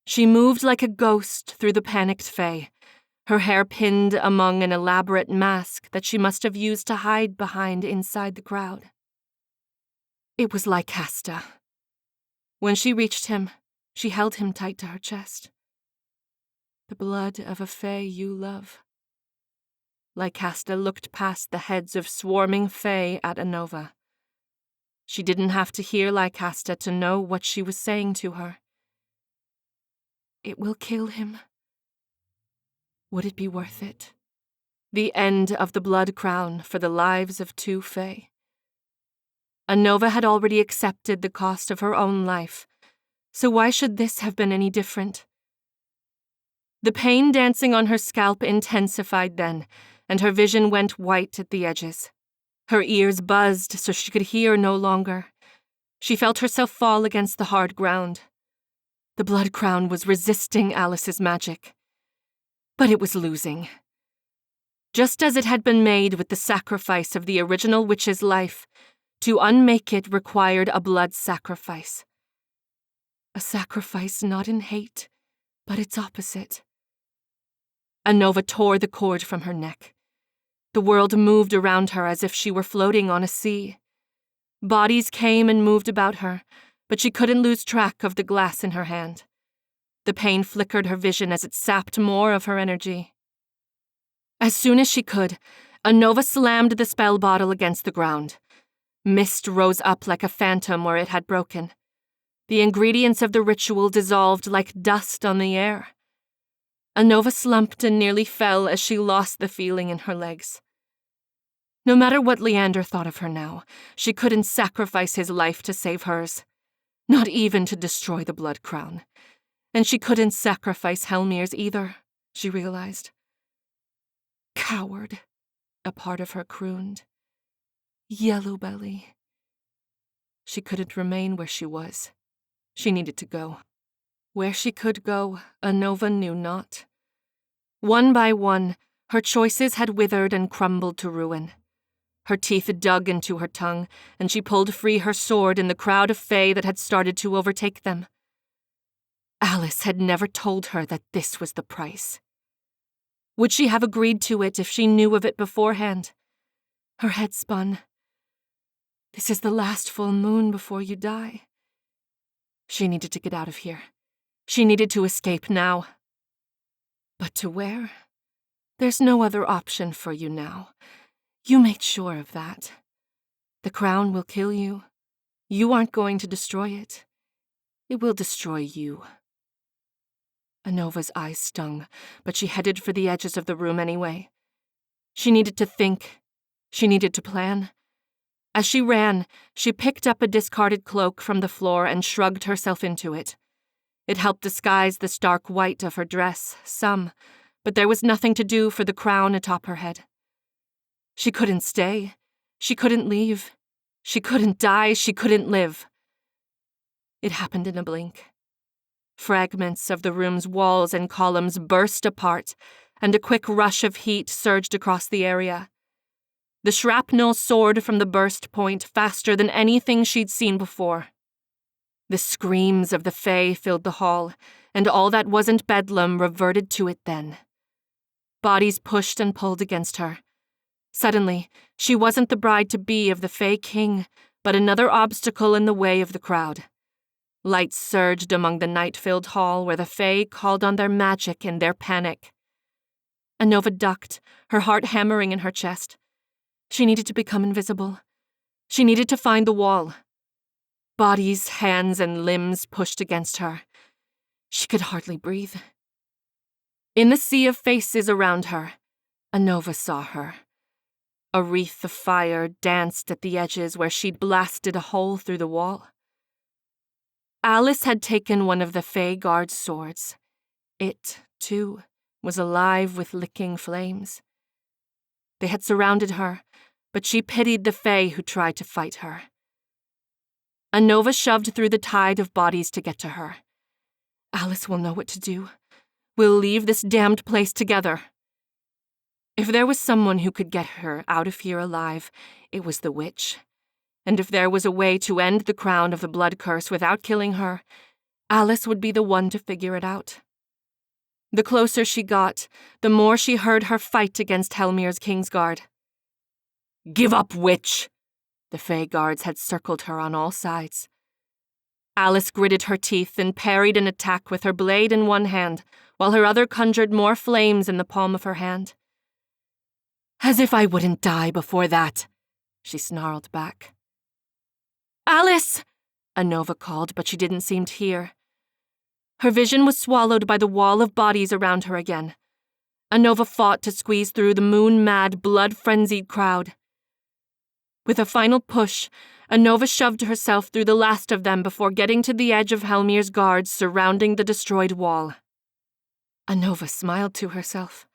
She moved like a ghost through the panicked fae, her hair pinned among an elaborate mask that she must have used to hide behind inside the crowd. It was Lycasta. When she reached him, she held him tight to her chest. The blood of a fae you love. Lycasta looked past the heads of swarming fae at Anova. She didn't have to hear Lycasta to know what she was saying to her. It will kill him. Would it be worth it? The end of the blood crown for the lives of two fae. Anova had already accepted the cost of her own life, so why should this have been any different? The pain dancing on her scalp intensified then, and her vision went white at the edges. Her ears buzzed so she could hear no longer. She felt herself fall against the hard ground. The blood crown was resisting Alice's magic. But it was losing. Just as it had been made with the sacrifice of the original witch's life, to unmake it required a blood sacrifice. A sacrifice not in hate, but its opposite. Anova tore the cord from her neck. The world moved around her as if she were floating on a sea. Bodies came and moved about her, but she couldn't lose track of the glass in her hand. The pain flickered her vision as it sapped more of her energy. As soon as she could, Anova slammed the spell bottle against the ground. Mist rose up like a phantom where it had broken. The ingredients of the ritual dissolved like dust on the air. Anova slumped and nearly fell as she lost the feeling in her legs. No matter what Leander thought of her now, she couldn't sacrifice his life to save hers. Not even to destroy the blood crown. And she couldn't sacrifice Hellmyr's either, she realized. Coward, a part of her crooned. Yellow belly. She couldn't remain where she was. She needed to go. Where she could go, Anova knew not. One by one, Her choices had withered and crumbled to ruin. Her teeth dug into her tongue, and she pulled free her sword in the crowd of fae that had started to overtake them. Alice had never told her that this was the price. Would she have agreed to it if she knew of it beforehand? Her head spun. This is the last full moon before you die. She needed to get out of here. She needed to escape now. But to where? There's no other option for you now. You made sure of that. The crown will kill you. You aren't going to destroy it. It will destroy you. Anova's eyes stung, but she headed for the edges of the room anyway. She needed to think. She needed to plan. As she ran, she picked up a discarded cloak from the floor and shrugged herself into it. It helped disguise the stark white of her dress, some, but there was nothing to do for the crown atop her head. She couldn't stay. She couldn't leave. She couldn't die. She couldn't live. It happened in a blink. Fragments of the room's walls and columns burst apart, and a quick rush of heat surged across the area. The shrapnel soared from the burst point faster than anything she'd seen before. The screams of the fae filled the hall, and all that wasn't bedlam reverted to it then. Bodies pushed and pulled against her. Suddenly, she wasn't the bride-to-be of the fae king, but another obstacle in the way of the crowd. Lights surged among the night-filled hall where the fae called on their magic in their panic. Anova ducked, her heart hammering in her chest. She needed to become invisible. She needed to find the wall. Bodies, hands, and limbs pushed against her. She could hardly breathe. In the sea of faces around her, Anova saw her. A wreath of fire danced at the edges where she'd blasted a hole through the wall. Alice had taken one of the fae guard's swords. It, too, was alive with licking flames. They had surrounded her, but she pitied the fae who tried to fight her. Anova shoved through the tide of bodies to get to her. Alice will know what to do. We'll leave this damned place together. If there was someone who could get her out of here alive, it was the witch. And if there was a way to end the crown of the blood curse without killing her, Alice would be the one to figure it out. The closer she got, the more she heard her fight against Hellmyr's Kingsguard. "Give up, witch!" The fae guards had circled her on all sides. Alice gritted her teeth and parried an attack with her blade in one hand, while her other conjured more flames in the palm of her hand. "As if I wouldn't die before that," she snarled back. "Alice!" Anova called, but she didn't seem to hear. Her vision was swallowed by the wall of bodies around her again. Anova fought to squeeze through the moon-mad, blood-frenzied crowd. With a final push, Anova shoved herself through the last of them before getting to the edge of Hellmyr's guards surrounding the destroyed wall. Anova smiled to herself.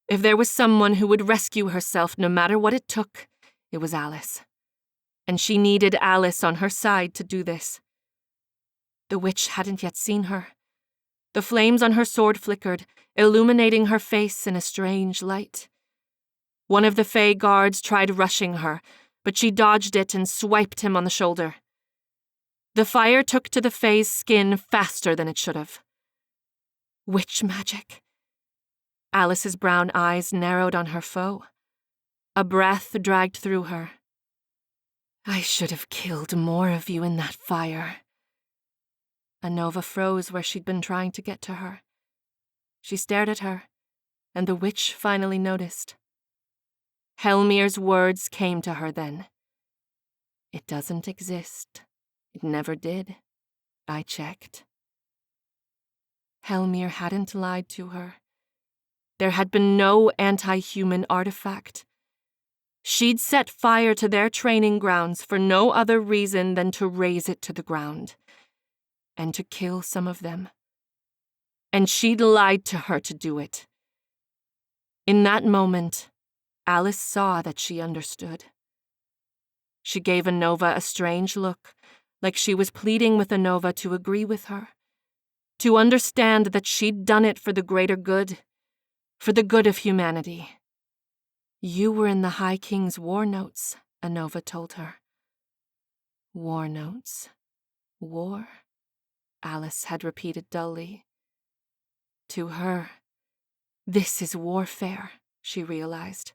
If there was someone who would rescue herself no matter what it took, it was Alice. And she needed Alice on her side to do this. The witch hadn't yet seen her. The flames on her sword flickered, illuminating her face in a strange light. One of the fae guards tried rushing her, but she dodged it and swiped him on the shoulder. The fire took to the fae's skin faster than it should have. Witch magic. Alice's brown eyes narrowed on her foe. A breath dragged through her. "I should have killed more of you in that fire." Anova froze where she'd been trying to get to her. She stared at her, and the witch finally noticed. Hellmyr's words came to her then. "It doesn't exist. It never did. I checked." Hellmyr hadn't lied to her. There had been no anti-human artifact. She'd set fire to their training grounds for no other reason than to raze it to the ground, and to kill some of them. And she'd lied to her to do it. In that moment, Alice saw that she understood. She gave Anova a strange look, like she was pleading with Anova to agree with her, to understand that she'd done it for the greater good, For the good of humanity. You were in the High King's war notes, Anova told her. War notes. War? Alice had repeated dully. To her, this is warfare, she realized.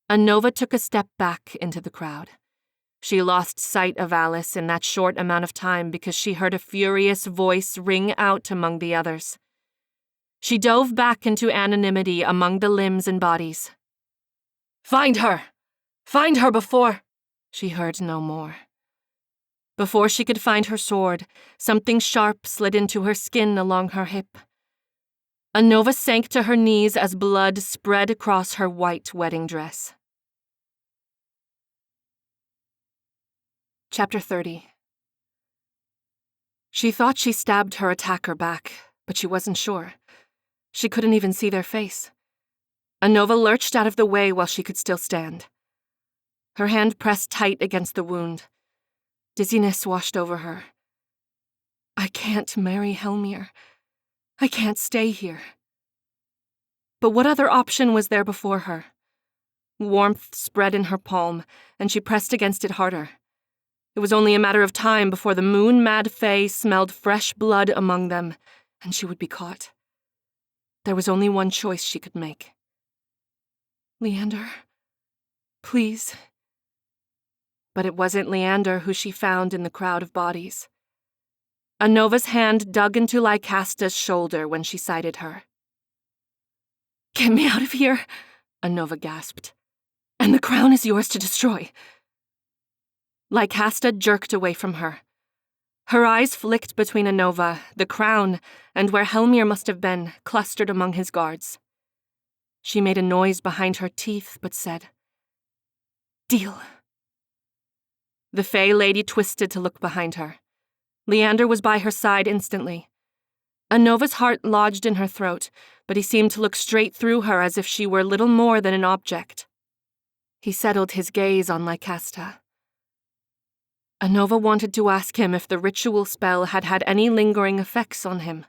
Anova took a step back into the crowd. She lost sight of Alice in that short amount of time because she heard a furious voice ring out among the others. She dove back into anonymity among the limbs and bodies. Find her! Find her before... She heard no more. Before she could find her sword, something sharp slid into her skin along her hip. Anova sank to her knees as blood spread across her white wedding dress. Chapter 30. She thought she stabbed her attacker back, but she wasn't sure. She couldn't even see their face. Anova lurched out of the way while she could still stand. Her hand pressed tight against the wound. Dizziness washed over her. I can't marry Hellmyr. I can't stay here. But what other option was there before her? Warmth spread in her palm, and she pressed against it harder. It was only a matter of time before the moon-mad fae smelled fresh blood among them, and she would be caught. There was only one choice she could make. Leander, please. But it wasn't Leander who she found in the crowd of bodies. Anova's hand dug into Lycasta's shoulder when she sighted her. Get me out of here, Anova gasped. And the crown is yours to destroy. Lycasta jerked away from her. Her eyes flicked between Anova, the crown, and where Hellmyr must have been, clustered among his guards. She made a noise behind her teeth, but said, Deal. The Fae lady twisted to look behind her. Leander was by her side instantly. Anova's heart lodged in her throat, but he seemed to look straight through her as if she were little more than an object. He settled his gaze on Lycasta. Anova wanted to ask him if the ritual spell had had any lingering effects on him.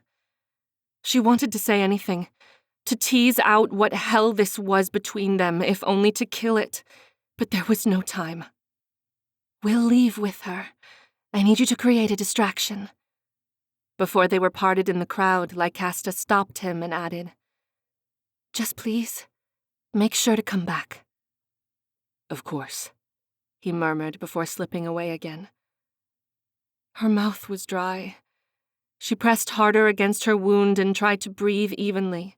She wanted to say anything, to tease out what hell this was between them, if only to kill it, but there was no time. We'll leave with her. I need you to create a distraction. Before they were parted in the crowd, Lycasta stopped him and added, Just please, make sure to come back. Of course, he murmured before slipping away again. Her mouth was dry. She pressed harder against her wound and tried to breathe evenly.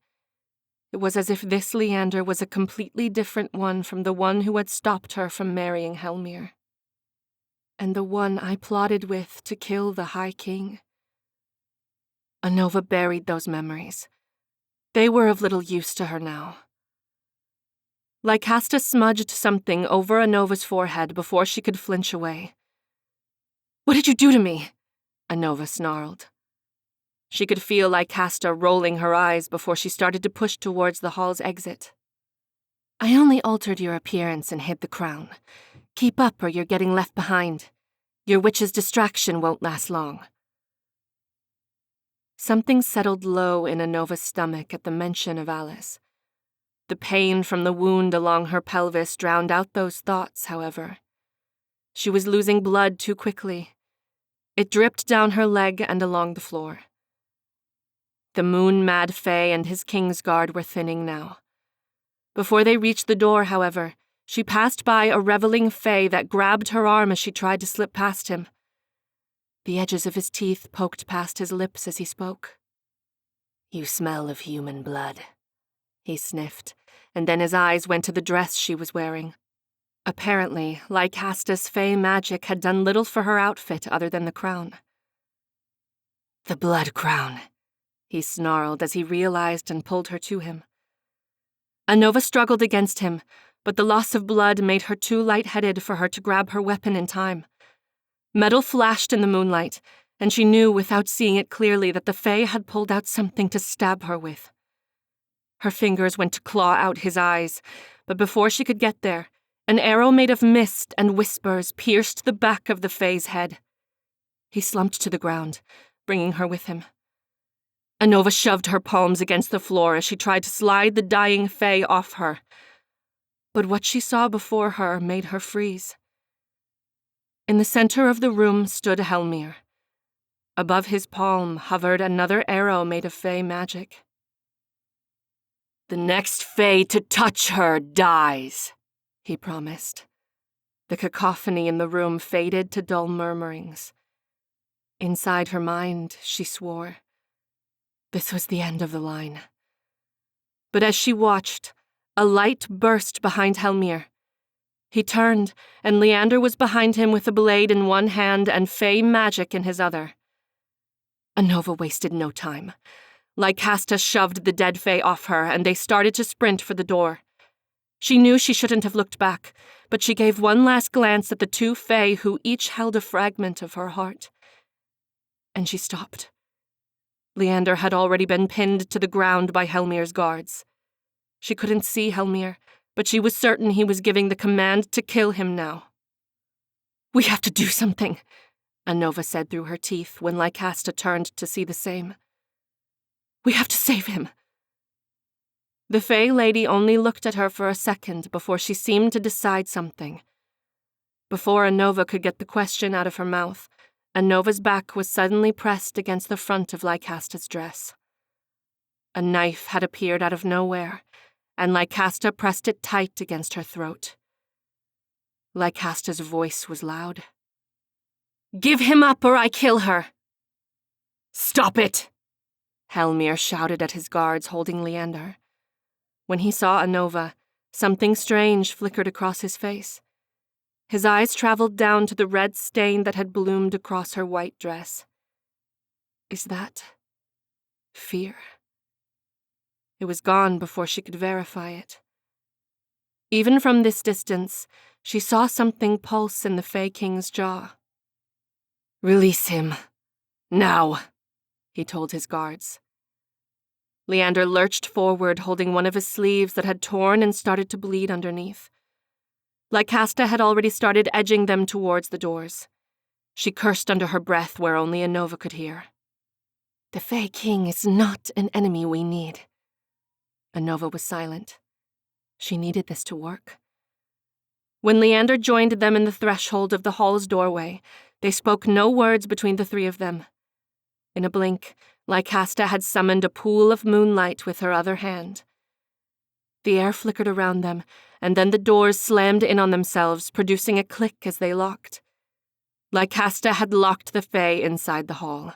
It was as if this Leander was a completely different one from the one who had stopped her from marrying Hellmyr. And the one I plotted with to kill the High King. Anova buried those memories. They were of little use to her now. Lycasta smudged something over Anova's forehead before she could flinch away. What did you do to me? Anova snarled. She could feel Lycasta rolling her eyes before she started to push towards the hall's exit. I only altered your appearance and hid the crown. Keep up or you're getting left behind. Your witch's distraction won't last long. Something settled low in Anova's stomach at the mention of Alice. The pain from the wound along her pelvis drowned out those thoughts, however. She was losing blood too quickly. It dripped down her leg and along the floor. The moon-mad fae and his Kingsguard were thinning now. Before they reached the door, however, she passed by a reveling fae that grabbed her arm as she tried to slip past him. The edges of his teeth poked past his lips as he spoke. You smell of human blood, he sniffed, and then his eyes went to the dress she was wearing. Apparently, Lycasta's fae magic had done little for her outfit other than the crown. The blood crown, he snarled as he realized and pulled her to him. Anova struggled against him, but the loss of blood made her too lightheaded for her to grab her weapon in time. Metal flashed in the moonlight, and she knew without seeing it clearly that the fae had pulled out something to stab her with. Her fingers went to claw out his eyes, but before she could get there, an arrow made of mist and whispers pierced the back of the fae's head. He slumped to the ground, bringing her with him. Anova shoved her palms against the floor as she tried to slide the dying fae off her. But what she saw before her made her freeze. In the center of the room stood Hellmyr. Above his palm hovered another arrow made of fae magic. "The next fae to touch her dies," he promised. The cacophony in the room faded to dull murmurings. Inside her mind, she swore. This was the end of the line. But as she watched, a light burst behind Hellmyr. He turned, and Leander was behind him with a blade in one hand and fae magic in his other. Anova wasted no time. Lycasta shoved the dead fae off her, and they started to sprint for the door. She knew she shouldn't have looked back, but she gave one last glance at the two fae who each held a fragment of her heart. And she stopped. Leander had already been pinned to the ground by Hellmyr's guards. She couldn't see Hellmyr, but she was certain he was giving the command to kill him now. "We have to do something," Anova said through her teeth when Lycasta turned to see the same. "We have to save him." The fae lady only looked at her for a second before she seemed to decide something. Before Anova could get the question out of her mouth, Anova's back was suddenly pressed against the front of Lycasta's dress. A knife had appeared out of nowhere, and Lycasta pressed it tight against her throat. Lycasta's voice was loud. "Give him up or I kill her!" "Stop it!" Hellmyr shouted at his guards holding Leander. When he saw Anova, something strange flickered across his face. His eyes traveled down to the red stain that had bloomed across her white dress. Is that fear? It was gone before she could verify it. Even from this distance, she saw something pulse in the Fae King's jaw. "Release him. Now," he told his guards. Leander lurched forward, holding one of his sleeves that had torn and started to bleed underneath. Lycasta had already started edging them towards the doors. She cursed under her breath where only Anova could hear. "The Fae King is not an enemy we need." Anova was silent. She needed this to work. When Leander joined them in the threshold of the hall's doorway, they spoke no words between the three of them. In a blink, Lycasta had summoned a pool of moonlight with her other hand. The air flickered around them, and then the doors slammed in on themselves, producing a click as they locked. Lycasta had locked the Fae inside the hall.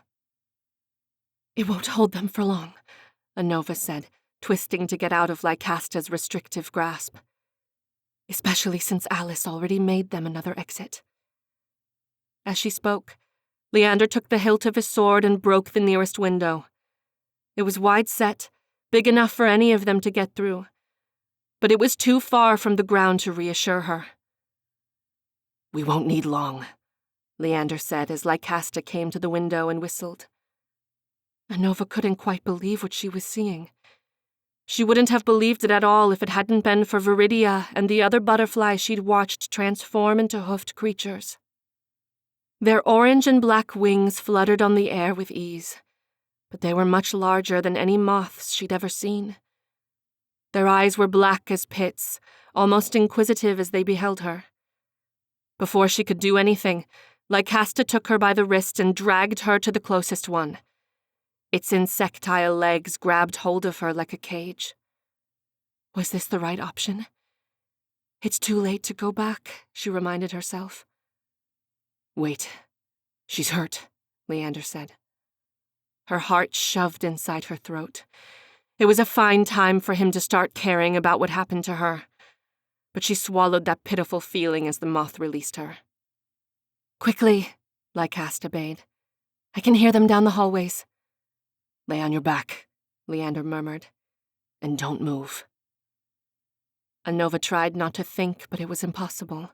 "It won't hold them for long," Anova said, twisting to get out of Lycasta's restrictive grasp. "Especially since Alice already made them another exit." As she spoke, Leander took the hilt of his sword and broke the nearest window. It was wide set, big enough for any of them to get through, but it was too far from the ground to reassure her. "We won't need long," Leander said as Lycasta came to the window and whistled. Anova couldn't quite believe what she was seeing. She wouldn't have believed it at all if it hadn't been for Viridia and the other butterflies she'd watched transform into hoofed creatures. Their orange and black wings fluttered on the air with ease, but they were much larger than any moths she'd ever seen. Their eyes were black as pits, almost inquisitive as they beheld her. Before she could do anything, Lycasta took her by the wrist and dragged her to the closest one. Its insectile legs grabbed hold of her like a cage. Was this the right option? It's too late to go back, she reminded herself. "Wait, she's hurt," Leander said. Her heart shoved inside her throat. It was a fine time for him to start caring about what happened to her, but she swallowed that pitiful feeling as the moth released her. "Quickly," Lycasta bade. "I can hear them down the hallways." "Lay on your back," Leander murmured, "and don't move." Anova tried not to think, but it was impossible.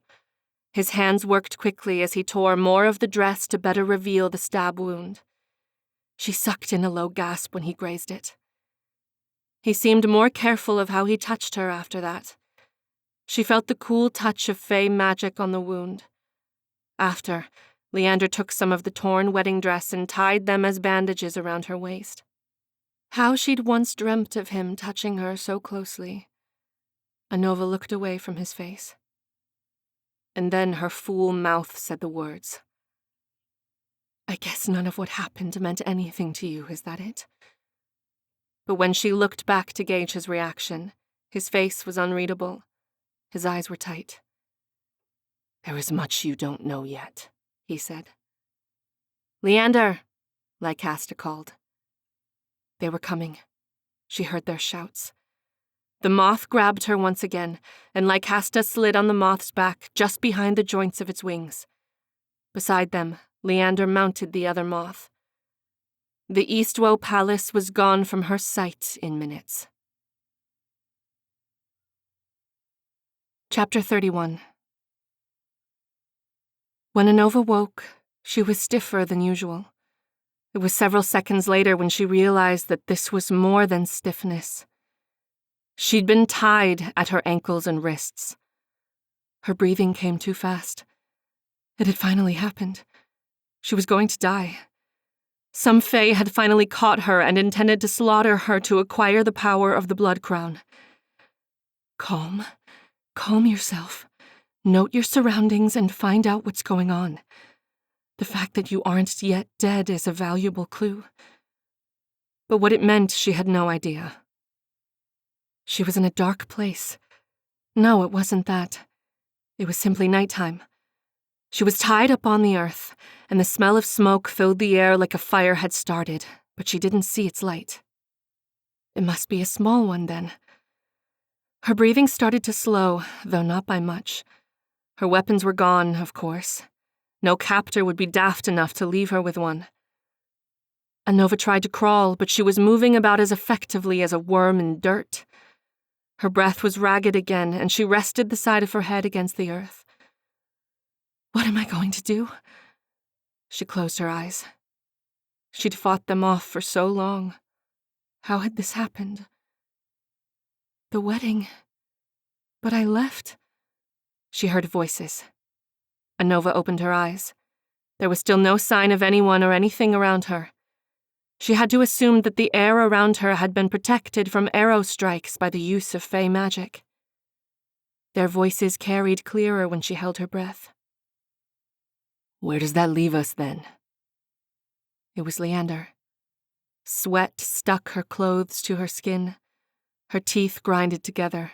His hands worked quickly as he tore more of the dress to better reveal the stab wound. She sucked in a low gasp when he grazed it. He seemed more careful of how he touched her after that. She felt the cool touch of Fae magic on the wound. After, Leander took some of the torn wedding dress and tied them as bandages around her waist. How she'd once dreamt of him touching her so closely. Anova looked away from his face. And then her fool mouth said the words. "I guess none of what happened meant anything to you, is that it?" But when she looked back to gauge his reaction, his face was unreadable. His eyes were tight. "There is much you don't know yet," he said. "Leander!" Lycasta called. They were coming. She heard their shouts. The moth grabbed her once again, and Lycasta slid on the moth's back just behind the joints of its wings. Beside them, Leander mounted the other moth. The Eastwoe Palace was gone from her sight in minutes. Chapter 31. When Anova woke, she was stiffer than usual. It was several seconds later when she realized that this was more than stiffness. She'd been tied at her ankles and wrists. Her breathing came too fast. It had finally happened. She was going to die. Some fae had finally caught her and intended to slaughter her to acquire the power of the Blood Crown. Calm yourself. Note your surroundings and find out what's going on. The fact that you aren't yet dead is a valuable clue. But what it meant, she had no idea. She was in a dark place. No, it wasn't that. It was simply nighttime. She was tied up on the earth, and the smell of smoke filled the air like a fire had started, but she didn't see its light. It must be a small one, then. Her breathing started to slow, though not by much. Her weapons were gone, of course. No captor would be daft enough to leave her with one. Anova tried to crawl, but she was moving about as effectively as a worm in dirt. Her breath was ragged again, and she rested the side of her head against the earth. What am I going to do? She closed her eyes. She'd fought them off for so long. How had this happened? The wedding. But I left. She heard voices. Anova opened her eyes. There was still no sign of anyone or anything around her. She had to assume that the air around her had been protected from arrow strikes by the use of fey magic. Their voices carried clearer when she held her breath. "Where does that leave us, then?" It was Leander. Sweat stuck her clothes to her skin. Her teeth grinded together.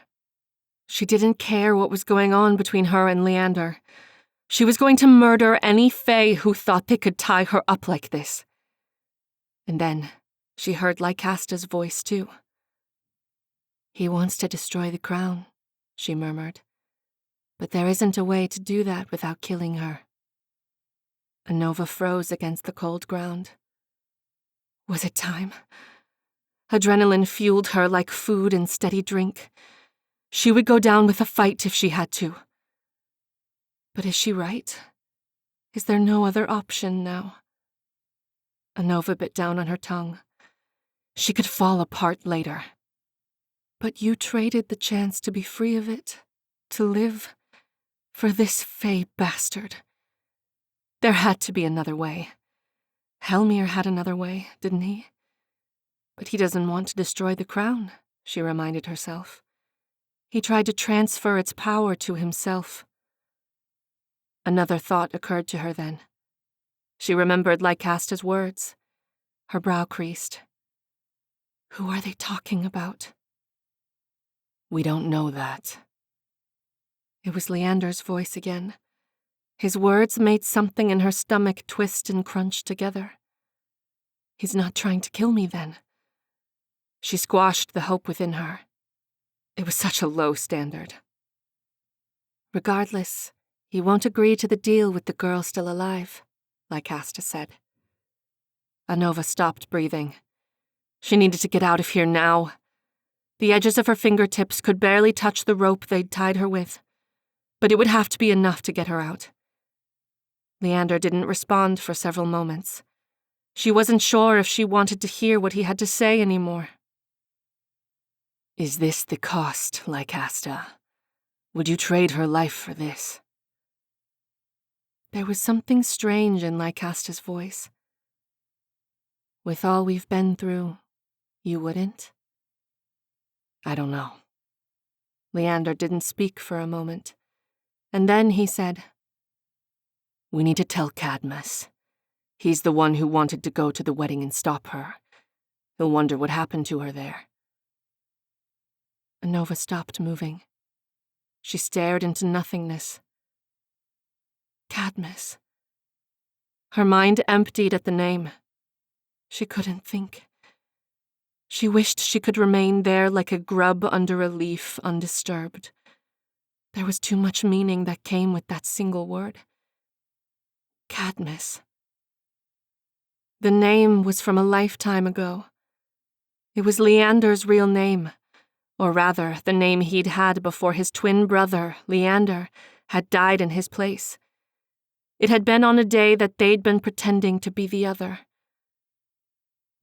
She didn't care what was going on between her and Leander. She was going to murder any fae who thought they could tie her up like this. And then she heard Lycasta's voice, too. "He wants to destroy the crown," she murmured. "But there isn't a way to do that without killing her." Anova froze against the cold ground. Was it time? Adrenaline fueled her like food and steady drink. She would go down with a fight if she had to. But is she right? Is there no other option now? Anova bit down on her tongue. She could fall apart later. But you traded the chance to be free of it, to live, for this fey bastard. There had to be another way. Hellmyr had another way, didn't he? But he doesn't want to destroy the crown, she reminded herself. He tried to transfer its power to himself. Another thought occurred to her then. She remembered Lycasta's words. Her brow creased. Who are they talking about? "We don't know that." It was Leander's voice again. His words made something in her stomach twist and crunch together. He's not trying to kill me, then. She squashed the hope within her. It was such a low standard. Regardless, he won't agree to the deal with the girl still alive, Lycasta said. Anova stopped breathing. She needed to get out of here now. The edges of her fingertips could barely touch the rope they'd tied her with, but it would have to be enough to get her out. Leander didn't respond for several moments. She wasn't sure if she wanted to hear what he had to say anymore. "Is this the cost, Lycasta? Would you trade her life for this?" There was something strange in Lycasta's voice. "With all we've been through, You wouldn't? I don't know. Leander didn't speak for a moment, and then he said, We need to tell Cadmus. He's the one who wanted to go to the wedding and stop her. He'll wonder what happened to her there. Anova stopped moving. She stared into nothingness. Cadmus. Her mind emptied at the name. She couldn't think. She wished she could remain there like a grub under a leaf, undisturbed. There was too much meaning that came with that single word. Cadmus. The name was from a lifetime ago. It was Leander's real name, or rather, the name he'd had before his twin brother, Leander, had died in his place. It had been on a day that they'd been pretending to be the other.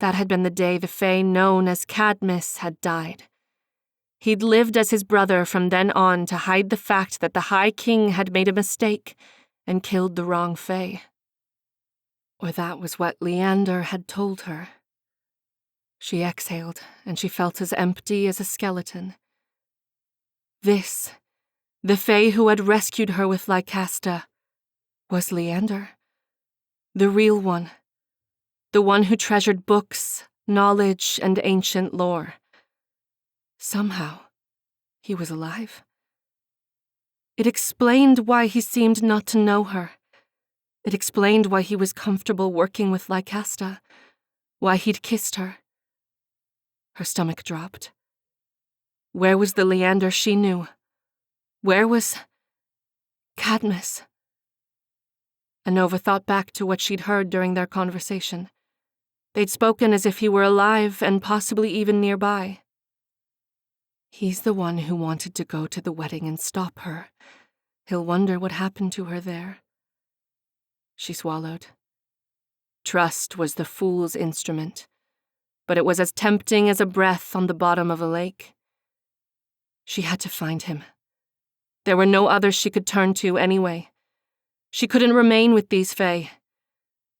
That had been the day the fae known as Cadmus had died. He'd lived as his brother from then on to hide the fact that the High King had made a mistake and killed the wrong fae. Or that was what Leander had told her. She exhaled, and she felt as empty as a skeleton. This, the fae who had rescued her with Lycasta, was Leander. The real one. The one who treasured books, knowledge, and ancient lore. Somehow, he was alive. It explained why he seemed not to know her. It explained why he was comfortable working with Lycasta, why he'd kissed her. Her stomach dropped. Where was the Leander she knew? Where was Cadmus? Anova thought back to what she'd heard during their conversation. They'd spoken as if he were alive and possibly even nearby. He's the one who wanted to go to the wedding and stop her. He'll wonder what happened to her there. She swallowed. Trust was the fool's instrument, but it was as tempting as a breath on the bottom of a lake. She had to find him. There were no others she could turn to anyway. She couldn't remain with these fae.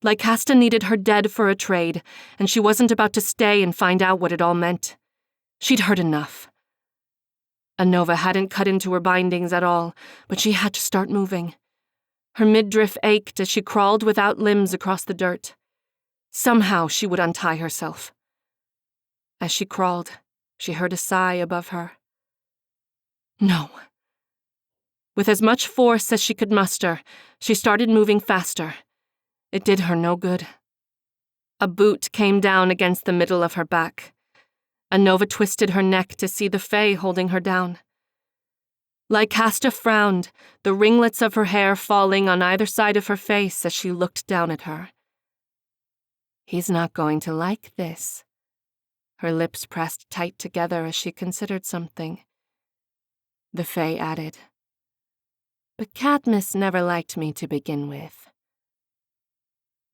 Lycasta needed her dead for a trade, and she wasn't about to stay and find out what it all meant. She'd heard enough. Anova hadn't cut into her bindings at all, but she had to start moving. Her midriff ached as she crawled without limbs across the dirt. Somehow she would untie herself. As she crawled, she heard a sigh above her. No. With as much force as she could muster, she started moving faster. It did her no good. A boot came down against the middle of her back. Anova twisted her neck to see the fae holding her down. Lycasta frowned, the ringlets of her hair falling on either side of her face as she looked down at her. He's not going to like this. Her lips pressed tight together as she considered something. The fae added, But Cadmus never liked me to begin with.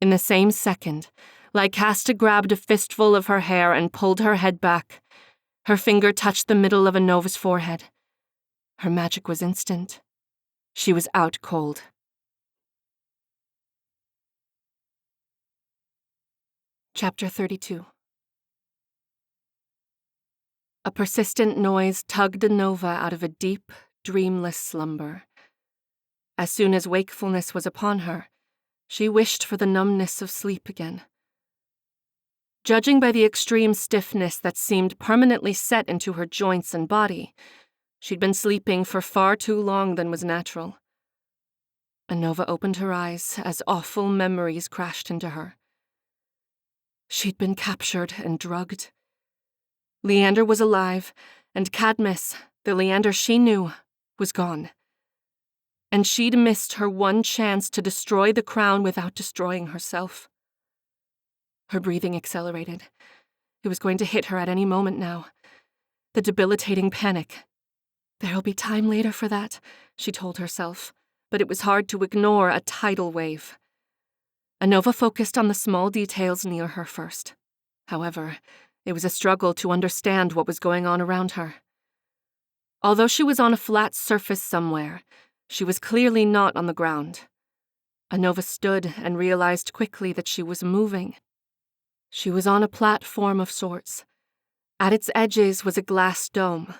In the same second, Lycasta grabbed a fistful of her hair and pulled her head back. Her finger touched the middle of Anova's forehead. Her magic was instant. She was out cold. Chapter 32. A persistent noise tugged Anova out of a deep, dreamless slumber. As soon as wakefulness was upon her, she wished for the numbness of sleep again. Judging by the extreme stiffness that seemed permanently set into her joints and body, she'd been sleeping for far too long than was natural. Anova opened her eyes as awful memories crashed into her. She'd been captured and drugged. Leander was alive, and Cadmus, the Leander she knew, was gone. And she'd missed her one chance to destroy the crown without destroying herself. Her breathing accelerated. It was going to hit her at any moment now. The debilitating panic. There'll be time later for that, she told herself, but it was hard to ignore a tidal wave. Anova focused on the small details near her first. However, it was a struggle to understand what was going on around her. Although she was on a flat surface somewhere, she was clearly not on the ground. Anova stood and realized quickly that she was moving. She was on a platform of sorts, At its edges was a glass dome.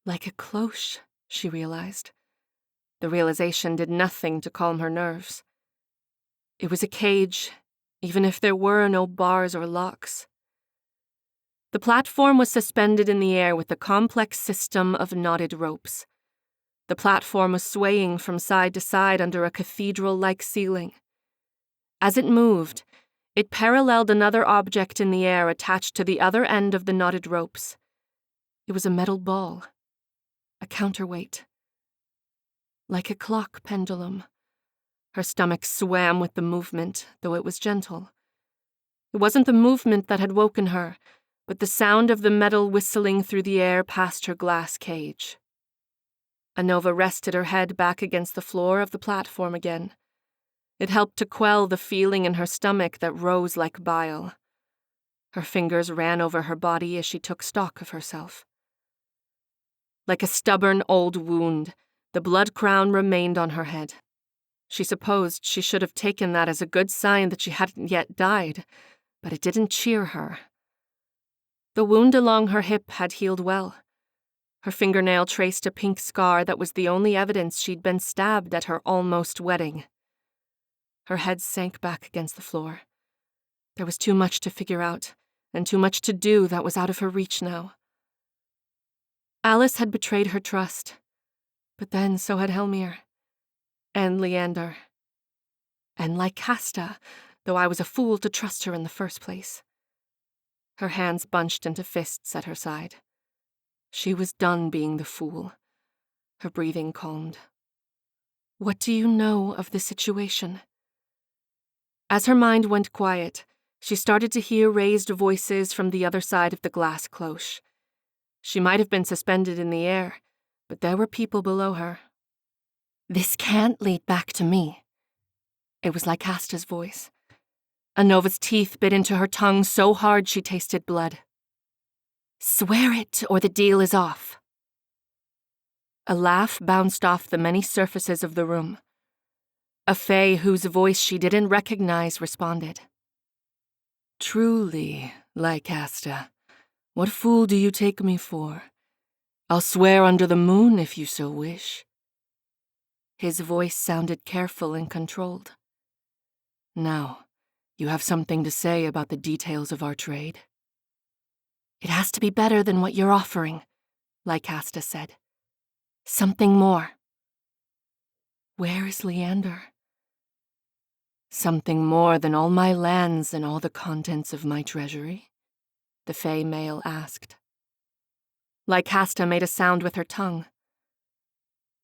Like a cloche, she realized. The realization did nothing to calm her nerves. It was a cage, even if there were no bars or locks. The platform was suspended in the air with a complex system of knotted ropes. The platform was swaying from side to side under a cathedral-like ceiling. As it moved, it paralleled another object in the air attached to the other end of the knotted ropes. It was a metal ball, a counterweight. Like a clock pendulum. Her stomach swam with the movement, though it was gentle. It wasn't the movement that had woken her, but the sound of the metal whistling through the air past her glass cage. Anova rested her head back against the floor of the platform again. It helped to quell the feeling in her stomach that rose like bile. Her fingers ran over her body as she took stock of herself. Like a stubborn old wound, the blood crown remained on her head. She supposed she should have taken that as a good sign that she hadn't yet died, but it didn't cheer her. The wound along her hip had healed well. Her fingernail traced a pink scar that was the only evidence she'd been stabbed at her almost wedding. Her head sank back against the floor. There was too much to figure out, and too much to do that was out of her reach now. Alice had betrayed her trust, but then so had Hellmyr. And Leander. And Lycasta, though I was a fool to trust her in the first place. Her hands bunched into fists at her side. She was done being the fool. Her breathing calmed. What do you know of the situation? As her mind went quiet, she started to hear raised voices from the other side of the glass cloche. She might have been suspended in the air, but there were people below her. This can't lead back to me. It was Lycasta's voice. Anova's teeth bit into her tongue so hard she tasted blood. Swear it, or the deal is off. A laugh bounced off the many surfaces of the room. A fae whose voice she didn't recognize responded. Truly, Lycasta, what fool do you take me for? I'll swear under the moon if you so wish. His voice sounded careful and controlled. Now, you have something to say about the details of our trade? It has to be better than what you're offering, Lycasta said. Something more. Where is Leander? Something more than all my lands and all the contents of my treasury? The fae male asked. Lycasta made a sound with her tongue.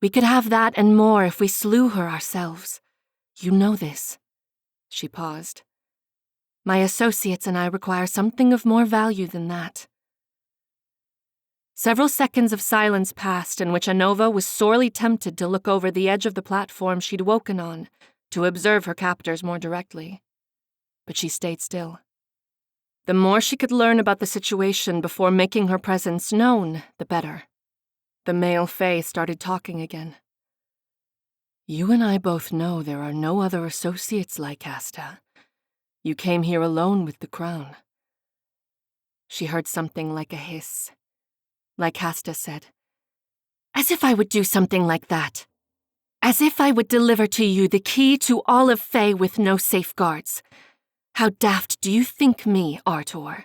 We could have that and more if we slew her ourselves. You know this. She paused. My associates and I require something of more value than that. Several seconds of silence passed in which Anova was sorely tempted to look over the edge of the platform she'd woken on, to observe her captors more directly. But she stayed still. The more she could learn about the situation before making her presence known, the better. The male fae started talking again. You and I both know there are no other associates like Lycasta. You came here alone with the crown. She heard something like a hiss. Lycasta said, As if I would do something like that. As if I would deliver to you the key to all of Fae with no safeguards. How daft do you think me, Artor?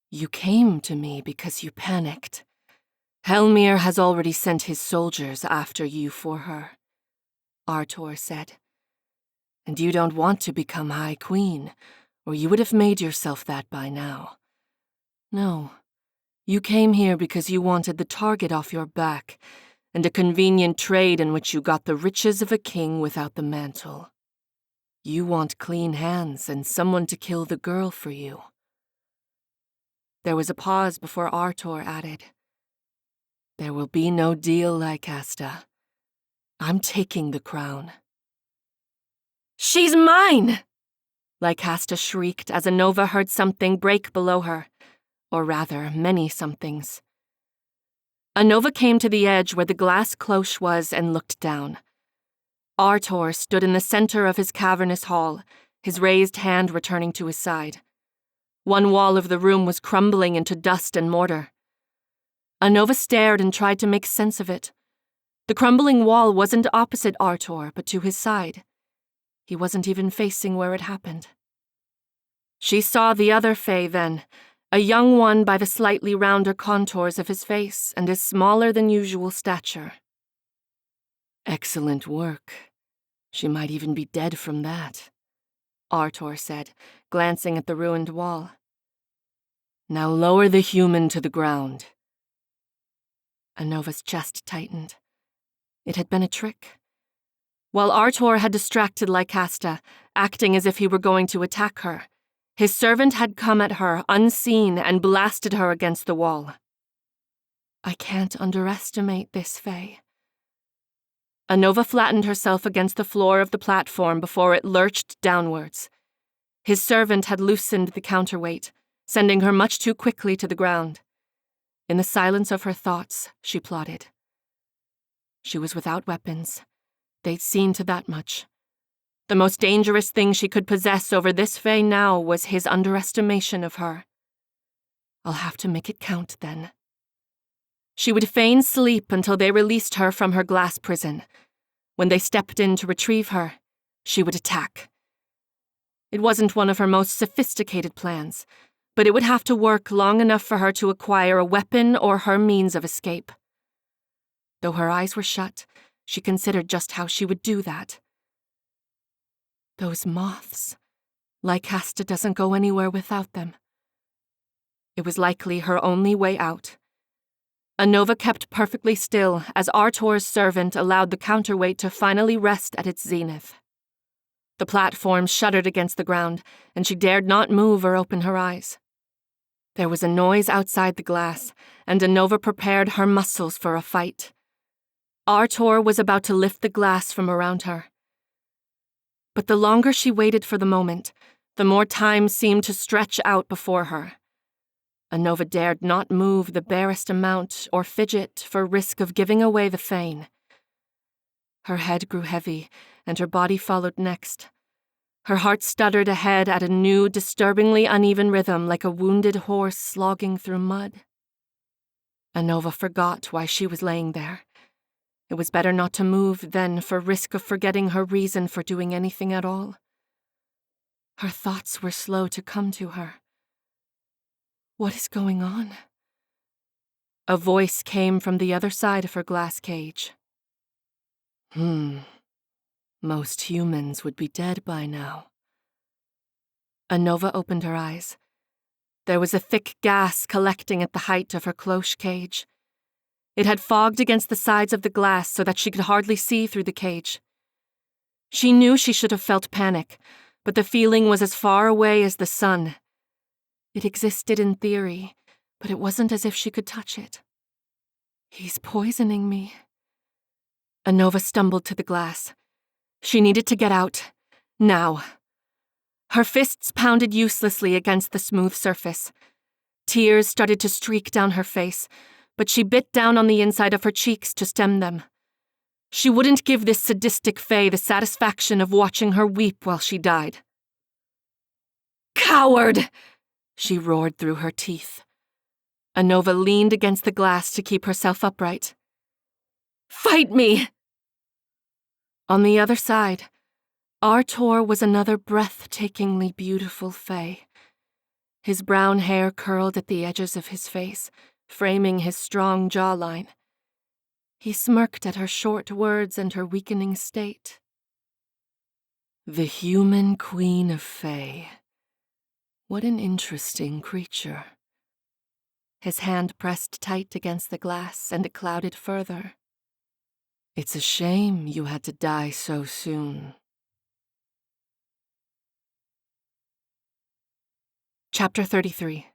You came to me because you panicked. Hellmyr has already sent his soldiers after you for her, Artor said. And you don't want to become High Queen, or you would have made yourself that by now. No, you came here because you wanted the target off your back, and a convenient trade in which you got the riches of a king without the mantle. You want clean hands and someone to kill the girl for you. There was a pause before Artor added, There will be no deal, Lycasta. I'm taking the crown. She's mine! Lycasta shrieked as Anova heard something break below her, or rather, many somethings. Anova came to the edge where the glass cloche was and looked down. Artor stood in the center of his cavernous hall, his raised hand returning to his side. One wall of the room was crumbling into dust and mortar. Anova stared and tried to make sense of it. The crumbling wall wasn't opposite Artur, but to his side. He wasn't even facing where it happened. She saw the other Fae then, a young one by the slightly rounder contours of his face and his smaller than usual stature. Excellent work. She might even be dead from that, Artur said, glancing at the ruined wall. Now lower the human to the ground. Anova's chest tightened. It had been a trick. While Artur had distracted Lycasta, acting as if he were going to attack her, his servant had come at her unseen and blasted her against the wall. I can't underestimate this Fae. Anova flattened herself against the floor of the platform before it lurched downwards. His servant had loosened the counterweight, sending her much too quickly to the ground. In the silence of her thoughts, she plotted. She was without weapons. They'd seen to that much. The most dangerous thing she could possess over this Fae now was his underestimation of her. I'll have to make it count, then. She would feign sleep until they released her from her glass prison. When they stepped in to retrieve her, she would attack. It wasn't one of her most sophisticated plans, but it would have to work long enough for her to acquire a weapon or her means of escape. Though her eyes were shut, she considered just how she would do that. Those moths. Lycasta doesn't go anywhere without them. It was likely her only way out. Anova kept perfectly still as Artur's servant allowed the counterweight to finally rest at its zenith. The platform shuddered against the ground, and she dared not move or open her eyes. There was a noise outside the glass, and Anova prepared her muscles for a fight. Artur was about to lift the glass from around her. But the longer she waited for the moment, the more time seemed to stretch out before her. Anova dared not move the barest amount or fidget for risk of giving away the feign. Her head grew heavy, and her body followed next. Her heart stuttered ahead at a new, disturbingly uneven rhythm like a wounded horse slogging through mud. Anova forgot why she was laying there. It was better not to move then for risk of forgetting her reason for doing anything at all. Her thoughts were slow to come to her. What is going on? A voice came from the other side of her glass cage. Most humans would be dead by now. Anova opened her eyes. There was a thick gas collecting at the height of her cloche cage. It had fogged against the sides of the glass so that she could hardly see through the cage. She knew she should have felt panic, but the feeling was as far away as the sun. It existed in theory, but it wasn't as if she could touch it. He's poisoning me. Anova stumbled to the glass. She needed to get out. Now. Her fists pounded uselessly against the smooth surface. Tears started to streak down her face, but she bit down on the inside of her cheeks to stem them. She wouldn't give this sadistic Fae the satisfaction of watching her weep while she died. "Coward!" she roared through her teeth. Anova leaned against the glass to keep herself upright. "Fight me!" On the other side, Artur was another breathtakingly beautiful Fae. His brown hair curled at the edges of his face, framing his strong jawline. He smirked at her short words and her weakening state. The human queen of Fae. What an interesting creature. His hand pressed tight against the glass, and it clouded further. It's a shame you had to die so soon. Chapter 33.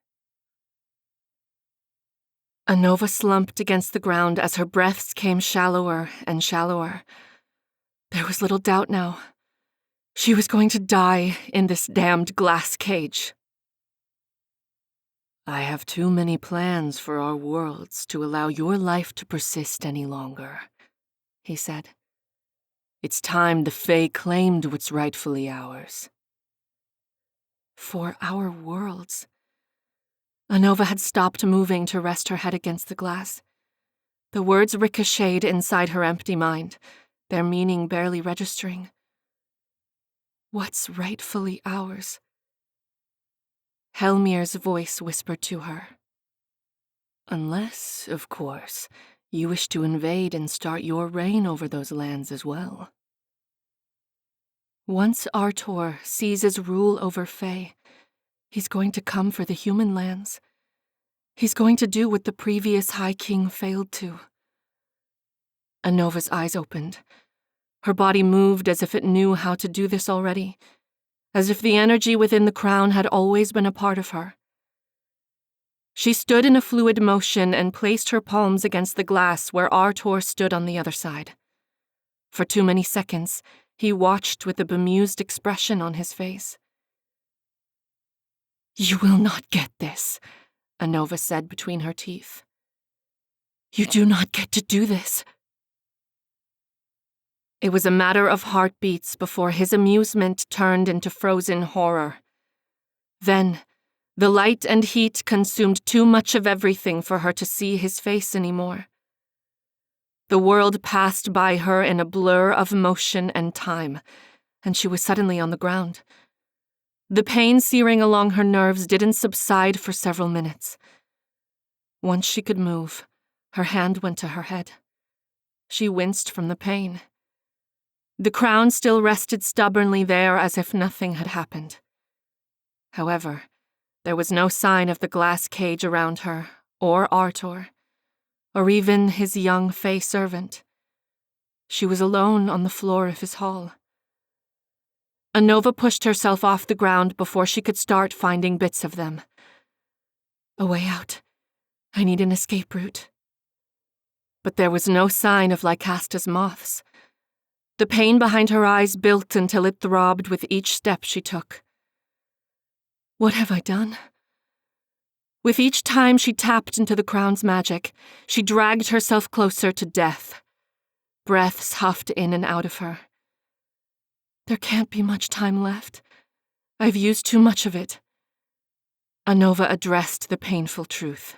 Anova slumped against the ground as her breaths came shallower and shallower. There was little doubt now. She was going to die in this damned glass cage. I have too many plans for our worlds to allow your life to persist any longer, he said. It's time the Fae claimed what's rightfully ours. For our worlds? Anova had stopped moving to rest her head against the glass. The words ricocheted inside her empty mind, their meaning barely registering. What's rightfully ours? Hellmyr's voice whispered to her. Unless, of course, you wish to invade and start your reign over those lands as well. Once Artor seizes rule over Fae, he's going to come for the human lands. He's going to do what the previous High King failed to. Anova's eyes opened. Her body moved as if it knew how to do this already, as if the energy within the crown had always been a part of her. She stood in a fluid motion and placed her palms against the glass where Artor stood on the other side. For too many seconds, he watched with a bemused expression on his face. You will not get this, Anova said between her teeth. You do not get to do this. It was a matter of heartbeats before his amusement turned into frozen horror. Then, the light and heat consumed too much of everything for her to see his face anymore. The world passed by her in a blur of motion and time, and she was suddenly on the ground. The pain searing along her nerves didn't subside for several minutes. Once she could move, her hand went to her head. She winced from the pain. The crown still rested stubbornly there as if nothing had happened. However, there was no sign of the glass cage around her, or Artor, or even his young Fae servant. She was alone on the floor of his hall. Anova pushed herself off the ground before she could start finding bits of them. A way out. I need an escape route. But there was no sign of Lycasta's moths. The pain behind her eyes built until it throbbed with each step she took. What have I done? With each time she tapped into the crown's magic, she dragged herself closer to death. Breaths huffed in and out of her. There can't be much time left. I've used too much of it. Anova addressed the painful truth.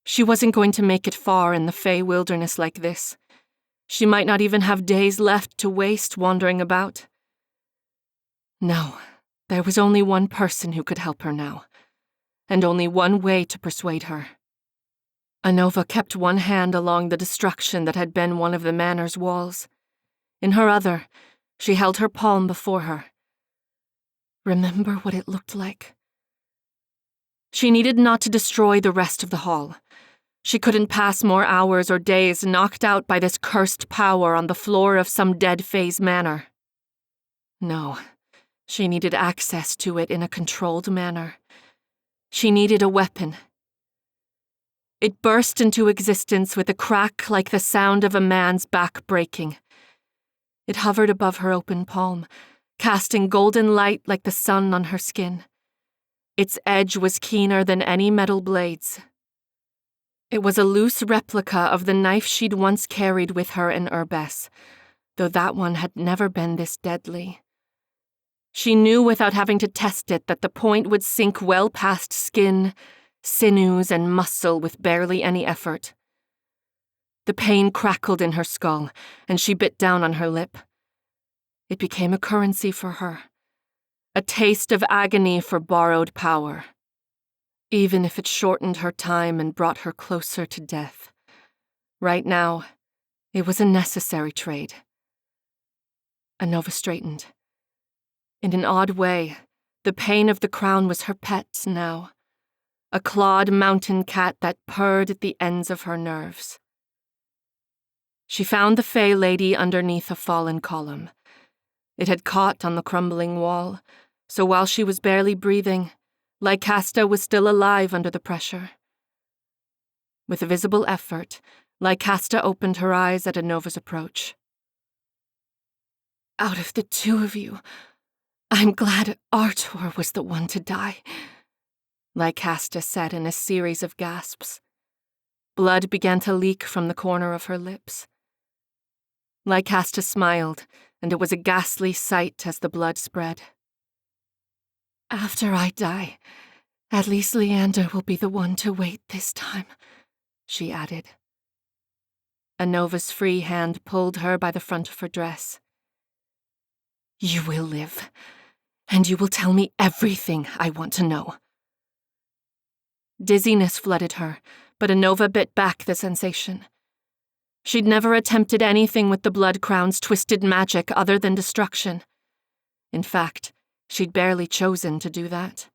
She wasn't going to make it far in the Fae wilderness like this. She might not even have days left to waste wandering about. No, there was only one person who could help her now, and only one way to persuade her. Anova kept one hand along the destruction that had been one of the manor's walls. In her other, she held her palm before her. Remember what it looked like. She needed not to destroy the rest of the hall. She couldn't pass more hours or days knocked out by this cursed power on the floor of some dead Fae's manor. No, she needed access to it in a controlled manner. She needed a weapon. It burst into existence with a crack like the sound of a man's back breaking. It hovered above her open palm, casting golden light like the sun on her skin. Its edge was keener than any metal blades. It was a loose replica of the knife she'd once carried with her in Urbes, though that one had never been this deadly. She knew without having to test it that the point would sink well past skin, sinews, and muscle with barely any effort. The pain crackled in her skull, and she bit down on her lip. It became a currency for her, a taste of agony for borrowed power. Even if it shortened her time and brought her closer to death. Right now, it was a necessary trade. Anova straightened. In an odd way, the pain of the crown was her pet now, a clawed mountain cat that purred at the ends of her nerves. She found the Fae Lady underneath a fallen column. It had caught on the crumbling wall, so while she was barely breathing, Lycasta was still alive under the pressure. With a visible effort, Lycasta opened her eyes at Anova's approach. Out of the two of you, I'm glad Artor was the one to die, Lycasta said in a series of gasps. Blood began to leak from the corner of her lips. Lycasta smiled, and it was a ghastly sight as the blood spread. After I die, At least Leander will be the one to wait this time, she added. Anova's free hand pulled her by the front of her dress. You will live, and you will tell me everything I want to know. Dizziness flooded her, but Anova bit back the sensation. She'd never attempted anything with the Blood Crown's twisted magic other than destruction. In fact, she'd barely chosen to do that.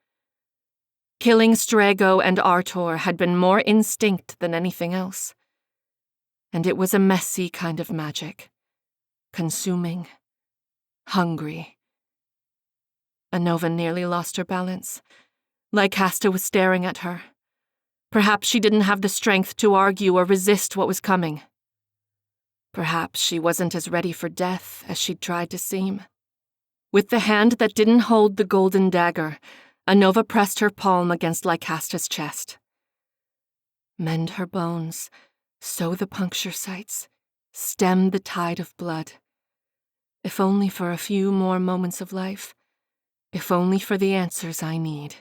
Killing Strago and Artor had been more instinct than anything else. And it was a messy kind of magic. Consuming. Hungry. Anova nearly lost her balance. Lycasta was staring at her. Perhaps she didn't have the strength to argue or resist what was coming. Perhaps she wasn't as ready for death as she'd tried to seem. With the hand that didn't hold the golden dagger, Anova pressed her palm against Lycasta's chest. Mend her bones, sew the puncture sites, stem the tide of blood. If only for a few more moments of life. If only for the answers I need.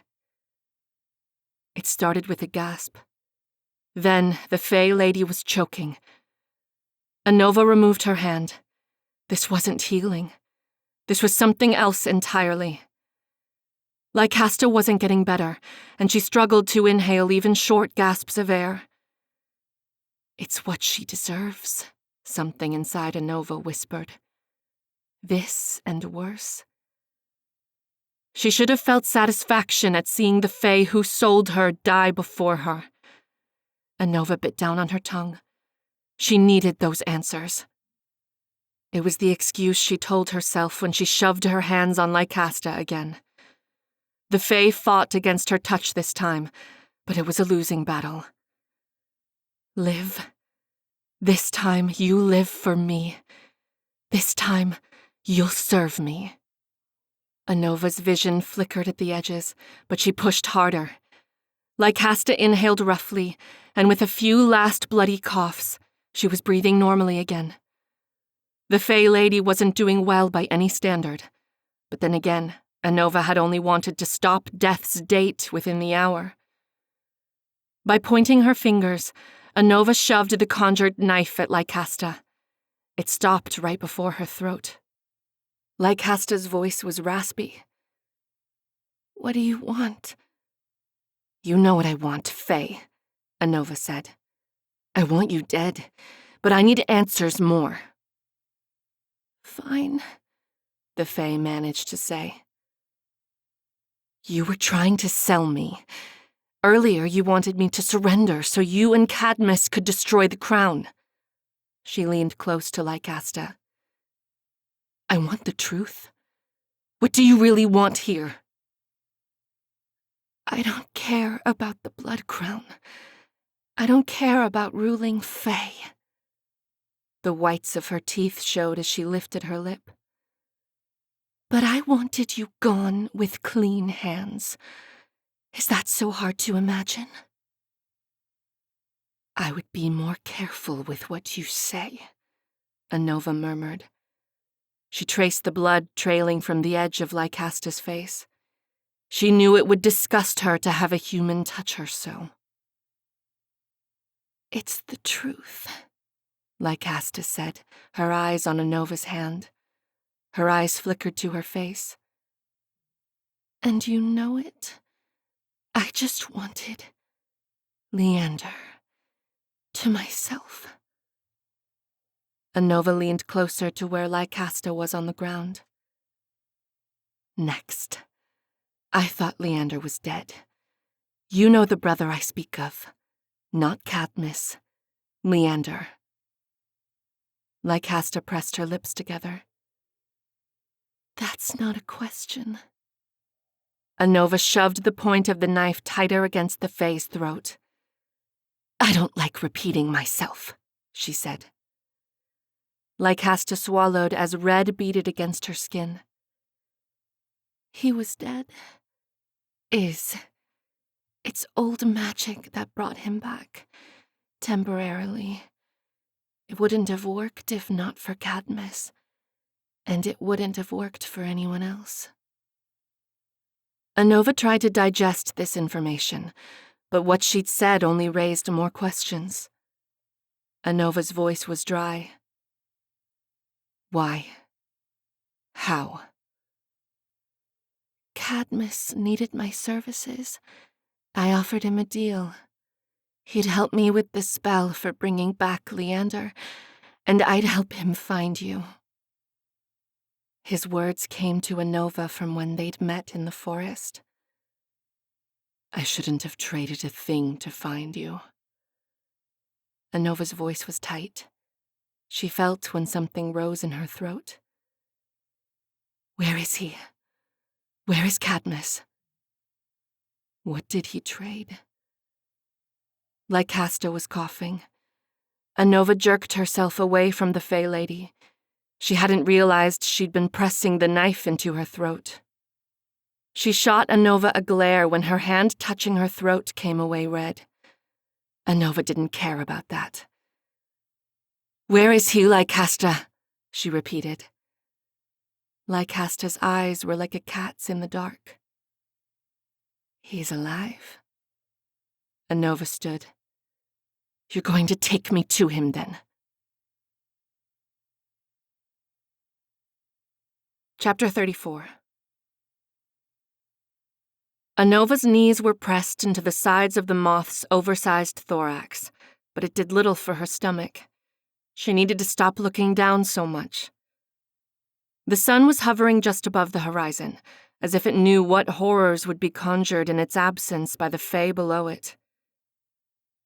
It started with a gasp. Then the Fey Lady was choking. Anova removed her hand. This wasn't healing. This was something else entirely. Lycasta wasn't getting better, and she struggled to inhale even short gasps of air. It's what she deserves, something inside Anova whispered. This and worse. She should have felt satisfaction at seeing the Fae who sold her die before her. Anova bit down on her tongue. She needed those answers. It was the excuse she told herself when she shoved her hands on Lycasta again. The Fae fought against her touch this time, but it was a losing battle. Live. This time you live for me. This time you'll serve me. Anova's vision flickered at the edges, but she pushed harder. Lycasta inhaled roughly, and with a few last bloody coughs, she was breathing normally again. The Fey Lady wasn't doing well by any standard, but then again, Anova had only wanted to stop death's date within the hour. By pointing her fingers, Anova shoved the conjured knife at Lycasta. It stopped right before her throat. Lycasta's voice was raspy. What do you want? You know what I want, Faye, Anova said. I want you dead, but I need answers more. Fine, the Fae managed to say. You were trying to sell me. Earlier you wanted me to surrender so you and Cadmus could destroy the crown. She leaned close to Lycasta. I want the truth. What do you really want here? I don't care about the blood crown. I don't care about ruling Fae. The whites of her teeth showed as she lifted her lip. But I wanted you gone with clean hands. Is that so hard to imagine? I would be more careful with what you say, Anova murmured. She traced the blood trailing from the edge of Lycasta's face. She knew it would disgust her to have a human touch her so. It's the truth, Lycasta said, her eyes on Anova's hand. Her eyes flickered to her face. And you know it? I just wanted Leander to myself. Anova leaned closer to where Lycasta was on the ground. Next. I thought Leander was dead. You know the brother I speak of. Not Cadmus. Leander. Lycasta pressed her lips together. That's not a question. Anova shoved the point of the knife tighter against the Fae's throat. I don't like repeating myself, she said. Lycasta swallowed as red beaded against her skin. He was dead. Is. It's old magic that brought him back. Temporarily. It wouldn't have worked if not for Cadmus. And it wouldn't have worked for anyone else. Anova tried to digest this information, but what she'd said only raised more questions. Anova's voice was dry. Why? How? Cadmus needed my services. I offered him a deal. He'd help me with the spell for bringing back Leander, and I'd help him find you. His words came to Anova from when they'd met in the forest. I shouldn't have traded a thing to find you. Anova's voice was tight. She felt when something rose in her throat. Where is he? Where is Cadmus? What did he trade? Lycasta was coughing. Anova jerked herself away from the Fey Lady. She hadn't realized she'd been pressing the knife into her throat. She shot Anova a glare when her hand touching her throat came away red. Anova didn't care about that. Where is he, Lycasta? She repeated. Lycasta's eyes were like a cat's in the dark. He's alive. Anova stood. You're going to take me to him, then. Chapter 34. Anova's knees were pressed into the sides of the moth's oversized thorax, but it did little for her stomach. She needed to stop looking down so much. The sun was hovering just above the horizon, as if it knew what horrors would be conjured in its absence by the Fae below it.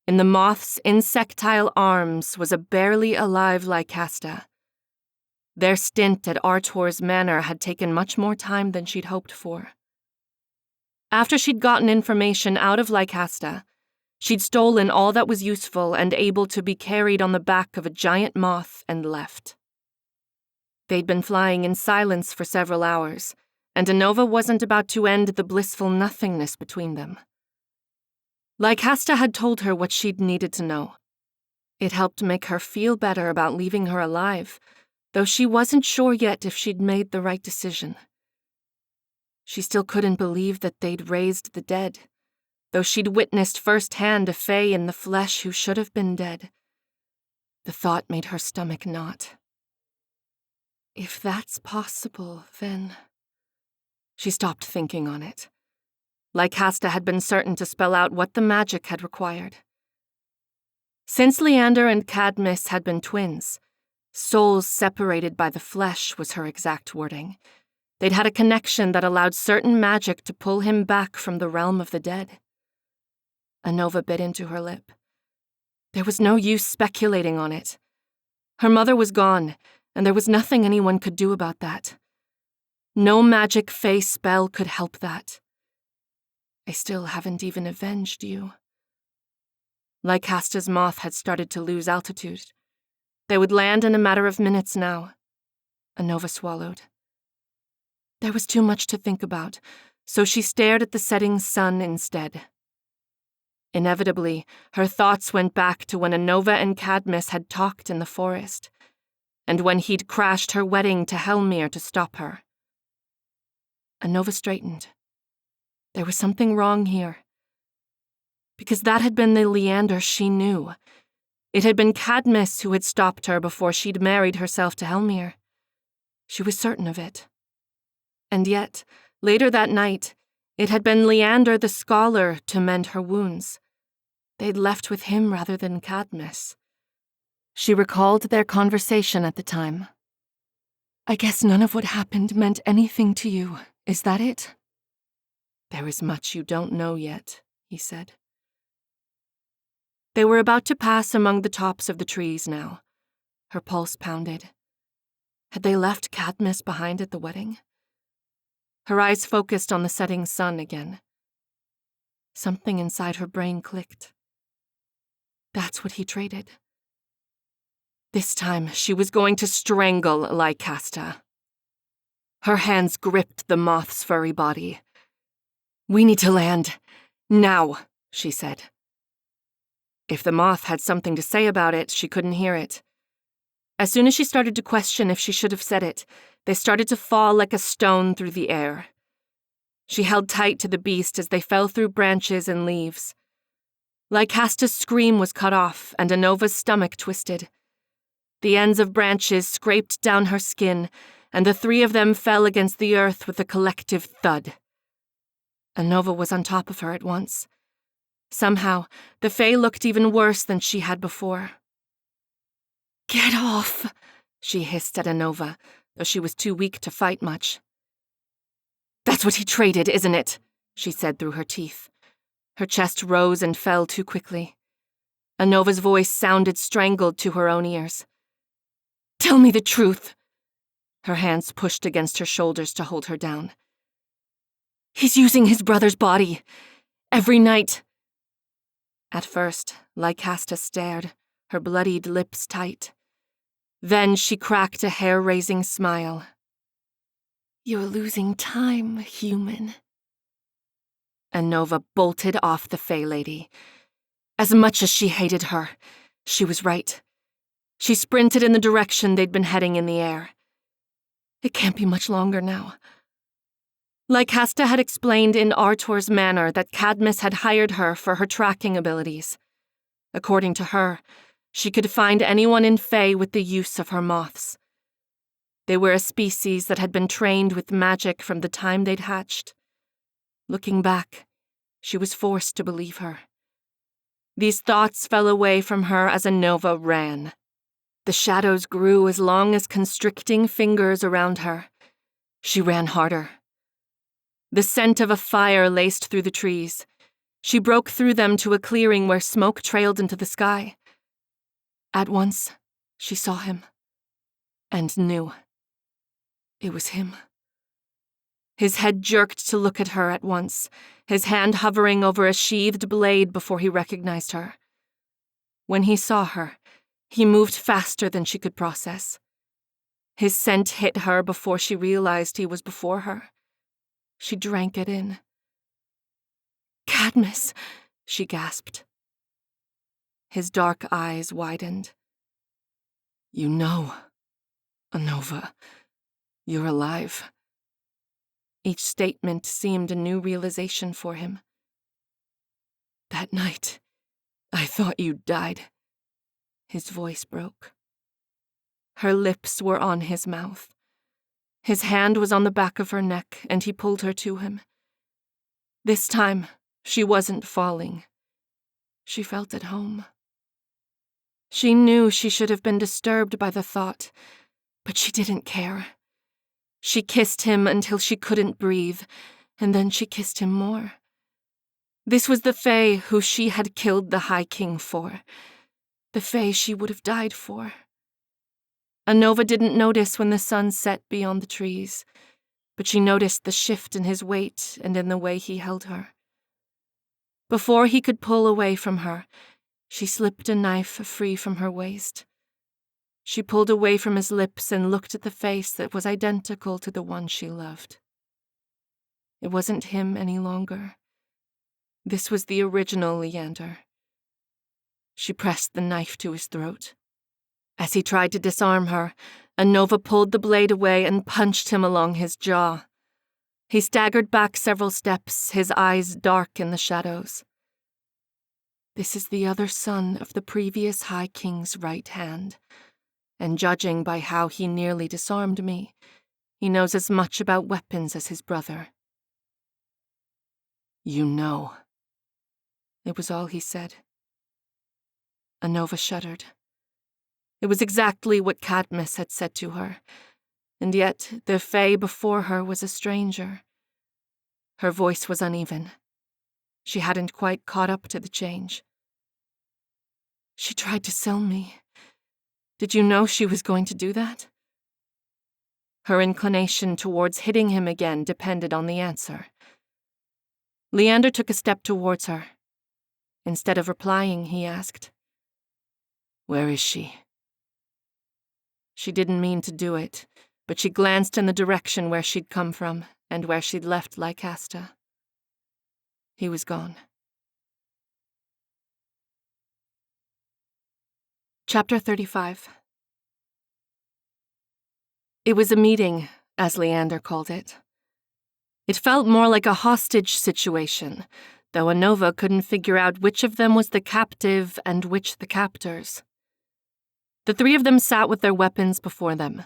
In the moth's insectile arms was a barely alive Lycasta. Their stint at Artor's manor had taken much more time than she'd hoped for. After she'd gotten information out of Lycasta, she'd stolen all that was useful and able to be carried on the back of a giant moth and left. They'd been flying in silence for several hours, and Anova wasn't about to end the blissful nothingness between them. Lycasta had told her what she'd needed to know. It helped make her feel better about leaving her alive, though she wasn't sure yet if she'd made the right decision. She still couldn't believe that they'd raised the dead, though she'd witnessed firsthand a Fae in the flesh who should have been dead. The thought made her stomach knot. If that's possible, then... She stopped thinking on it. Lycasta had been certain to spell out what the magic had required. Since Leander and Cadmus had been twins, souls separated by the flesh was her exact wording. They'd had a connection that allowed certain magic to pull him back from the realm of the dead. Anova bit into her lip. There was no use speculating on it. Her mother was gone, and there was nothing anyone could do about that. No magic Fae spell could help that. I still haven't even avenged you. Lycasta's moth had started to lose altitude. They would land in a matter of minutes now. Anova swallowed. There was too much to think about, so she stared at the setting sun instead. Inevitably, her thoughts went back to when Anova and Cadmus had talked in the forest, and when he'd crashed her wedding to Hellmyr to stop her. Anova straightened. There was something wrong here. Because that had been the Leander she knew. It had been Cadmus who had stopped her before she'd married herself to Hellmyr. She was certain of it. And yet, later that night, it had been Leander the scholar to mend her wounds. They'd left with him rather than Cadmus. She recalled their conversation at the time. I guess none of what happened meant anything to you, is that it? There is much you don't know yet, he said. They were about to pass among the tops of the trees now. Her pulse pounded. Had they left Cadmus behind at the wedding? Her eyes focused on the setting sun again. Something inside her brain clicked. That's what he traded. This time, she was going to strangle Lycasta. Her hands gripped the moth's furry body. We need to land. Now, she said. If the moth had something to say about it, she couldn't hear it. As soon as she started to question if she should have said it, they started to fall like a stone through the air. She held tight to the beast as they fell through branches and leaves. Lycasta's scream was cut off, and Anova's stomach twisted. The ends of branches scraped down her skin, and the three of them fell against the earth with a collective thud. Anova was on top of her at once. Somehow, the Fae looked even worse than she had before. "Get off!" she hissed at Anova, though she was too weak to fight much. "That's what he traded, isn't it?" she said through her teeth. Her chest rose and fell too quickly. Anova's voice sounded strangled to her own ears. "Tell me the truth!" Her hands pushed against her shoulders to hold her down. "He's using his brother's body. Every night." At first, Lycasta stared, her bloodied lips tight. Then she cracked a hair-raising smile. "You're losing time, human." Anova bolted off the Fae Lady. As much as she hated her, she was right. She sprinted in the direction they'd been heading in the air. It can't be much longer now. Lycasta had explained in Artor's manner that Cadmus had hired her for her tracking abilities. According to her, she could find anyone in Fae with the use of her moths. They were a species that had been trained with magic from the time they'd hatched. Looking back, she was forced to believe her. These thoughts fell away from her as Anova ran. The shadows grew as long as constricting fingers around her. She ran harder. The scent of a fire laced through the trees. She broke through them to a clearing where smoke trailed into the sky. At once, she saw him, and knew. It was him. His head jerked to look at her at once, his hand hovering over a sheathed blade before he recognized her. When he saw her, he moved faster than she could process. His scent hit her before she realized he was before her. She drank it in. "Cadmus," she gasped. His dark eyes widened. "You know, Anova, you're alive." Each statement seemed a new realization for him. "That night, I thought you'd died." His voice broke. Her lips were on his mouth. His hand was on the back of her neck, and he pulled her to him. This time, she wasn't falling. She felt at home. She knew she should have been disturbed by the thought, but she didn't care. She kissed him until she couldn't breathe, and then she kissed him more. This was the Fae who she had killed the High King for, the Fae she would have died for. Anova didn't notice when the sun set beyond the trees, but she noticed the shift in his weight and in the way he held her. Before he could pull away from her, she slipped a knife free from her waist. She pulled away from his lips and looked at the face that was identical to the one she loved. It wasn't him any longer. This was the original Leander. She pressed the knife to his throat. As he tried to disarm her, Anova pulled the blade away and punched him along his jaw. He staggered back several steps, his eyes dark in the shadows. This is the other son of the previous High King's right hand, and judging by how he nearly disarmed me, he knows as much about weapons as his brother. "You know." It was all he said. Anova shuddered. It was exactly what Cadmus had said to her, and yet the Fae before her was a stranger. Her voice was uneven. She hadn't quite caught up to the change. "She tried to sell me. Did you know she was going to do that?" Her inclination towards hitting him again depended on the answer. Leander took a step towards her. Instead of replying, he asked, "Where is she?" She didn't mean to do it, but she glanced in the direction where she'd come from and where she'd left Lycasta. He was gone. Chapter 35. It was a meeting, as Leander called it. It felt more like a hostage situation, though Anova couldn't figure out which of them was the captive and which the captors. The three of them sat with their weapons before them.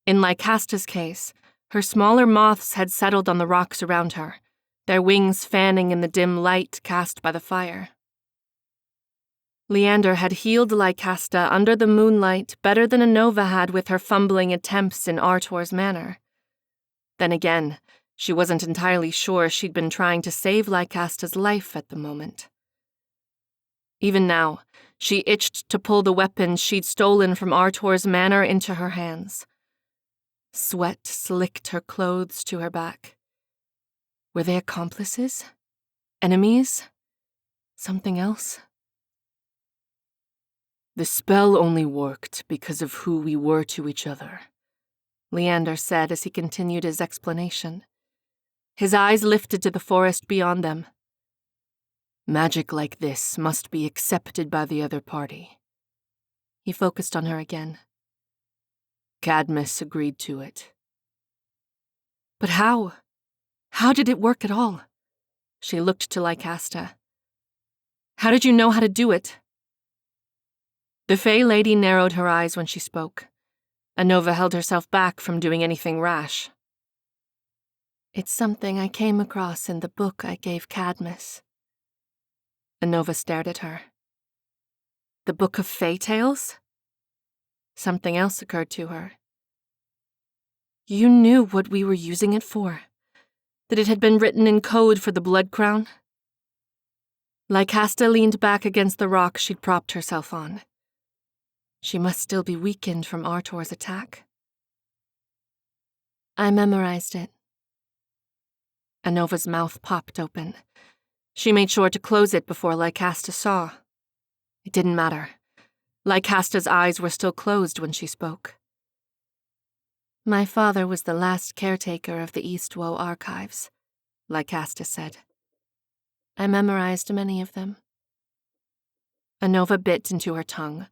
In Lycasta's case, her smaller moths had settled on the rocks around her, their wings fanning in the dim light cast by the fire. Leander had healed Lycasta under the moonlight better than Anova had with her fumbling attempts in Artor's manor. Then again, she wasn't entirely sure she'd been trying to save Lycasta's life at the moment. Even now, she itched to pull the weapon she'd stolen from Artor's manor into her hands. Sweat slicked her clothes to her back. Were they accomplices? Enemies? Something else? The spell only worked because of who we were to each other, Leander said as he continued his explanation. His eyes lifted to the forest beyond them. Magic like this must be accepted by the other party. He focused on her again. Cadmus agreed to it. But how? How did it work at all? She looked to Lycasta. How did you know how to do it? The Fey lady narrowed her eyes when she spoke. Anova held herself back from doing anything rash. It's something I came across in the book I gave Cadmus. Anova stared at her. The Book of Fey Tales? Something else occurred to her. You knew what we were using it for? That it had been written in code for the Blood Crown? Lycasta leaned back against the rock she'd propped herself on. She must still be weakened from Artor's attack. I memorized it. Anova's mouth popped open. She made sure to close it before Lycasta saw. It didn't matter. Lycasta's eyes were still closed when she spoke. My father was the last caretaker of the Eastwoe archives, Lycasta said. I memorized many of them. Anova bit into her tongue.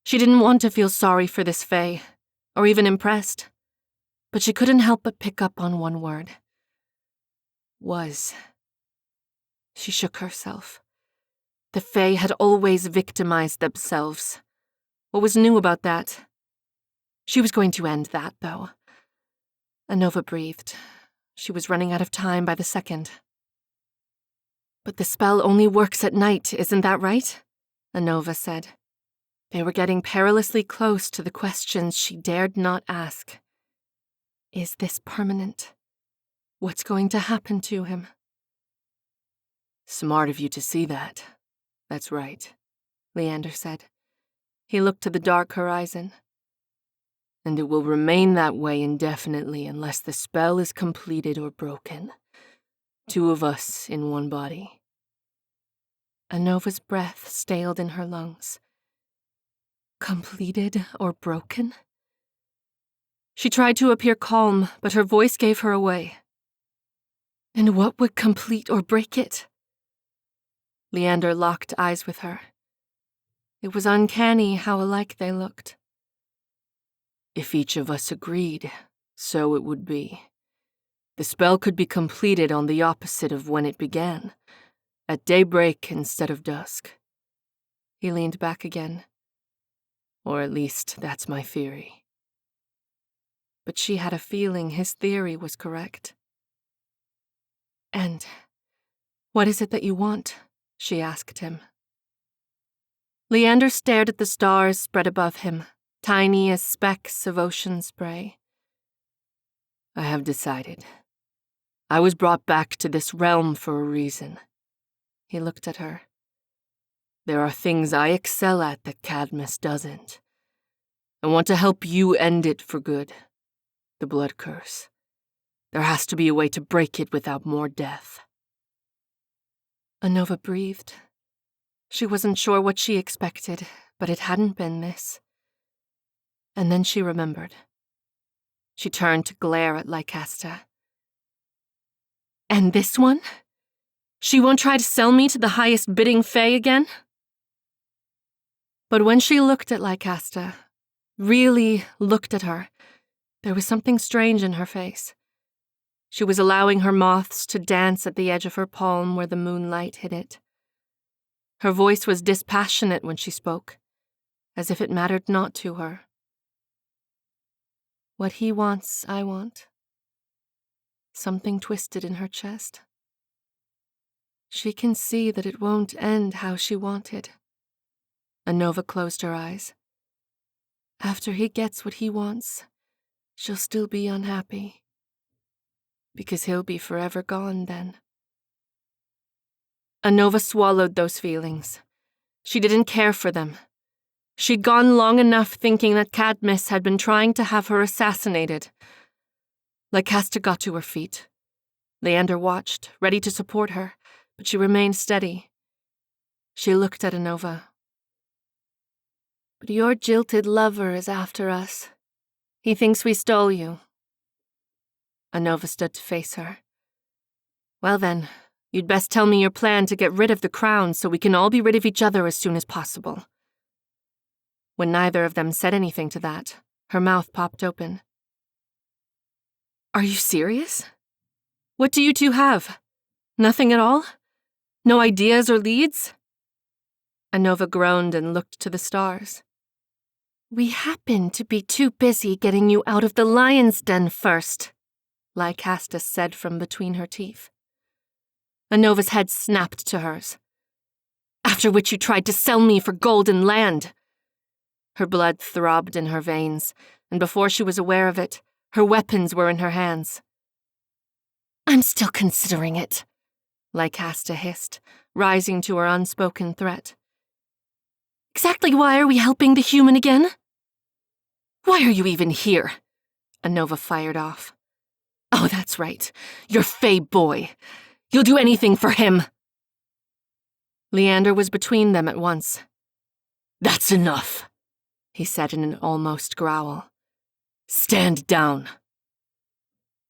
She didn't want to feel sorry for this Fae, or even impressed, but she couldn't help but pick up on one word. Was. She shook herself. The Fae had always victimized themselves. What was new about that? She was going to end that, though. Anova breathed. She was running out of time by the second. But the spell only works at night, isn't that right? Anova said. They were getting perilously close to the questions she dared not ask. Is this permanent? What's going to happen to him? Smart of you to see that. That's right, Leander said. He looked to the dark horizon. And it will remain that way indefinitely unless the spell is completed or broken. 2 of us in one body. Anova's breath staled in her lungs. Completed or broken? She tried to appear calm, but her voice gave her away. And what would complete or break it? Leander locked eyes with her. It was uncanny how alike they looked. If each of us agreed, so it would be. The spell could be completed on the opposite of when it began, at daybreak instead of dusk. He leaned back again. Or at least that's my theory. But she had a feeling his theory was correct. And what is it that you want? She asked him. Leander stared at the stars spread above him, tiny as specks of ocean spray. I have decided. I was brought back to this realm for a reason. He looked at her. There are things I excel at that Cadmus doesn't. I want to help you end it for good. The blood curse. There has to be a way to break it without more death. Anova breathed. She wasn't sure what she expected, but it hadn't been this. And then she remembered. She turned to glare at Lycasta. And this one? She won't try to sell me to the highest bidding Fae again? But when she looked at Lycasta, really looked at her, there was something strange in her face. She was allowing her moths to dance at the edge of her palm where the moonlight hit it. Her voice was dispassionate when she spoke, as if it mattered not to her. What he wants, I want. Something twisted in her chest. She can see that it won't end how she wanted. Anova closed her eyes. After he gets what he wants, she'll still be unhappy. Because he'll be forever gone then. Anova swallowed those feelings. She didn't care for them. She'd gone long enough thinking that Cadmus had been trying to have her assassinated. Lycasta got to her feet. Leander watched, ready to support her, but she remained steady. She looked at Anova. But your jilted lover is after us. He thinks we stole you. Anova stood to face her. Well then, you'd best tell me your plan to get rid of the crown so we can all be rid of each other as soon as possible. When neither of them said anything to that, her mouth popped open. Are you serious? What do you two have? Nothing at all? No ideas or leads? Anova groaned and looked to the stars. We happen to be too busy getting you out of the lion's den first, Lycasta said from between her teeth. Anova's head snapped to hers. After which you tried to sell me for golden land. Her blood throbbed in her veins, and before she was aware of it, her weapons were in her hands. I'm still considering it, Lycasta hissed, rising to her unspoken threat. Exactly why are we helping the human again? Why are you even here? Anova fired off. Oh, that's right. Your Fae boy. You'll do anything for him. Leander was between them at once. That's enough, he said in an almost growl. Stand down.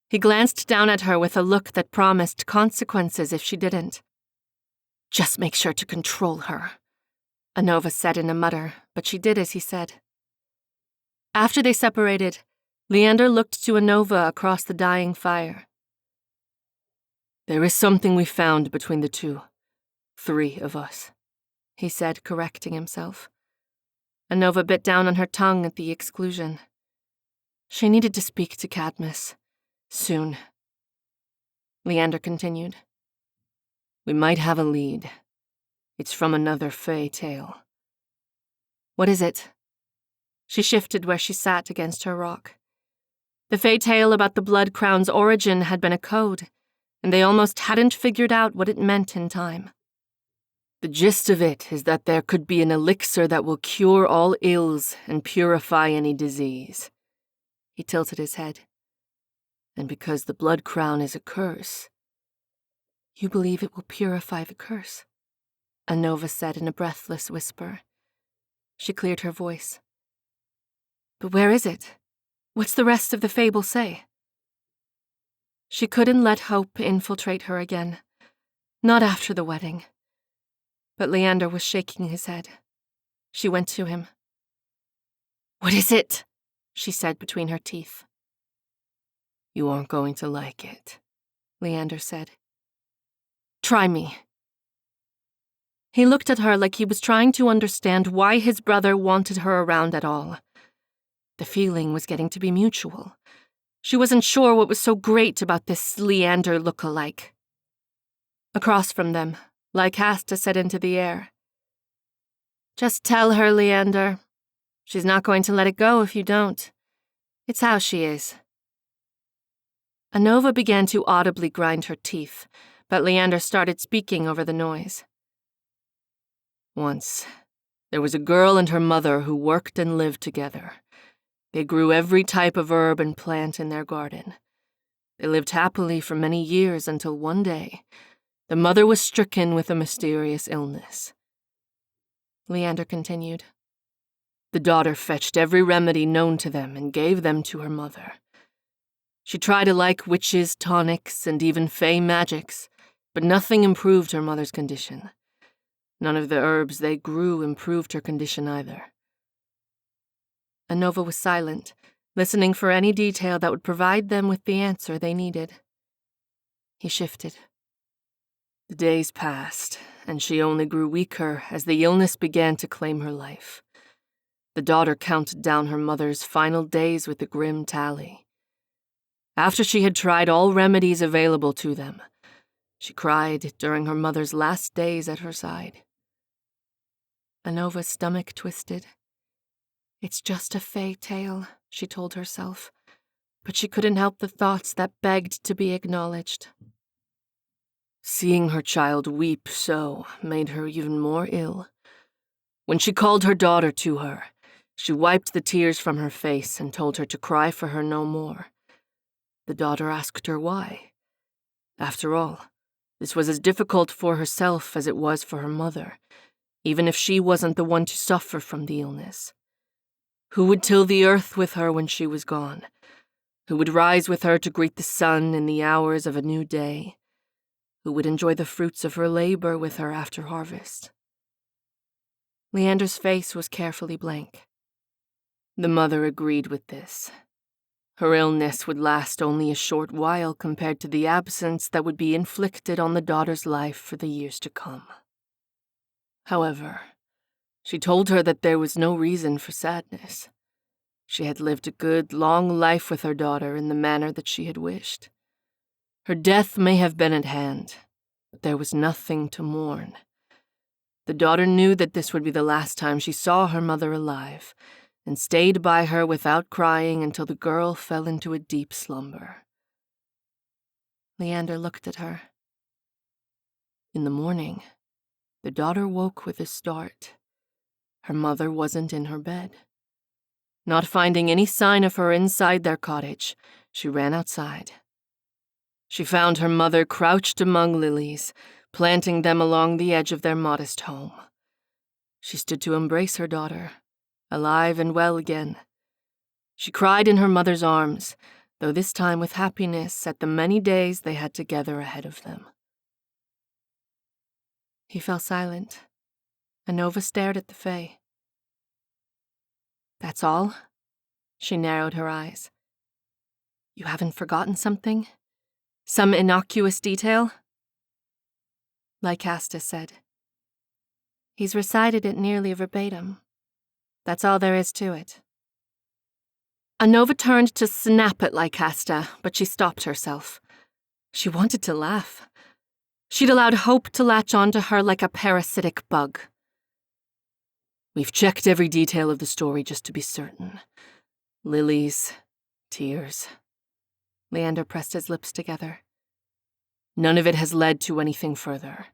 He glanced down at her with a look that promised consequences if she didn't. Just make sure to control her, Anova said in a mutter, but she did as he said. After they separated, Leander looked to Anova across the dying fire. There is something we found between the two. 3 of us, he said, correcting himself. Anova bit down on her tongue at the exclusion. She needed to speak to Cadmus. Soon. Leander continued. We might have a lead. It's from another Fae tale. What is it? She shifted where she sat against her rock. The Fae tale about the Blood Crown's origin had been a code, and they almost hadn't figured out what it meant in time. The gist of it is that there could be an elixir that will cure all ills and purify any disease. He tilted his head. And because the Blood Crown is a curse... You believe it will purify the curse? Anova said in a breathless whisper. She cleared her voice. But where is it? What's the rest of the fable say? She couldn't let hope infiltrate her again. Not after the wedding. But Leander was shaking his head. She went to him. What is it? She said between her teeth. You aren't going to like it, Leander said. Try me. He looked at her like he was trying to understand why his brother wanted her around at all. The feeling was getting to be mutual. She wasn't sure what was so great about this Leander look-alike. Across from them, Lycasta said into the air. Just tell her, Leander. She's not going to let it go if you don't. It's how she is. Anova began to audibly grind her teeth, but Leander started speaking over the noise. Once, there was a girl and her mother who worked and lived together. They grew every type of herb and plant in their garden. They lived happily for many years until one day, the mother was stricken with a mysterious illness. Leander continued. The daughter fetched every remedy known to them and gave them to her mother. She tried alike witches, tonics, and even Fae magics, but nothing improved her mother's condition. None of the herbs they grew improved her condition either. Anova was silent, listening for any detail that would provide them with the answer they needed. He shifted. The days passed, and she only grew weaker as the illness began to claim her life. The daughter counted down her mother's final days with a grim tally. After she had tried all remedies available to them, she cried during her mother's last days at her side. Anova's stomach twisted. It's just a fey tale, she told herself, but she couldn't help the thoughts that begged to be acknowledged. Seeing her child weep so made her even more ill. When she called her daughter to her, she wiped the tears from her face and told her to cry for her no more. The daughter asked her why. After all, this was as difficult for herself as it was for her mother, even if she wasn't the one to suffer from the illness. Who would till the earth with her when she was gone? Who would rise with her to greet the sun in the hours of a new day? Who would enjoy the fruits of her labor with her after harvest? Leander's face was carefully blank. The mother agreed with this. Her illness would last only a short while compared to the absence that would be inflicted on the daughter's life for the years to come. However, she told her that there was no reason for sadness. She had lived a good, long life with her daughter in the manner that she had wished. Her death may have been at hand, but there was nothing to mourn. The daughter knew that this would be the last time she saw her mother alive, and stayed by her without crying until the girl fell into a deep slumber. Leander looked at her. In the morning, the daughter woke with a start. Her mother wasn't in her bed. Not finding any sign of her inside their cottage, she ran outside. She found her mother crouched among lilies, planting them along the edge of their modest home. She stood to embrace her daughter, alive and well again. She cried in her mother's arms, though this time with happiness at the many days they had together ahead of them. He fell silent. Anova stared at the Fae. That's all? She narrowed her eyes. You haven't forgotten something? Some innocuous detail? Lycasta said. He's recited it nearly verbatim. That's all there is to it. Anova turned to snap at Lycasta, but she stopped herself. She wanted to laugh. She'd allowed hope to latch onto her like a parasitic bug. We've checked every detail of the story just to be certain. Lilies, tears. Leander pressed his lips together. None of it has led to anything further.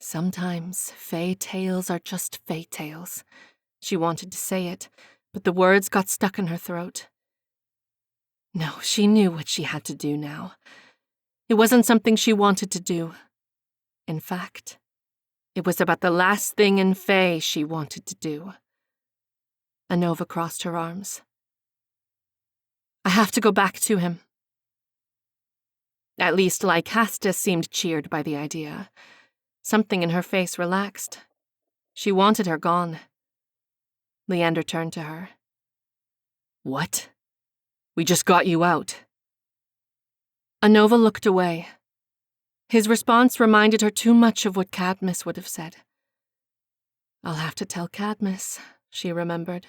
Sometimes fae tales are just fae tales. She wanted to say it, but the words got stuck in her throat. No, she knew what she had to do now. It wasn't something she wanted to do. In fact, it was about the last thing in fae she wanted to do. Anova crossed her arms. I have to go back to him. At least Lycasta seemed cheered by the idea. Something in her face relaxed. She wanted her gone. Leander turned to her. What? We just got you out. Anova looked away. His response reminded her too much of what Cadmus would have said. I'll have to tell Cadmus, she remembered.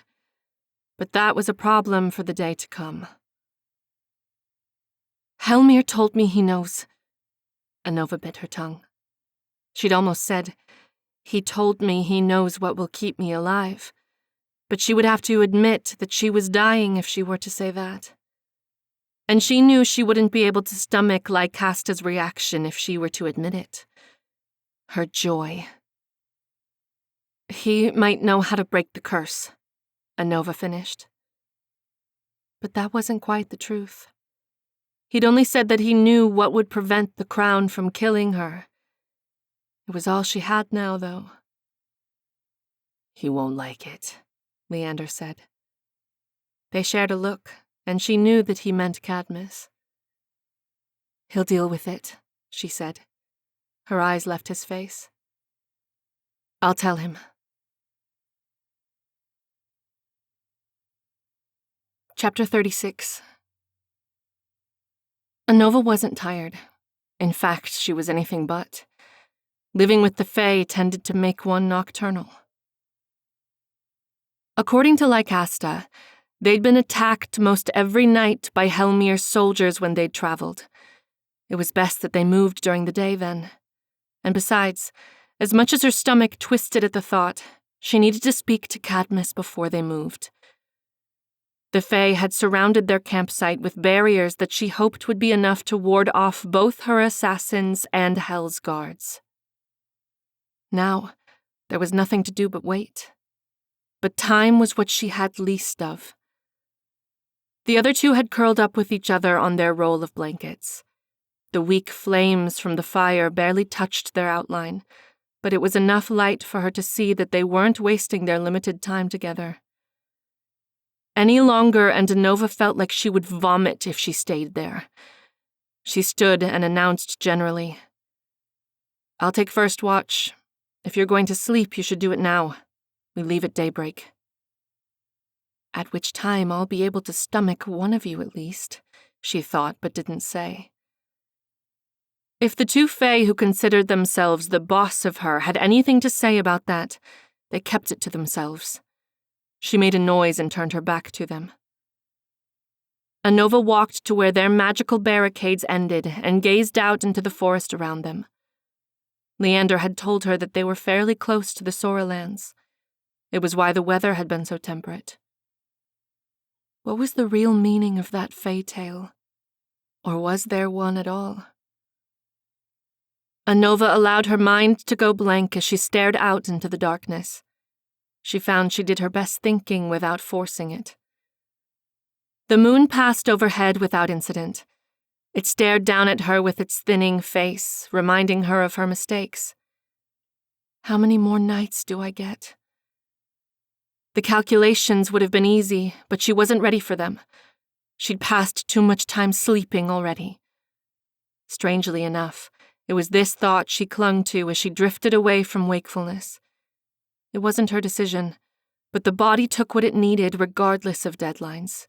But that was a problem for the day to come. Hellmyr told me he knows. Anova bit her tongue. She'd almost said, he told me he knows what will keep me alive. But she would have to admit that she was dying if she were to say that. And she knew she wouldn't be able to stomach Lycasta's reaction if she were to admit it. Her joy. He might know how to break the curse, Anova finished. But that wasn't quite the truth. He'd only said that he knew what would prevent the crown from killing her. It was all she had now, though. He won't like it, Leander said. They shared a look, and she knew that he meant Cadmus. He'll deal with it, she said. Her eyes left his face. I'll tell him. Chapter 36. Anova wasn't tired. In fact, she was anything but. Living with the Fae tended to make one nocturnal. According to Lycasta, they'd been attacked most every night by Hellmyr's soldiers when they'd traveled. It was best that they moved during the day then. And besides, as much as her stomach twisted at the thought, she needed to speak to Cadmus before they moved. The Fae had surrounded their campsite with barriers that she hoped would be enough to ward off both her assassins and Hell's guards. Now, there was nothing to do but wait. But time was what she had least of. The other two had curled up with each other on their roll of blankets. The weak flames from the fire barely touched their outline, but it was enough light for her to see that they weren't wasting their limited time together. Any longer, and Anova felt like she would vomit if she stayed there. She stood and announced generally, "I'll take first watch. If you're going to sleep, you should do it now. We leave at daybreak." At which time I'll be able to stomach one of you at least, she thought but didn't say. If the two Fae who considered themselves the boss of her had anything to say about that, they kept it to themselves. She made a noise and turned her back to them. Anova walked to where their magical barricades ended and gazed out into the forest around them. Leander had told her that they were fairly close to the Sora lands. It was why the weather had been so temperate. What was the real meaning of that Fae tale? Or was there one at all? Anova allowed her mind to go blank as she stared out into the darkness. She found she did her best thinking without forcing it. The moon passed overhead without incident. It stared down at her with its thinning face, reminding her of her mistakes. How many more nights do I get? The calculations would have been easy, but she wasn't ready for them. She'd passed too much time sleeping already. Strangely enough, it was this thought she clung to as she drifted away from wakefulness. It wasn't her decision, but the body took what it needed regardless of deadlines.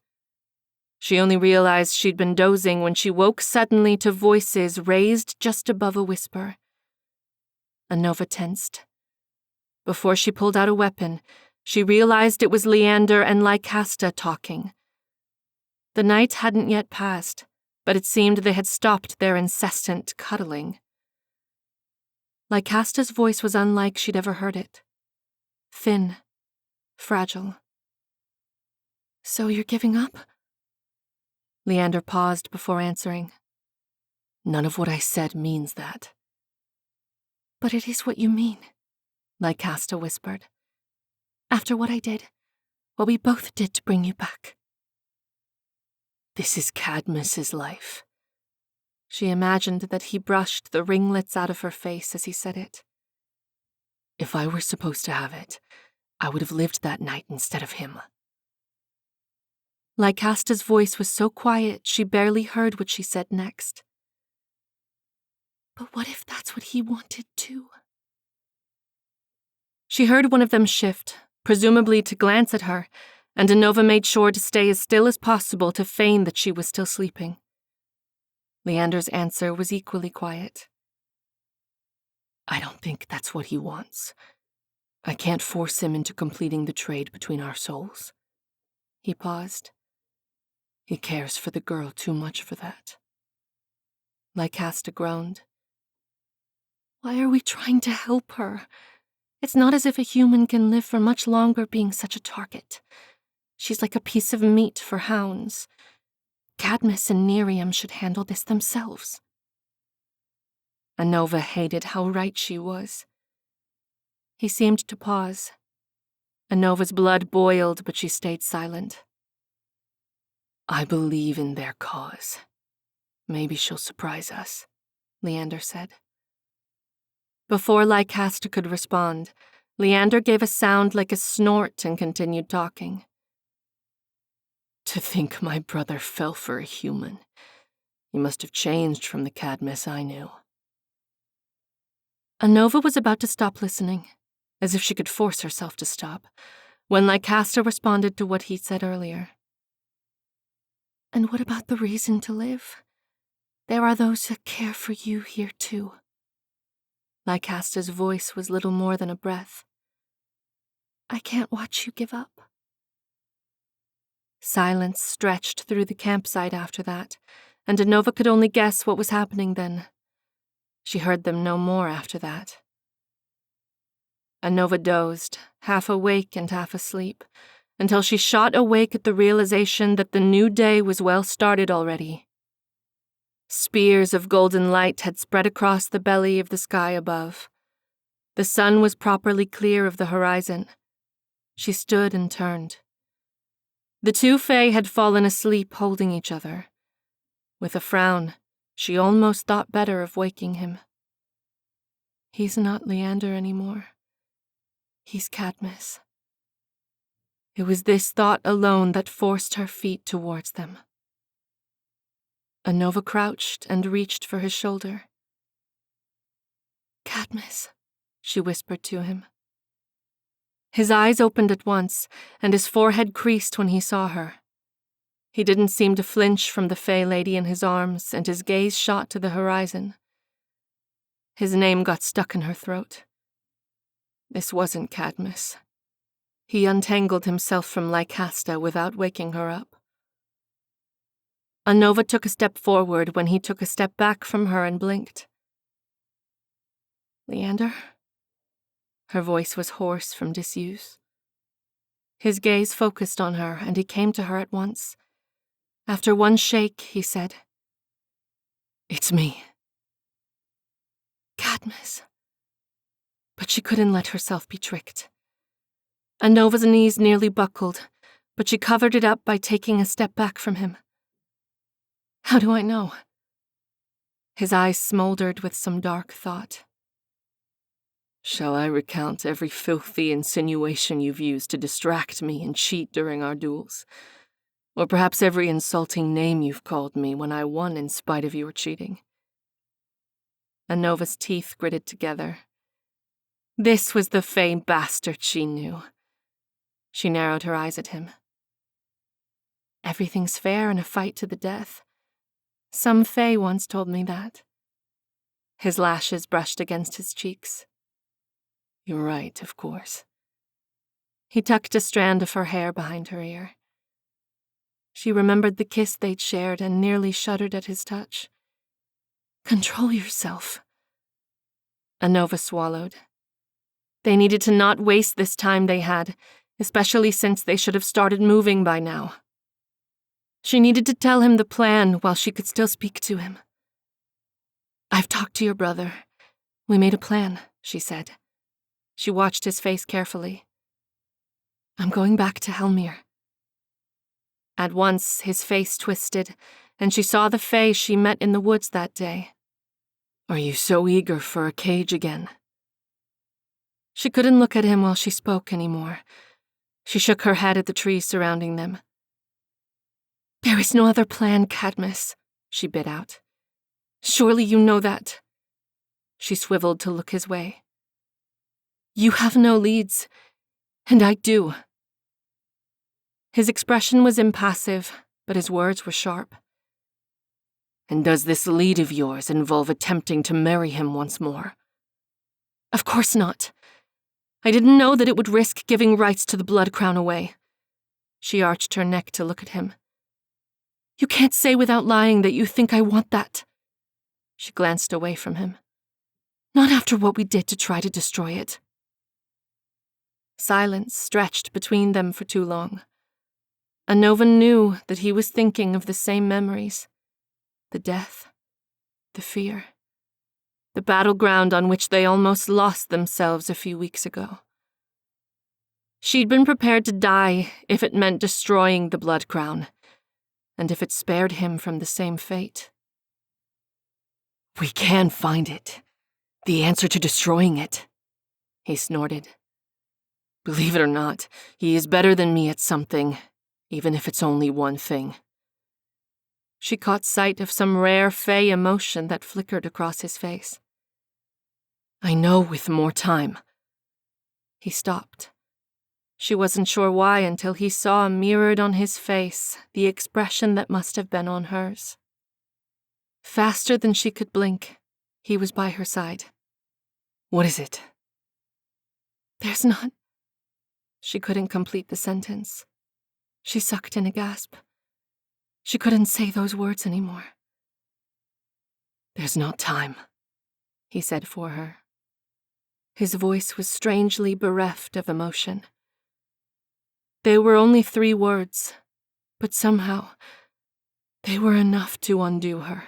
She only realized she'd been dozing when she woke suddenly to voices raised just above a whisper. Anova tensed. Before she pulled out a weapon, she realized it was Leander and Lycasta talking. The night hadn't yet passed, but it seemed they had stopped their incessant cuddling. Lycasta's voice was unlike she'd ever heard it. Thin, fragile. "So you're giving up?" Leander paused before answering. "None of what I said means that." "But it is what you mean," Lycasta whispered. "After what I did, what we both did to bring you back." "This is Cadmus's life." She imagined that he brushed the ringlets out of her face as he said it. "If I were supposed to have it, I would have lived that night instead of him." Lycasta's voice was so quiet she barely heard what she said next. "But what if that's what he wanted too?" She heard one of them shift, presumably to glance at her, and Anova made sure to stay as still as possible to feign that she was still sleeping. Leander's answer was equally quiet. "I don't think that's what he wants. I can't force him into completing the trade between our souls." He paused. "He cares for the girl too much for that." Lycasta groaned. "Why are we trying to help her? It's not as if a human can live for much longer being such a target. She's like a piece of meat for hounds. Cadmus and Nerium should handle this themselves." Anova hated how right she was. He seemed to pause. Anova's blood boiled, but she stayed silent. "I believe in their cause. Maybe she'll surprise us," Leander said. Before Lycasta could respond, Leander gave a sound like a snort and continued talking. "To think my brother fell for a human. He must have changed from the Cadmus I knew." Anova was about to stop listening, as if she could force herself to stop, when Lycasta responded to what he said earlier. "And what about the reason to live? There are those that care for you here too. Lycasta's voice was little more than a breath. I can't watch you give up. Silence stretched through the campsite after that, and Anova could only guess what was happening then. She heard them no more after that. Anova dozed, half awake and half asleep, until she shot awake at the realization that the new day was well started already. Spears of golden light had spread across the belly of the sky above. The sun was properly clear of the horizon. She stood and turned. The two Fae had fallen asleep holding each other. With a frown, she almost thought better of waking him. He's not Leander anymore. He's Cadmus. It was this thought alone that forced her feet towards them. Anova crouched and reached for his shoulder. Cadmus, she whispered to him. His eyes opened at once, and his forehead creased when he saw her. He didn't seem to flinch from the Fae lady in his arms, and his gaze shot to the horizon. His name got stuck in her throat. This wasn't Cadmus. He untangled himself from Lycasta without waking her up. Anova took a step forward when he took a step back from her and blinked. Leander? Her voice was hoarse from disuse. His gaze focused on her, and he came to her at once. After one shake, he said, It's me. Cadmus. But she couldn't let herself be tricked. Anova's knees nearly buckled, but she covered it up by taking a step back from him. How do I know? His eyes smoldered with some dark thought. Shall I recount every filthy insinuation you've used to distract me and cheat during our duels? Or perhaps every insulting name you've called me when I won in spite of your cheating? Anova's teeth gritted together. This was the Fae bastard she knew. She narrowed her eyes at him. Everything's fair in a fight to the death. Some Fae once told me that. His lashes brushed against his cheeks. You're right, of course. He tucked a strand of her hair behind her ear. She remembered the kiss they'd shared and nearly shuddered at his touch. Control yourself. Anova swallowed. They needed to not waste this time they had, especially since they should have started moving by now. She needed to tell him the plan while she could still speak to him. I've talked to your brother. We made a plan, she said. She watched his face carefully. I'm going back to Hellmyr. At once, his face twisted, and she saw the Fae she met in the woods that day. Are you so eager for a cage again? She couldn't look at him while she spoke anymore. She shook her head at the trees surrounding them. There is no other plan, Cadmus, she bit out. Surely you know that. She swiveled to look his way. You have no leads, and I do. His expression was impassive, but his words were sharp. And does this lead of yours involve attempting to marry him once more? Of course not. I didn't know that it would risk giving rights to the blood crown away. She arched her neck to look at him. You can't say without lying that you think I want that. She glanced away from him. Not after what we did to try to destroy it. Silence stretched between them for too long. Anova knew that he was thinking of the same memories. The death, the fear, the battleground on which they almost lost themselves a few weeks ago. She'd been prepared to die if it meant destroying the blood crown, and if it spared him from the same fate. We can find it. The answer to destroying it, he snorted. Believe it or not, he is better than me at something, even if it's only one thing. She caught sight of some rare Fae emotion that flickered across his face. I know with more time. He stopped. She wasn't sure why until he saw mirrored on his face the expression that must have been on hers. Faster than she could blink, he was by her side. What is it? There's not... She couldn't complete the sentence. She sucked in a gasp. She couldn't say those words anymore. There's not time, he said for her. His voice was strangely bereft of emotion. They were only 3 words, but somehow they were enough to undo her.